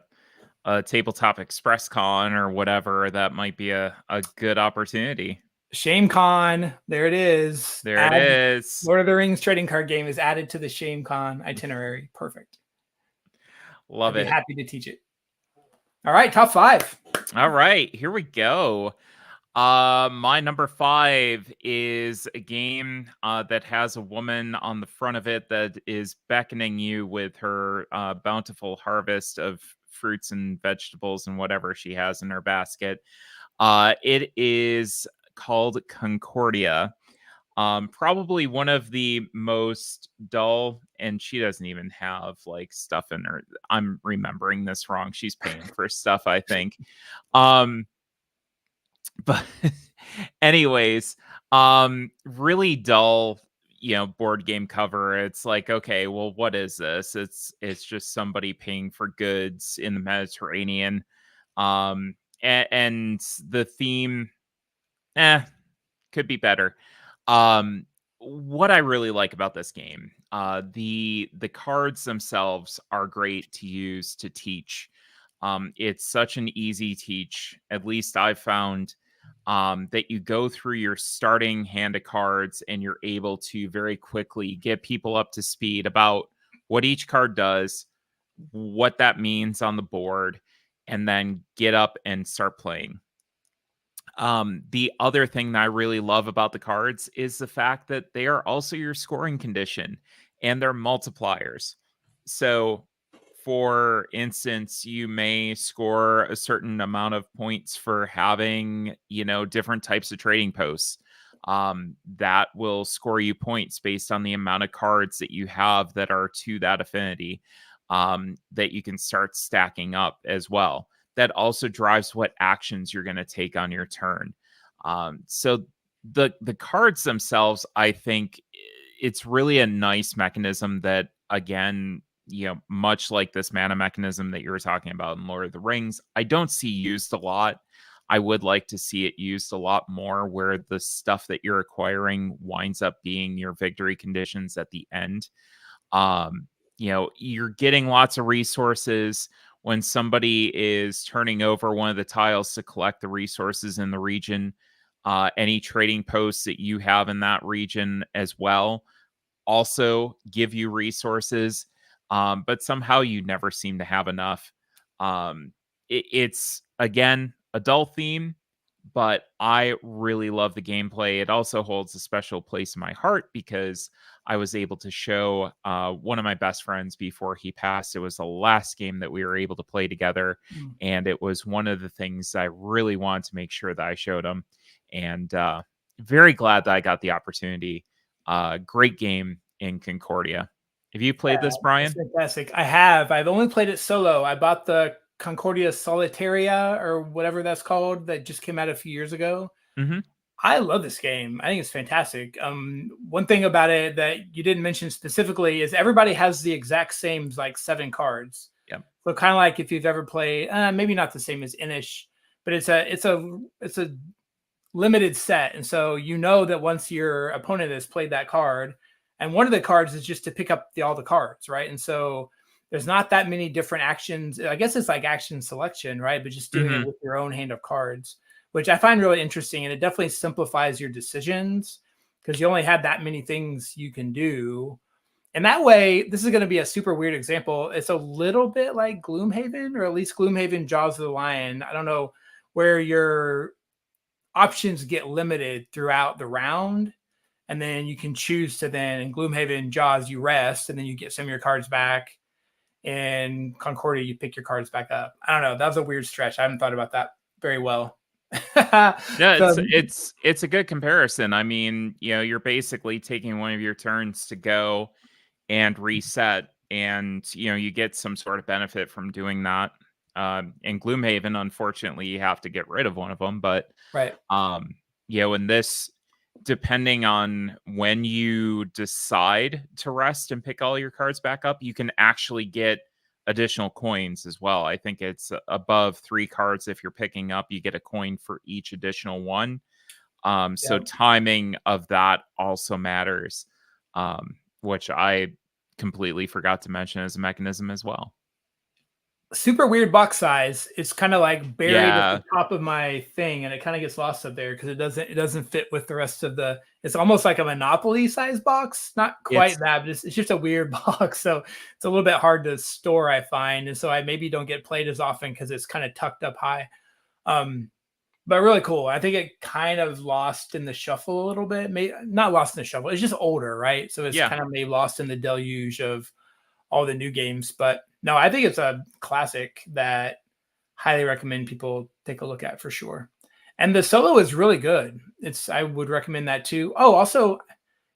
Tabletop Express Con or whatever, that might be a good opportunity. ShameCon, there it is. It is. Lord of the Rings trading card game is added to the ShameCon itinerary. Perfect. Love I'd it. be happy to teach it. All right, top 5. All right, here we go. My number 5 is a game that has a woman on the front of it that is beckoning you with her bountiful harvest of fruits and vegetables and whatever she has in her basket. It is called Concordia. Probably one of the most dull, and she doesn't even have like stuff in her. I'm remembering this wrong. She's paying for stuff, I think. But anyways, really dull, board game cover. It's like, okay, well, what is this? It's just somebody paying for goods in the Mediterranean. And the theme, could be better. What I really like about this game, the cards themselves are great to use to teach. It's such an easy teach, at least I've found, that you go through your starting hand of cards and you're able to very quickly get people up to speed about what each card does, what that means on the board, and then get up and start playing. The other thing that I really love about the cards is the fact that they are also your scoring condition and they're multipliers. So, for instance, you may score a certain amount of points for having, different types of trading posts. That will score you points based on the amount of cards that you have that are to that affinity, that you can start stacking up as well. That also drives what actions you're going to take on your turn. So the cards themselves, I think it's really a nice mechanism that, again, much like this mana mechanism that you were talking about in Lord of the Rings, I don't see used a lot. I would like to see it used a lot more, where the stuff that you're acquiring winds up being your victory conditions at the end. You're getting lots of resources when somebody is turning over one of the tiles to collect the resources in the region. Any trading posts that you have in that region as well also give you resources, but somehow you never seem to have enough. It's, again, adult theme, but I really love the gameplay. It also holds a special place in my heart because I was able to show one of my best friends before he passed. It was the last game that we were able to play together, and it was one of the things I really wanted to make sure that I showed him. And very glad that I got the opportunity. Great game in Concordia. Have you played this, Brian? Fantastic. I have. I've only played it solo. I bought the Concordia Solitaria or whatever that's called that just came out a few years ago. Mm-hmm. I love this game. I think it's fantastic. One thing about it that you didn't mention specifically is everybody has the exact same 7 cards. Yeah. So kind of like if you've ever played, maybe not the same as Inish, but it's a limited set, and so that once your opponent has played that card, and one of the cards is just to pick up all the cards, right? And so there's not that many different actions. I guess it's like action selection, right? But just doing it with your own hand of cards, which I find really interesting. And it definitely simplifies your decisions because you only have that many things you can do. And that way, this is going to be a super weird example. It's a little bit like Gloomhaven, or at least Gloomhaven Jaws of the Lion. I don't know, where your options get limited throughout the round. And then you can choose to then, in Gloomhaven Jaws, you rest, and then you get some of your cards back. In Concordia, you pick your cards back up. I don't know. That was a weird stretch. I haven't thought about that very well. Yeah, it's a good comparison. I mean, you're basically taking one of your turns to go and reset, and you get some sort of benefit from doing that. In Gloomhaven, unfortunately, you have to get rid of one of them, but right. In this, depending on when you decide to rest and pick all your cards back up, you can actually get additional coins as well. I think it's above 3 cards. If you're picking up, you get a coin for each additional one. So timing of that also matters, which I completely forgot to mention as a mechanism as well. Super weird box size. It's kind of like buried at the top of my thing, and it kind of gets lost up there because it doesn't fit with the rest of the. It's almost like a Monopoly size box. Not quite that, but it's just a weird box. So it's a little bit hard to store, I find, and so I maybe don't get played as often because it's kind of tucked up high. But really cool. I think it kind of lost in the shuffle a little bit. Maybe not lost in the shuffle. It's just older, right? So it's kind of maybe lost in the deluge of all the new games, but no, I think it's a classic that highly recommend people take a look at for sure. And the solo is really good. I would recommend that too. Oh, also,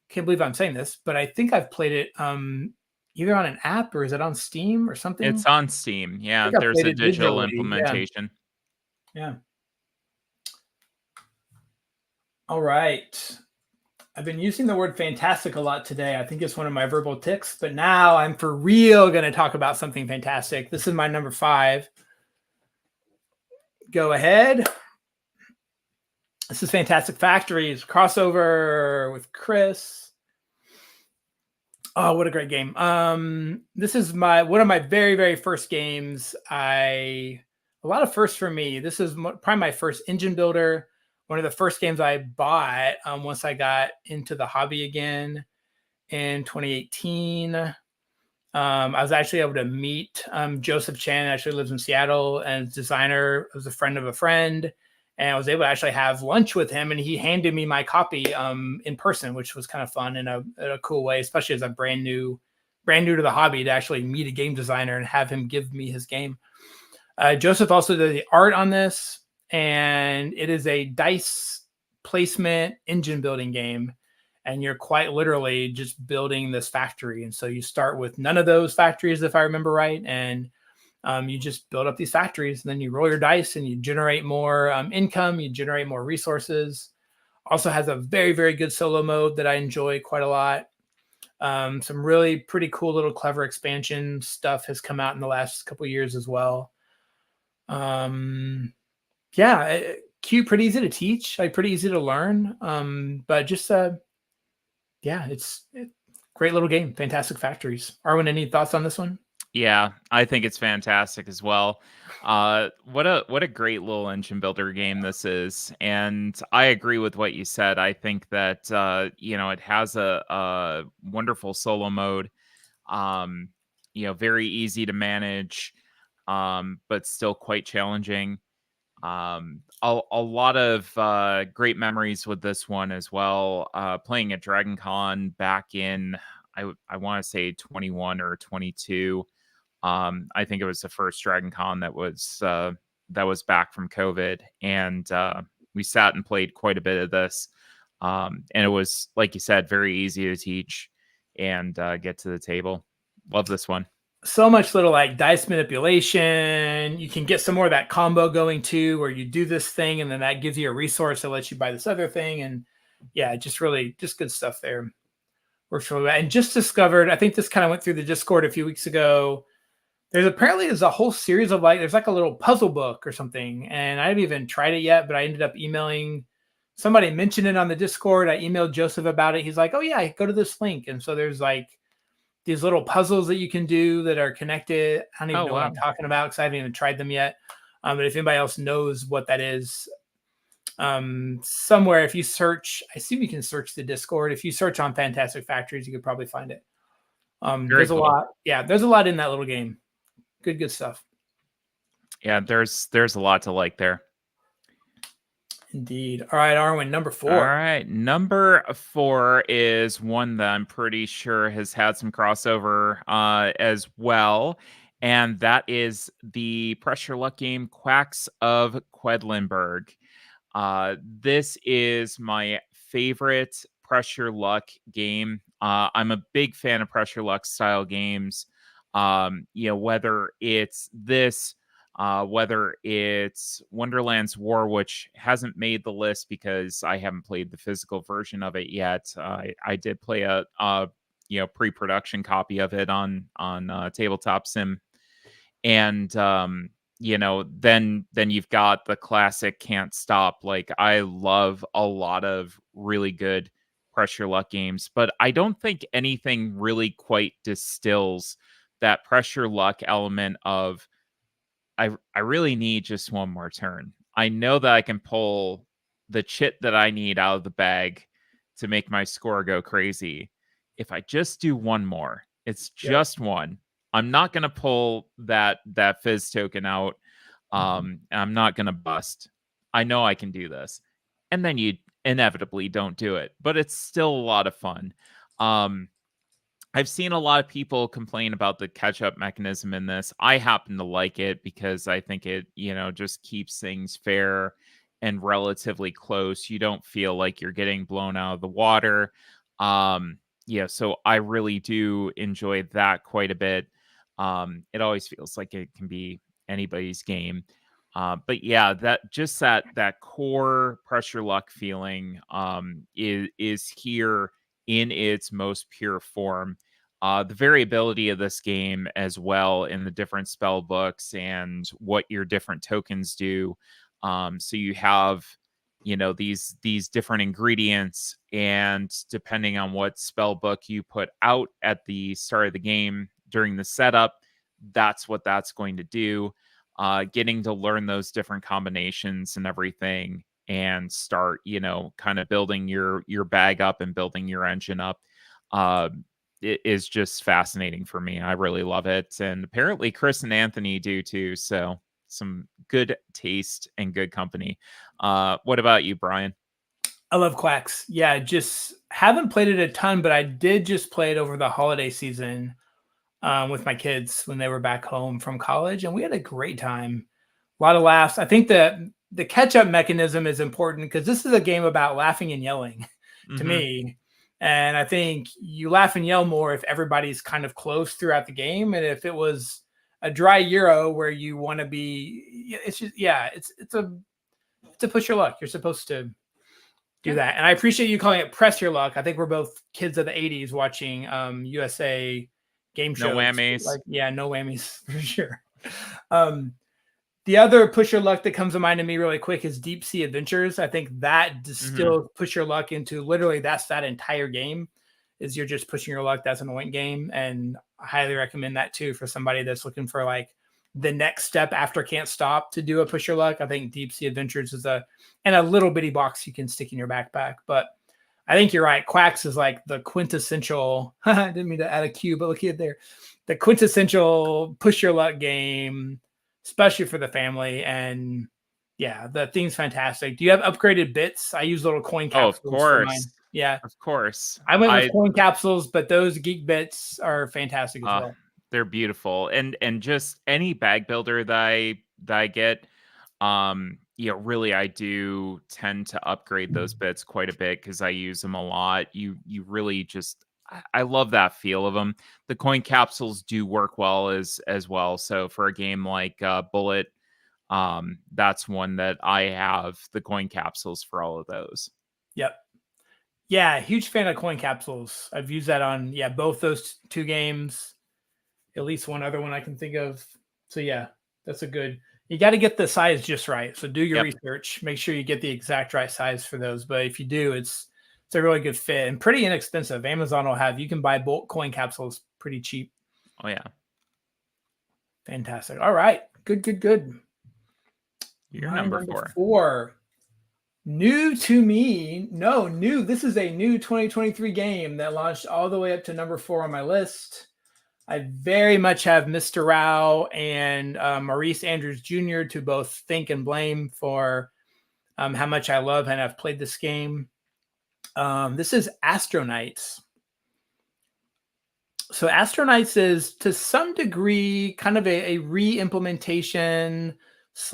can't believe I'm saying this, but I think I've played it either on an app or is it on Steam or something? It's on Steam. Yeah, there's a digital implementation. Yeah. All right. I've been using the word fantastic a lot today. I think it's one of my verbal tics, but now I'm for real going to talk about something fantastic. This is my number 5. Go ahead. This is Fantastic Factories, crossover with Chris. Oh, what a great game. This is one of my very, very first games. A lot of firsts for me. This is probably my first engine builder. One of the first games I bought once I got into the hobby again in 2018. I was actually able to meet Joseph Chan, actually lives in Seattle, and designer, was a friend of a friend. And I was able to actually have lunch with him, and he handed me my copy in person, which was kind of fun in a cool way, especially as I'm brand new to the hobby, to actually meet a game designer and have him give me his game. Joseph also did the art on this. And it is a dice placement engine building game. And you're quite literally just building this factory. And so you start with none of those factories, if I remember right. And you just build up these factories, and then you roll your dice and you generate more income. You generate more resources. Also has a very, very good solo mode that I enjoy quite a lot. Some really pretty cool little clever expansion stuff has come out in the last couple of years as well. cute, pretty easy to teach, like pretty easy to learn. But just yeah, it's great little game. Fantastic factories. Arwen, any thoughts on this one? Yeah, I think it's fantastic as well. What a great little engine builder game this is, and I agree with what you said. I think that it has a wonderful solo mode. Very easy to manage, but still quite challenging. A lot of great memories with this one as well. Playing at Dragon Con back in I want to say 21 or 22. I think it was the first Dragon Con that was back from COVID, and we sat and played quite a bit of this. And it was, like you said, very easy to teach and get to the table. Love this one. So much little like dice manipulation. You can get some more of that combo going too, where you do this thing and then that gives you a resource that lets you buy this other thing. And yeah, just good stuff there. Works really well. And just discovered, I think this kind of went through the Discord a few weeks ago. There's a whole series of there's like a little puzzle book or something. And I haven't even tried it yet, but I ended up emailing somebody, mentioned it on the Discord. I emailed Joseph about it. He's like, oh yeah, go to this link. And so there's like these little puzzles that you can do that are connected. I don't even know what I'm talking about because I haven't even tried them yet. But if anybody else knows what that is, somewhere, if you search, I assume you can search the Discord. If you search on Fantastic Factories, you could probably find it. There's cool. A lot. Yeah, there's a lot in that little game. Good stuff. Yeah, there's a lot to like there. Indeed. All right, Arwen, number 4. All right, number 4 is one that I'm pretty sure has had some crossover as well, and that is the pressure luck game Quacks of Quedlinburg. This is my favorite pressure luck game. I'm a big fan of pressure luck style games. Whether it's this, whether it's Wonderland's War, which hasn't made the list because I haven't played the physical version of it yet. I did play a pre-production copy of it on Tabletop Sim, and then you've got the classic Can't Stop. Like, I love a lot of really good pressure luck games, but I don't think anything really quite distills that pressure luck element of I really need just one more turn. I know that I can pull the chit that I need out of the bag to make my score go crazy. If I just do one more, it's just one. I'm not going to pull that fizz token out. And I'm not going to bust. I know I can do this. And then you inevitably don't do it, but it's still a lot of fun. I've seen a lot of people complain about the catch-up mechanism in this. I happen to like it because I think it, just keeps things fair and relatively close. You don't feel like you're getting blown out of the water. So I really do enjoy that quite a bit. It always feels like it can be anybody's game. But yeah, that core pressure luck feeling is here in its most pure form. The variability of this game as well in the different spell books and what your different tokens do. So you have, these different ingredients, and depending on what spell book you put out at the start of the game during the setup, that's what that's going to do. Getting to learn those different combinations and everything and start, kind of building your bag up and building your engine up. It is just fascinating for me. I really love it. And apparently Chris and Anthony do too. So some good taste and good company. What about you, Brian? I love Quacks. Yeah, just haven't played it a ton, but I did just play it over the holiday season with my kids when they were back home from college. And we had a great time. A lot of laughs. I think the catch-up mechanism is important because this is a game about laughing and yelling to me. And I think you laugh and yell more if everybody's kind of close throughout the game. And if it was a dry Euro where you want to be, it's just, it's a push your luck. You're supposed to do that. And I appreciate you calling it press your luck. I think we're both kids of the 80s watching USA game shows. No whammies. No whammies for sure. The other push your luck that comes to mind to me really quick is Deep Sea Adventures. I think that distills push your luck into literally that's that entire game. Is you're just pushing your luck. That's an oint game, and I highly recommend that too for somebody that's looking for like the next step after Can't Stop to do a push your luck. I think Deep Sea Adventures is a little bitty box you can stick in your backpack. But I think you're right. Quacks is like the quintessential. I didn't mean to add a Q, but look at it there. The quintessential push your luck game, especially for the family. And yeah, the theme's fantastic. Do you have upgraded bits? I use little coin capsules. Oh, of course. For mine. Yeah, of course. I went with coin capsules, but those geek bits are fantastic as well. They're beautiful, and just any bag builder that I get, really I do tend to upgrade those bits quite a bit because I use them a lot. You really just I love that feel of them. The coin capsules do work well as well. So for a game like Bullet, that's one that I have the coin capsules for all of those. Yep. Yeah, huge fan of coin capsules. I've used that on both those two games. At least one other one I can think of. So yeah, that's a good. You got to get the size just right. So do your research. Make sure you get the exact right size for those. But if you do, it's a really good fit and pretty inexpensive. Amazon will have, you can buy bulk coin capsules pretty cheap. Oh yeah. Fantastic. All right. Good. You're number 4. New to me. No, new. This is a new 2023 game that launched all the way up to number 4 on my list. I very much have Mr. Rao and Maurice Andrews Jr. to both thank and blame for how much I love and I've played this game. This is Astronauts. So Astronauts is to some degree kind of a re-implementation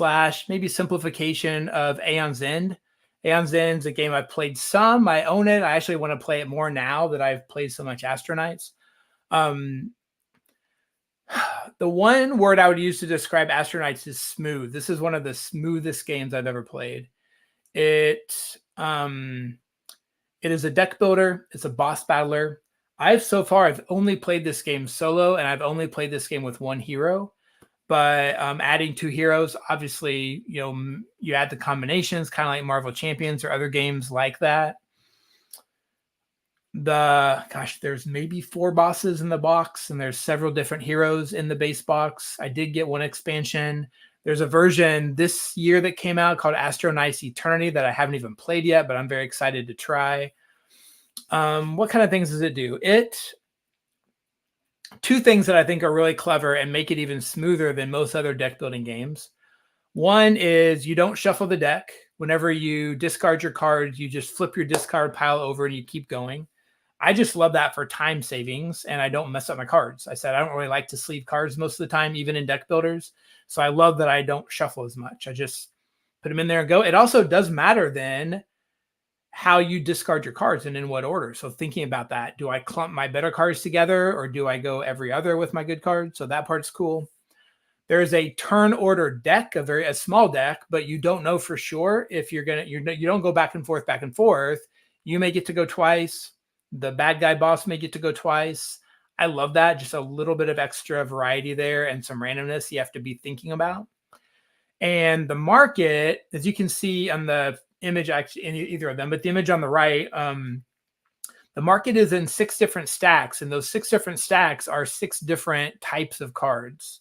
/ maybe simplification of Aeon's End. Aeon's End is a game I've played some. I own it. I actually want to play it more now that I've played so much Astronauts. The one word I would use to describe Astronauts is smooth. This is one of the smoothest games I've ever played. It is a deck builder. It's a boss battler. I've only played this game solo, and I've only played this game with one hero. But adding 2 heroes, obviously, you add the combinations, kind of like Marvel Champions or other games like that. There's maybe 4 bosses in the box, and there's several different heroes in the base box. I did get one expansion. There's a version this year that came out called Astronauts Eternity that I haven't even played yet, but I'm very excited to try. What kind of things does it do? 2 things that I think are really clever and make it even smoother than most other deck building games. One is you don't shuffle the deck. Whenever you discard your cards, you just flip your discard pile over and you keep going. I just love that for time savings, and I don't mess up my cards. I said I don't really like to sleeve cards most of the time, even in deck builders. So I love that I don't shuffle as much. I just put them in there and go. It also does matter then how you discard your cards and in what order. So thinking about that, do I clump my better cards together or do I go every other with my good cards? So that part's cool. There's a turn order deck, a small deck, but you don't know for sure if you don't go back and forth. You may get to go twice. The bad guy boss may get to go twice. I love that. Just a little bit of extra variety there and some randomness you have to be thinking about. And the market, as you can see on the image, actually in either of them, but the image on the right, the market is in 6 different stacks, and those 6 different stacks are 6 different types of cards.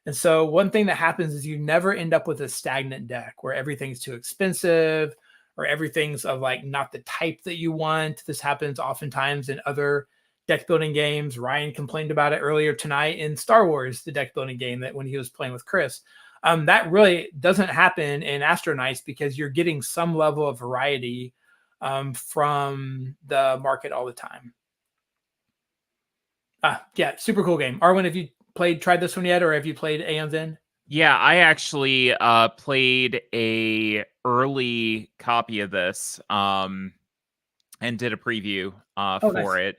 And so one thing that happens is you never end up with a stagnant deck where everything's too expensive or everything's of like not the type that you want. This happens oftentimes in other deck building games. Ryan complained about it earlier tonight in Star Wars, the deck building game that when he was playing with Chris. That really doesn't happen in Astronauts because you're getting some level of variety from the market all the time. Yeah, super cool game. Arwen, have you tried this one yet, or have you played Aeon's End? Yeah, I actually played a early copy of this and did a preview for nice. it.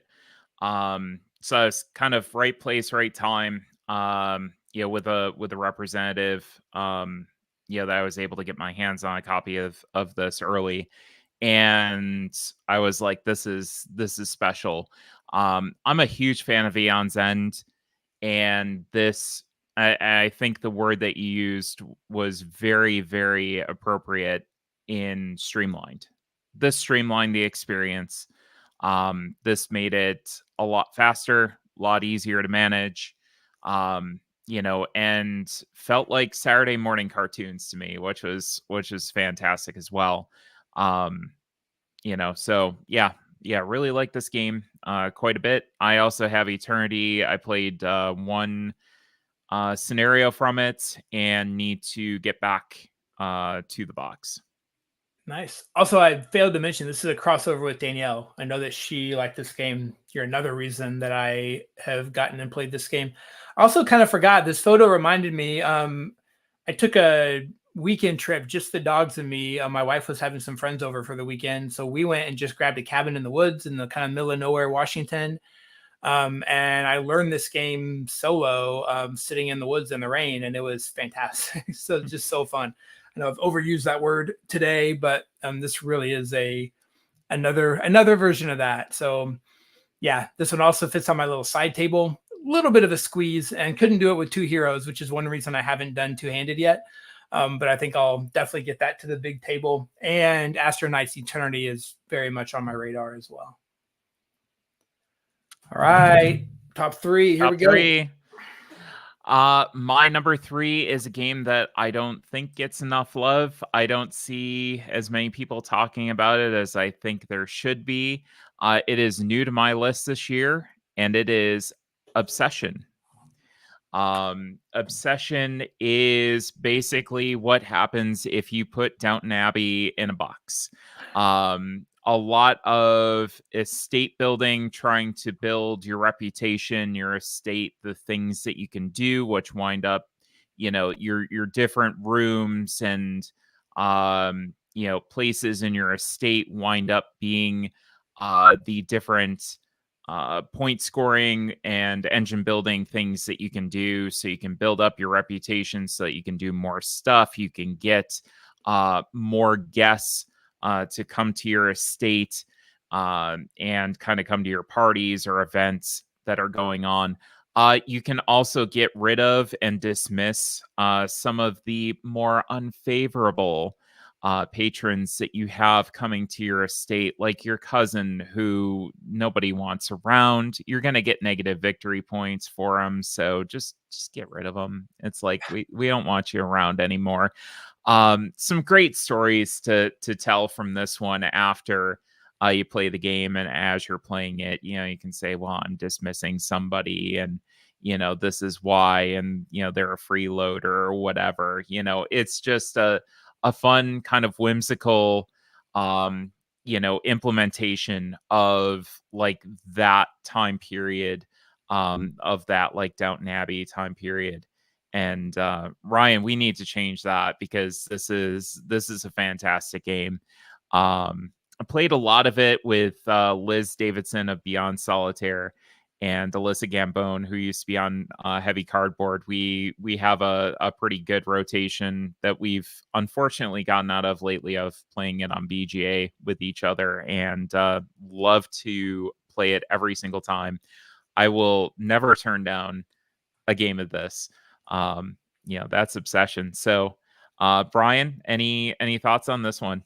So it's kind of right place, right time. With a representative, that I was able to get my hands on a copy of this early, and I was like, this is special. I'm a huge fan of Aeon's End, and this I think the word that you used was very, very appropriate in streamlined. This streamlined the experience. This made it a lot faster, a lot easier to manage, and felt like Saturday morning cartoons to me, which was fantastic as well. So yeah, really like this game quite a bit. I also have Eternity. I played one scenario from it and need to get back to the box. Nice. Also, I failed to mention this is a crossover with Danielle. I know that she liked this game. You're another reason that I have gotten and played this game. I also kind of forgot, this photo reminded me. I took a weekend trip, just the dogs and me. My wife was having some friends over for the weekend, so we went and just grabbed a cabin in the woods in the kind of middle of nowhere, Washington. And I learned this game solo, sitting in the woods in the rain, and it was fantastic. So just so fun. I know I've overused that word today, but this really is another version of that. So yeah, this one also fits on my little side table. A little bit of a squeeze, and couldn't do it with two heroes, which is one reason I haven't done two-handed yet. But I think I'll definitely get that to the big table. And Astro Knight's Eternity is very much on my radar as well. All right, top three. Here we go. Three. My number 3 is a game that I don't think gets enough love. I don't see as many people talking about it as I think there should be. It is new to my list this year, and it is Obsession. Obsession is basically what happens if you put Downton Abbey in a box. A lot of estate building, trying to build your reputation, your estate, the things that you can do, which wind up, your different rooms and, places in your estate wind up being the different point scoring and engine building things that you can do, so you can build up your reputation, so that you can do more stuff. You can get more guests to come to your estate and kind of come to your parties or events that are going on. You can also get rid of and dismiss some of the more unfavorable patrons that you have coming to your estate, like your cousin who nobody wants around. You're going to get negative victory points for them, so just get rid of them. It's like we don't want you around anymore. Some great stories to tell from this one after you play the game, and as you're playing it, you can say, well, I'm dismissing somebody, and this is why, and they're a freeloader or whatever. It's just a fun kind of whimsical implementation of like that time period, of that like Downton Abbey time period. And Ryan, we need to change that, because this is a fantastic game. I played a lot of it with Liz Davidson of Beyond Solitaire and Alyssa Gambone, who used to be on Heavy Cardboard. We have a pretty good rotation that we've unfortunately gotten out of lately, of playing it on BGA with each other, and love to play it every single time. I will never turn down a game of this. That's Obsession. So Brian, any thoughts on this one?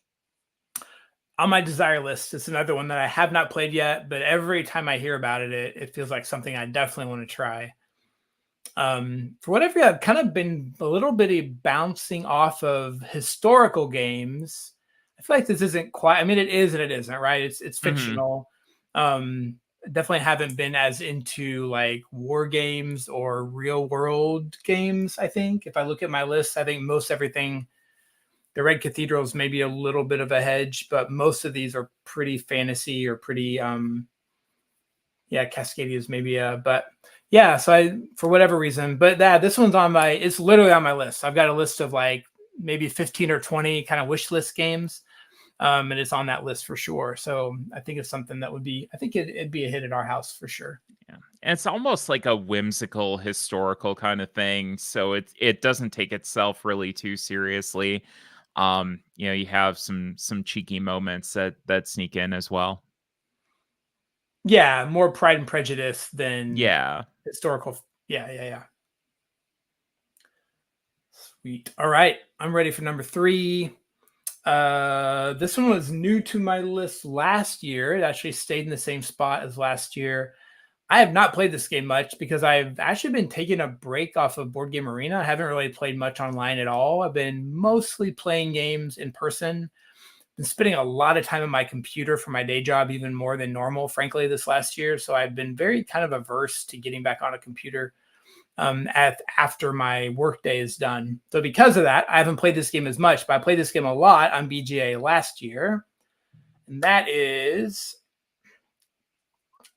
On my desire list, it's another one that I have not played yet, but every time I hear about it, it feels like something I definitely want to try. For whatever, I've kind of been a little bitty bouncing off of historical games. I feel like this isn't quite, I mean, it is and it isn't, right? It's fictional. Definitely haven't been as into like war games or real world games. I think if I look at my list, I think most everything, the Red Cathedral is maybe a little bit of a hedge, but most of these are pretty fantasy or pretty, Cascadia is maybe but yeah, so for whatever reason, but this one's it's literally on my list. I've got a list of like maybe 15 or 20 kind of wish list games. And it's on that list for sure. So I think it's something that it'd be a hit at our house for sure. Yeah. And it's almost like a whimsical historical kind of thing. So it doesn't take itself really too seriously. You have some cheeky moments that sneak in as well. Yeah, more Pride and Prejudice than historical. Yeah. Sweet. All right. I'm ready for number 3. This one was new to my list last year. It actually stayed in the same spot as last year. I have not played this game much because I've actually been taking a break off of Board Game Arena. I haven't really played much online at all. I've been mostly playing games in person. Been spending a lot of time on my computer for my day job, even more than normal, frankly, this last year. So I've been very kind of averse to getting back on a computer after my workday is done. So because of that, I haven't played this game as much, but I played this game a lot on BGA last year. And that is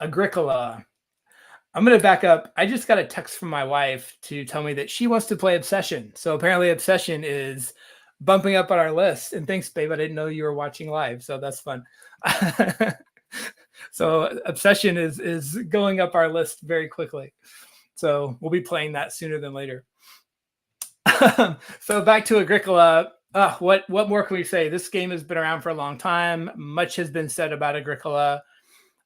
Agricola. I'm going to back up. I just got a text from my wife to tell me that she wants to play Obsession. So apparently Obsession is bumping up on our list. And thanks, babe. I didn't know you were watching live. So that's fun. So Obsession is going up our list very quickly. So we'll be playing that sooner than later. So back to Agricola. What more can we say? This game has been around for a long time. Much has been said about Agricola.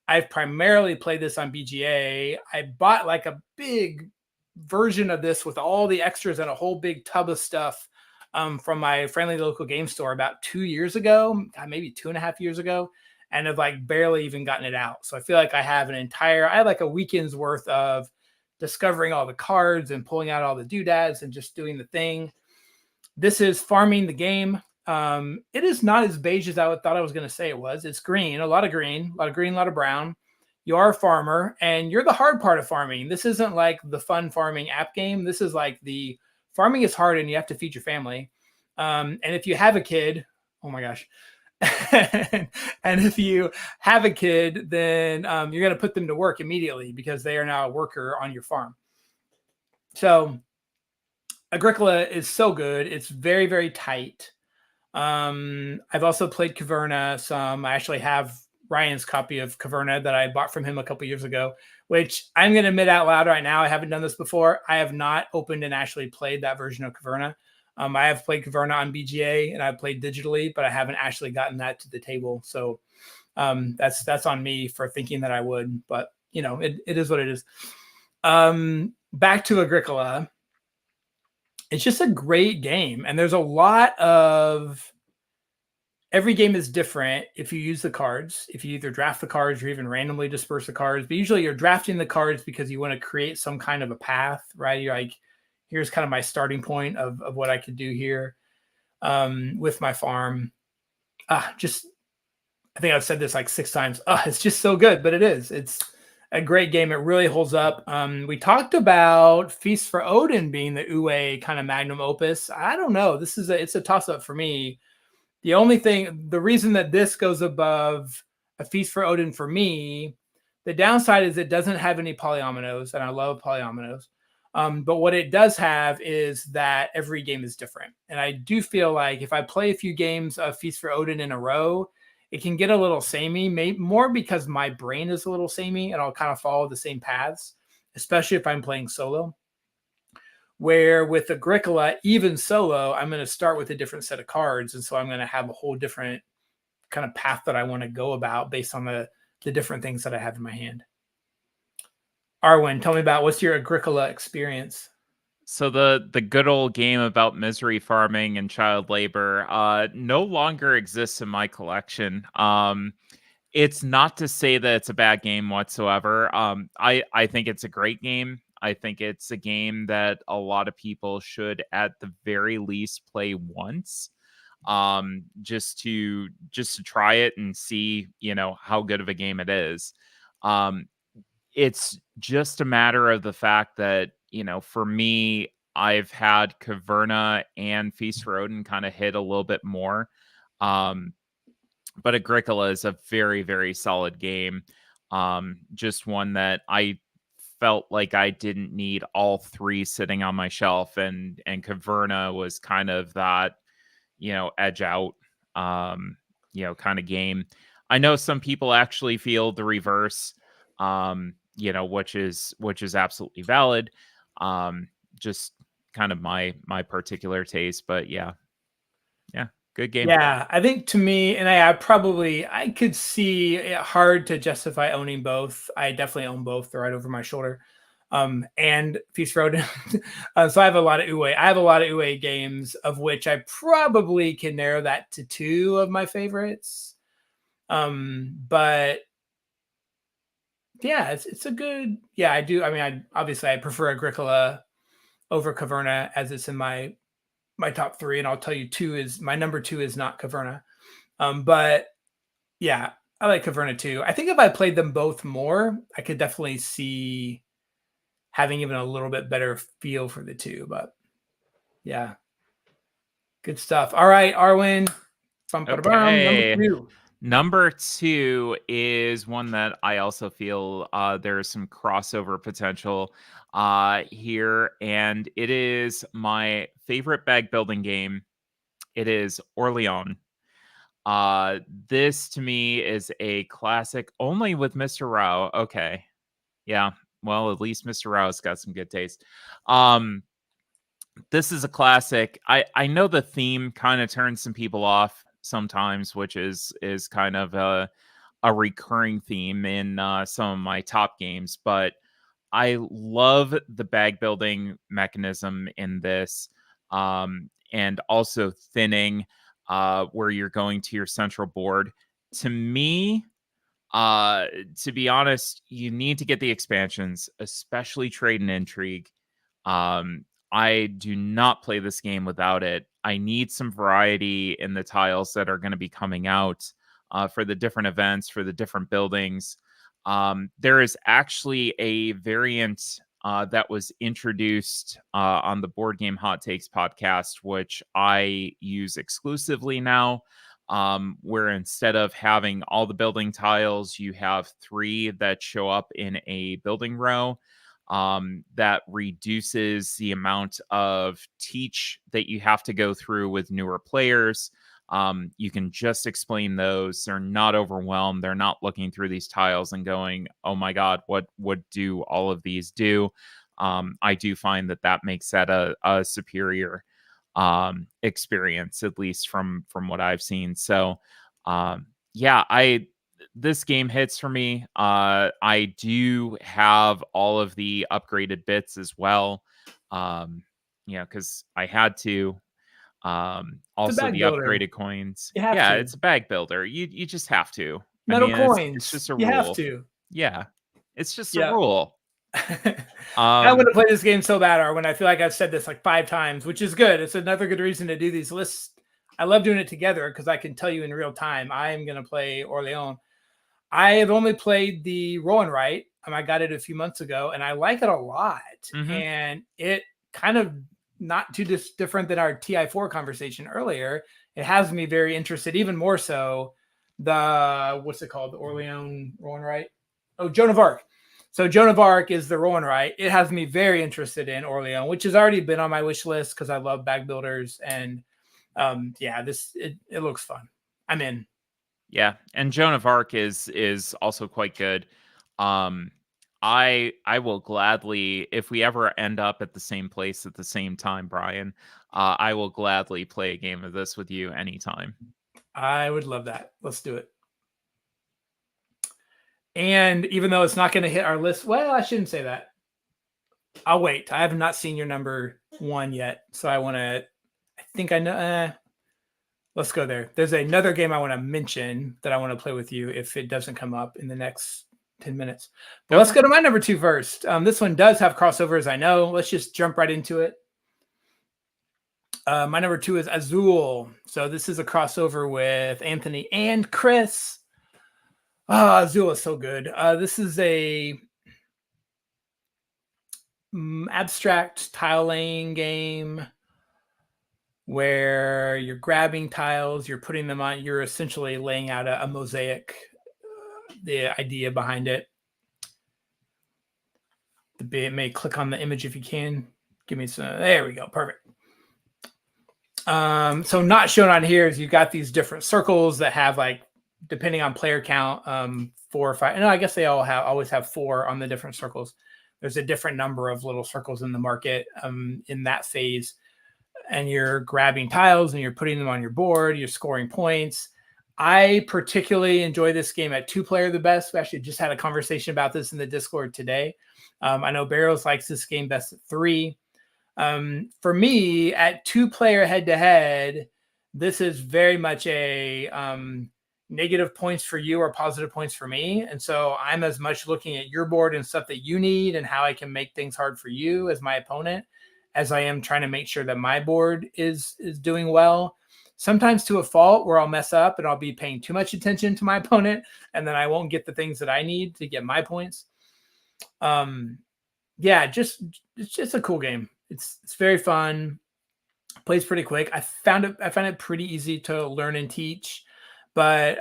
I've primarily played this on BGA. I bought like a big version of this with all the extras and a whole big tub of stuff from my friendly local game store about 2 years ago, maybe 2.5 years ago, and have like barely even gotten it out. So I feel like I have like a weekend's worth of discovering all the cards and pulling out all the doodads and just doing the thing. This is farming the game. It is not as beige as I thought I was going to say it was. It's green, a lot of green, a lot of brown. You are a farmer, and you're the hard part of farming. This isn't like the fun farming app game. This is like the farming is hard, and you have to feed your family. And if you have a kid, oh my gosh. And if you have a kid, then you're going to put them to work immediately because they are now a worker on your farm. So Agricola is so good. It's very, very tight. I've also played Caverna some. I actually have Ryan's copy of Caverna that I bought from him a couple years ago, which I'm going to admit out loud right now. I haven't done this before. I have not opened and actually played that version of Caverna. I have played Caverna on BGA and I've played digitally, but I haven't actually gotten that to the table. So that's on me for thinking that I would, but you know, it is what it is. Back to Agricola. It's just a great game. And there's a lot of, every game is different if you use the cards, if you either draft the cards or even randomly disperse the cards, but usually you're drafting the cards because you want to create some kind of a path, right? You're like, here's kind of my starting point of what I could do here with my farm. I think I've said this like 6 times. It's just so good, but it is. It's a great game. It really holds up. We talked about Feast for Odin being the Uwe kind of magnum opus. I don't know. It's a toss-up for me. The reason that this goes above a Feast for Odin for me, the downside is it doesn't have any polyominoes, and I love polyominoes. But what it does have is that every game is different. And I do feel like if I play a few games of Feast for Odin in a row, it can get a little samey, more because my brain is a little samey and I'll kind of follow the same paths, especially if I'm playing solo. Where with Agricola, even solo, I'm going to start with a different set of cards. And so I'm going to have a whole different kind of path that I want to go about based on the different things that I have in my hand. Arwen, tell me about what's your Agricola experience? So the good old game about misery farming and child labor no longer exists in my collection. It's not to say that it's a bad game whatsoever. I think it's a great game. I think it's a game that a lot of people should at the very least play once, just to try it and see, how good of a game it is. It's just a matter of the fact that, for me, I've had Caverna and Feast for Odin kind of hit a little bit more. But Agricola is a very, very solid game. Just one that I felt like I didn't need all 3 sitting on my shelf, and Caverna was kind of that, edge out, kind of game. I know some people actually feel the reverse, which is absolutely valid. Just kind of my particular taste, but yeah, good game. Yeah, I think to me, and I could see it hard to justify owning both. I definitely own both. They're right over my shoulder. and Feast for Odin. So I have a lot of Uwe. I have a lot of Uwe games, of which I probably can narrow that to 2 of my favorites. But yeah, it's a good. Yeah, I do. I mean, I prefer Agricola over Caverna, as it's in my top 3, and I'll tell you my number 2 is not Caverna. But yeah, I like Caverna too. I think if I played them both more, I could definitely see having even a little bit better feel for the 2. But yeah, good stuff. All right, Arwen. Okay. Number 2 is one that I also feel there's some crossover potential here, and it is my favorite bag building game. It is Orleans. This to me is a classic, only with Mr. Rao. Okay. Yeah. Well, at least Mr. Rao's got some good taste. This is a classic. I know the theme kind of turns some people off sometimes, which is kind of a recurring theme in some of my top games, but I love the bag building mechanism in this, and also thinning, where you're going to your central board. To me, to be honest, you need to get the expansions, especially Trade and Intrigue. I do not play this game without it. I need some variety in the tiles that are going to be coming out for the different events, for the different buildings. There is actually a variant that was introduced on the Board Game Hot Takes podcast, which I use exclusively now, where instead of having all the building tiles, you have 3 that show up in a building row. That reduces the amount of teach that you have to go through with newer players. You can just explain those. They're not overwhelmed. They're not looking through these tiles and going, oh my God, what do all of these do? I do find that makes that a superior experience, at least from what I've seen. So yeah, this game hits for me. I do have all of the upgraded bits as well. Because I had to. Also the upgraded coins. Yeah, it's a bag builder. You just have to. Metal coins. It's just a you rule. Have to. Yeah, it's just a rule. I want to play this game so bad, Arwen. I feel like I've said this like 5 times, which is good. It's another good reason to do these lists. I love doing it together because I can tell you in real time. I am going to play Orleans. I have only played the roll and write. I got it a few months ago, and I like it a lot. Mm-hmm. And it kind of not too different than our TI4 conversation earlier. It has me very interested, even more so. What's it called? The Orleans roll and write? Oh, Joan of Arc. So Joan of Arc is the roll and write. It has me very interested in Orleans, which has already been on my wish list because I love bag builders. And it looks fun. I'm in. Yeah, and Joan of Arc is also quite good. I will gladly, if we ever end up at the same place at the same time, Brian, I will gladly play a game of this with you anytime. I would love that. Let's do it. And even though it's not going to hit our list, well, I shouldn't say that. I'll wait. I have not seen your number 1 yet, so I want to. I think I know. Let's go there. There's another game I want to mention that I want to play with you if it doesn't come up in the next 10 minutes. But let's go to my number 2 first. This one does have crossovers, I know. Let's just jump right into it. My number 2 is Azul. So this is a crossover with Anthony and Chris. Azul is so good. This is a abstract tile laying game where you're grabbing tiles, you're putting them on, you're essentially laying out a mosaic, the idea behind it. It may click on the image if you can. Give me some, there we go, perfect. So not shown on here is you've got these different circles that have like, depending on player count, 4 or 5. No, I guess they always have 4 on the different circles. There's a different number of little circles in the market in that phase. And you're grabbing tiles and you're putting them on your board. You're scoring points. I particularly enjoy this game at 2-player the best. We actually just had a conversation about this in the Discord today. I know Barrows likes this game best at 3. For me, at 2-player head-to-head, this is very much a negative points for you or positive points for me. And so I'm as much looking at your board and stuff that you need and how I can make things hard for you as my opponent as I am trying to make sure that my board is doing well. Sometimes to a fault where I'll mess up and I'll be paying too much attention to my opponent and then I won't get the things that I need to get my points. Yeah, it's just a cool game. It's very fun. Plays pretty quick. I found it pretty easy to learn and teach, but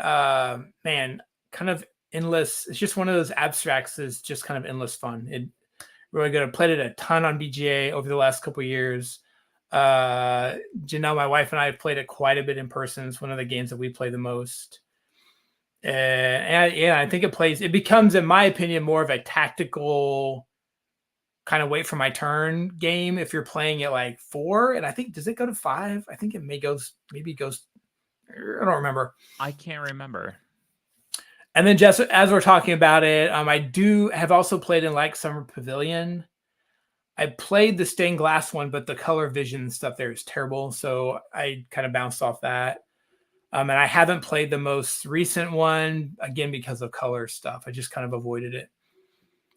man, kind of endless. It's just one of those abstracts that's just kind of endless fun. It really good. I played it a ton on BGA over the last couple of years. Janelle, my wife, and I have played it quite a bit in person. It's one of the games that we play the most. And I think it becomes, in my opinion, more of a tactical kind of wait for my turn game if you're playing it like 4. And I think, does it go to 5? I think it maybe it goes, I don't remember. I can't remember. And then just as we're talking about it, I have also played in like Summer Pavilion. I played the stained glass one, but the color vision stuff there is terrible. So I kind of bounced off that. And I haven't played the most recent one, again, because of color stuff. I just kind of avoided it.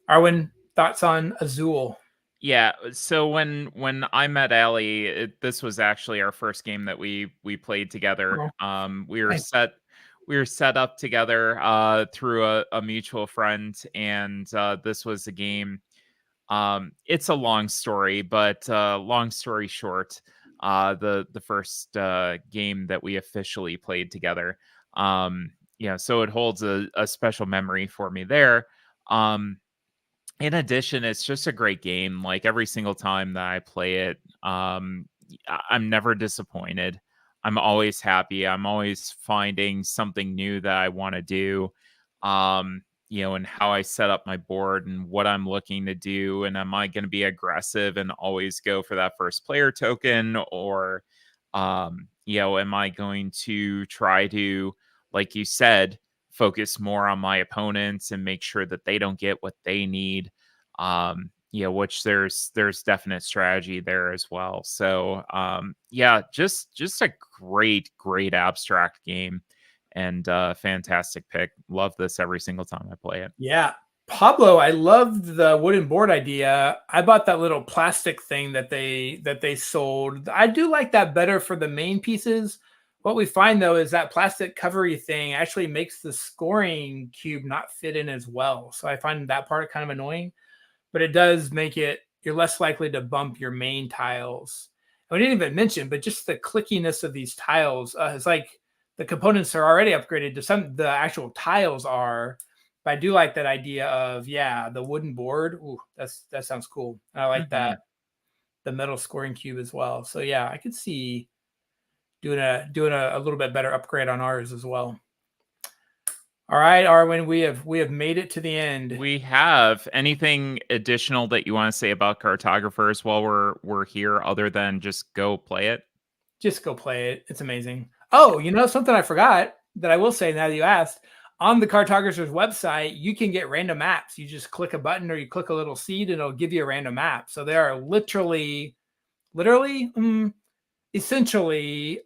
Arwen, thoughts on Azul? Yeah, so when I met Allie, this was actually our first game that we played together. We were set up together through a mutual friend, and this was a game. It's a long story, but long story short, the first game that we officially played together. So it holds a special memory for me there. In addition, it's just a great game. Like every single time that I play it, I'm never disappointed. I'm always happy. I'm always finding something new that I want to do. And how I set up my board and what I'm looking to do. And am I going to be aggressive and always go for that first player token? Or, am I going to try to, like you said, focus more on my opponents and make sure that they don't get what they need? Which there's definite strategy there as well. So, just a great abstract game. And fantastic pick. Love this every single time I play it. Yeah. Pablo, I loved the wooden board idea. I bought that little plastic thing that they sold. I do like that better for the main pieces. What we find, though, is that plastic covery thing actually makes the scoring cube not fit in as well. So I find that part kind of annoying. But it does make it, you're less likely to bump your main tiles. And we didn't even mention, but just the clickiness of these tiles. It's like, the components are already upgraded to the actual tiles are, but I do like that idea of, the wooden board. Ooh, that sounds cool. I like that. The metal scoring cube as well. So I could see doing a little bit better upgrade on ours as well. All right, Arwen, we have made it to the end. We have. Anything additional that you want to say about Cartographers while we're here other than just go play it? Just go play it. It's amazing. Oh, something I forgot that I will say now that you asked. On the Cartographers website, you can get random maps. You just click a button or you click a little seed and it'll give you a random map. So there are essentially,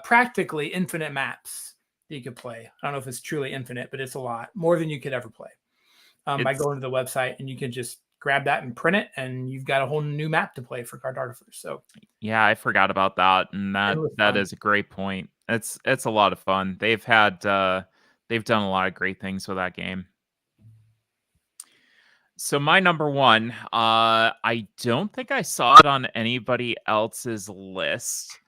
practically infinite maps that you could play. I don't know if it's truly infinite, but it's a lot. More than you could ever play. By going to the website, and you can just grab that and print it, and you've got a whole new map to play for Cartographers. So I forgot about that, and that is a great point. It's a lot of fun. They've done a lot of great things with that game. So my number one, I don't think I saw it on anybody else's list.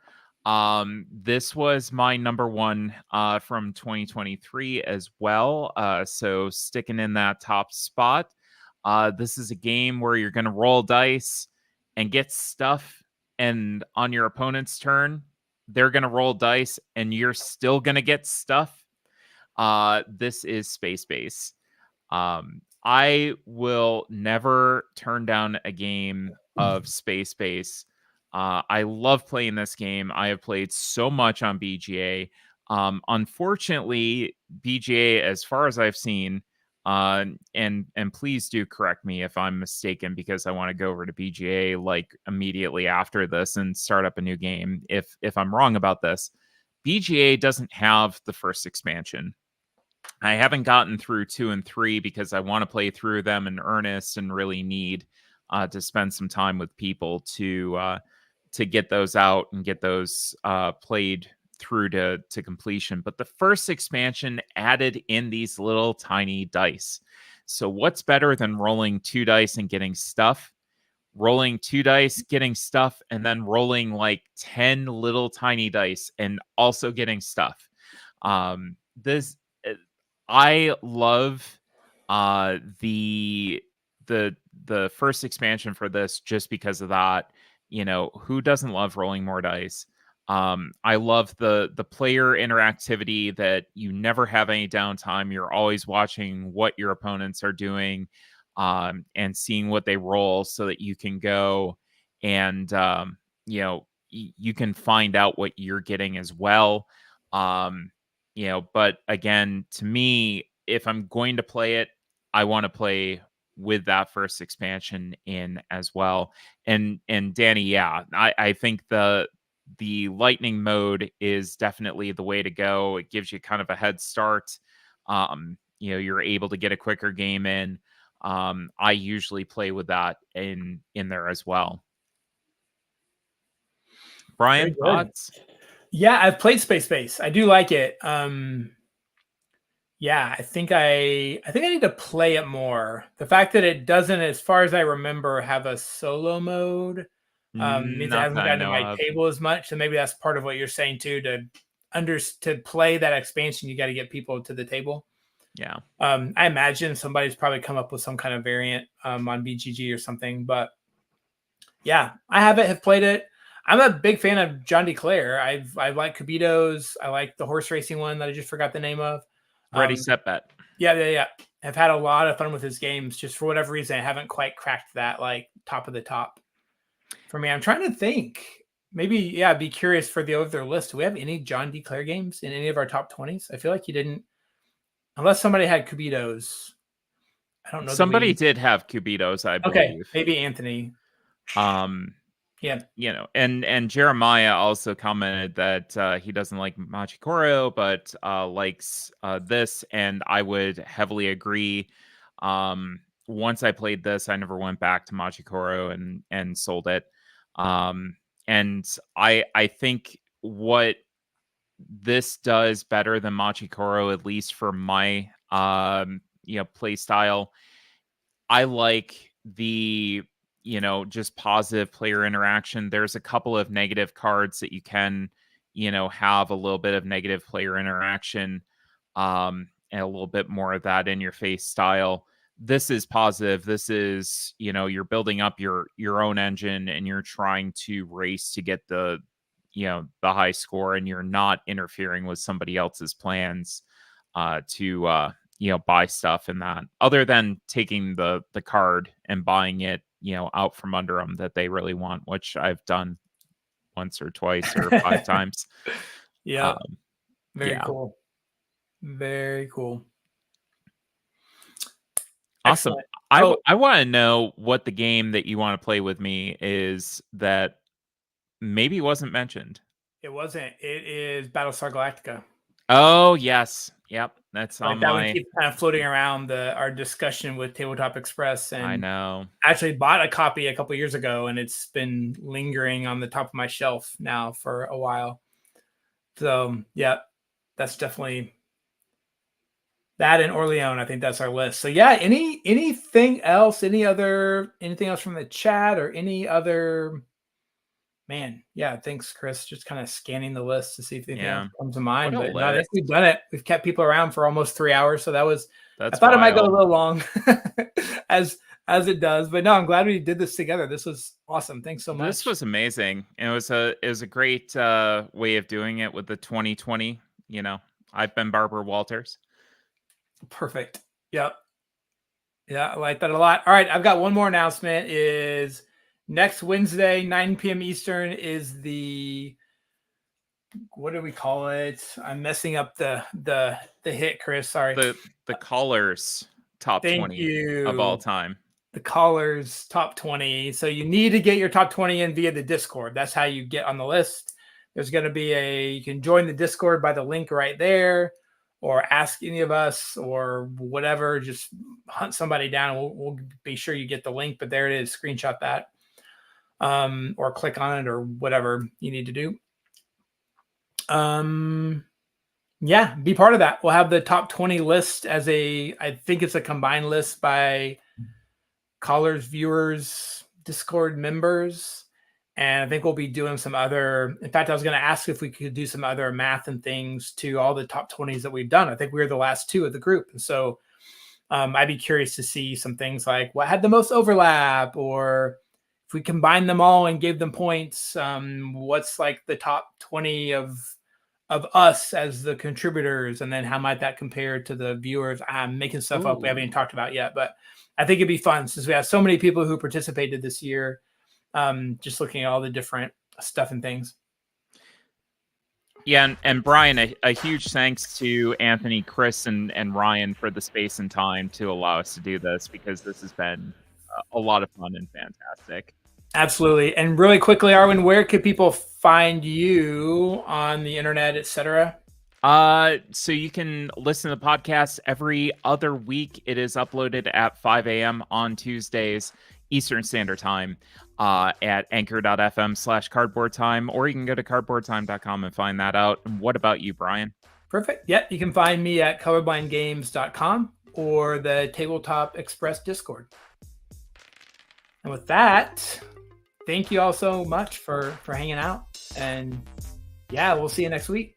This was my number one from 2023 as well. So sticking in that top spot. This is a game where you're going to roll dice and get stuff, and on your opponent's turn, they're going to roll dice and you're still going to get stuff. This is Space Base. I will never turn down a game of Space Base. I love playing this game. I have played so much on BGA. Unfortunately, BGA, as far as I've seen, and please do correct me if I'm mistaken, because I want to go over to BGA like immediately after this and start up a new game. If I'm wrong about this, BGA doesn't have the first expansion. I haven't gotten through 2 and 3 because I want to play through them in earnest and really need to spend some time with people to get those out and get those played through to completion. But the first expansion added in these little tiny dice. So what's better than rolling 2 dice and getting stuff? Rolling 2 dice, getting stuff, and then rolling like 10 little tiny dice and also getting stuff. This I love the first expansion for this just because of that. Who doesn't love rolling more dice? I love the player interactivity, that you never have any downtime. You're always watching what your opponents are doing, and seeing what they roll, so that you can go and you can find out what you're getting as well. But again, to me, if I'm going to play it, I want to play with that first expansion in as well. And Danny, yeah, I think the lightning mode is definitely the way to go. It gives you kind of a head start. You're able to get a quicker game in. I usually play with that in there as well. Brian, thoughts? Yeah, I've played Space Base. I do like it. Yeah, I think I need to play it more. The fact that it doesn't, as far as I remember, have a solo mode means it hasn't gotten to my table as much. So maybe that's part of what you're saying too. To play that expansion, you got to get people to the table. Yeah. I imagine somebody's probably come up with some kind of variant on BGG or something. But yeah, I have played it. I'm a big fan of John DeClaire. I like Cubitos. I like the horse racing one that I just forgot the name of. Ready, Set, Bet. Yeah. I've had a lot of fun with his games. Just for whatever reason, I haven't quite cracked that like top of the top for me. I'm trying to think. Maybe, I'd be curious for the other list. Do we have any John DeClaire games in any of our top 20s? I feel like you didn't, unless somebody had Cubitos. I don't know. Somebody did have Cubitos, I believe. Okay, maybe Anthony. Yeah. And Jeremiah also commented that he doesn't like Machikoro, but likes this, and I would heavily agree. Once I played this, I never went back to Machikoro and sold it. And I think what this does better than Machikoro, at least for my play style, I like the just positive player interaction. There's a couple of negative cards that you can, have a little bit of negative player interaction, and a little bit more of that in your face style. This is positive. This is, you're building up your own engine, and you're trying to race to get the high score, and you're not interfering with somebody else's plans to buy stuff in that, other than taking the card and buying it out from under them that they really want, which I've done once or twice or 5 times. Yeah. Very cool. Very cool. Awesome. Excellent. I want to know what the game that you want to play with me is that maybe wasn't mentioned. It wasn't. It is Battlestar Galactica. Oh, yes. Yep. That's like on that my... would keep kind of floating around our discussion with Tabletop Express. And I know. I actually bought a copy a couple years ago, and it's been lingering on the top of my shelf now for a while. So, yeah, that's definitely that in Orleans. I think that's our list. So, yeah, anything else? Anything else from the chat or any other... Man, yeah, thanks, Chris. Just kind of scanning the list to see if anything else comes to mind. But no, I think we've done it. We've kept people around for almost 3 hours, so I thought it might go a little long, as it does. But no, I'm glad we did this together. This was awesome. Thanks so much. This was amazing. It was a great way of doing it with the 2020. I've been Barbara Walters. Perfect. Yep. Yeah, I like that a lot. All right, I've got one more announcement. Is next Wednesday, 9 p.m. Eastern, is the what do we call it? I'm messing up the hit, Chris. Sorry. The callers top Thank 20 you. of all time. The callers top 20. So you need to get your top 20 in via the Discord. That's how you get on the list. There's going to be you can join the Discord by the link right there, or ask any of us or whatever. Just hunt somebody down. We'll be sure you get the link, but there it is. Screenshot that, or click on it, or whatever you need to do. Yeah, be part of that. We'll have the top 20 list as I think it's a combined list by callers, viewers, Discord members. And I think we'll be doing some other, in fact, I was going to ask if we could do some other math and things to all the top 20s that we've done. I think we were the last two of the group. And so I'd be curious to see some things like what had the most overlap, or if we combined them all and gave them points, what's like the top 20 of us as the contributors, and then how might that compare to the viewers? I'm making stuff up we haven't even talked about yet, but I think it'd be fun since we have so many people who participated this year. Just looking at all the different stuff and things. Yeah, and Brian, a huge thanks to Anthony, Chris, and Ryan for the space and time to allow us to do this, because this has been a lot of fun and fantastic. Absolutely. And really quickly, Arwen, where could people find you on the internet, etc.? So you can listen to the podcast every other week. It is uploaded at 5 a.m. on Tuesdays, Eastern Standard Time, at anchor.fm/cardboardtime, or you can go to cardboardtime.com and find that out. And what about you, Brian? Perfect. Yeah, you can find me at colorblindgames.com or the Tabletop Express Discord. And with that, thank you all so much for hanging out. And yeah, we'll see you next week.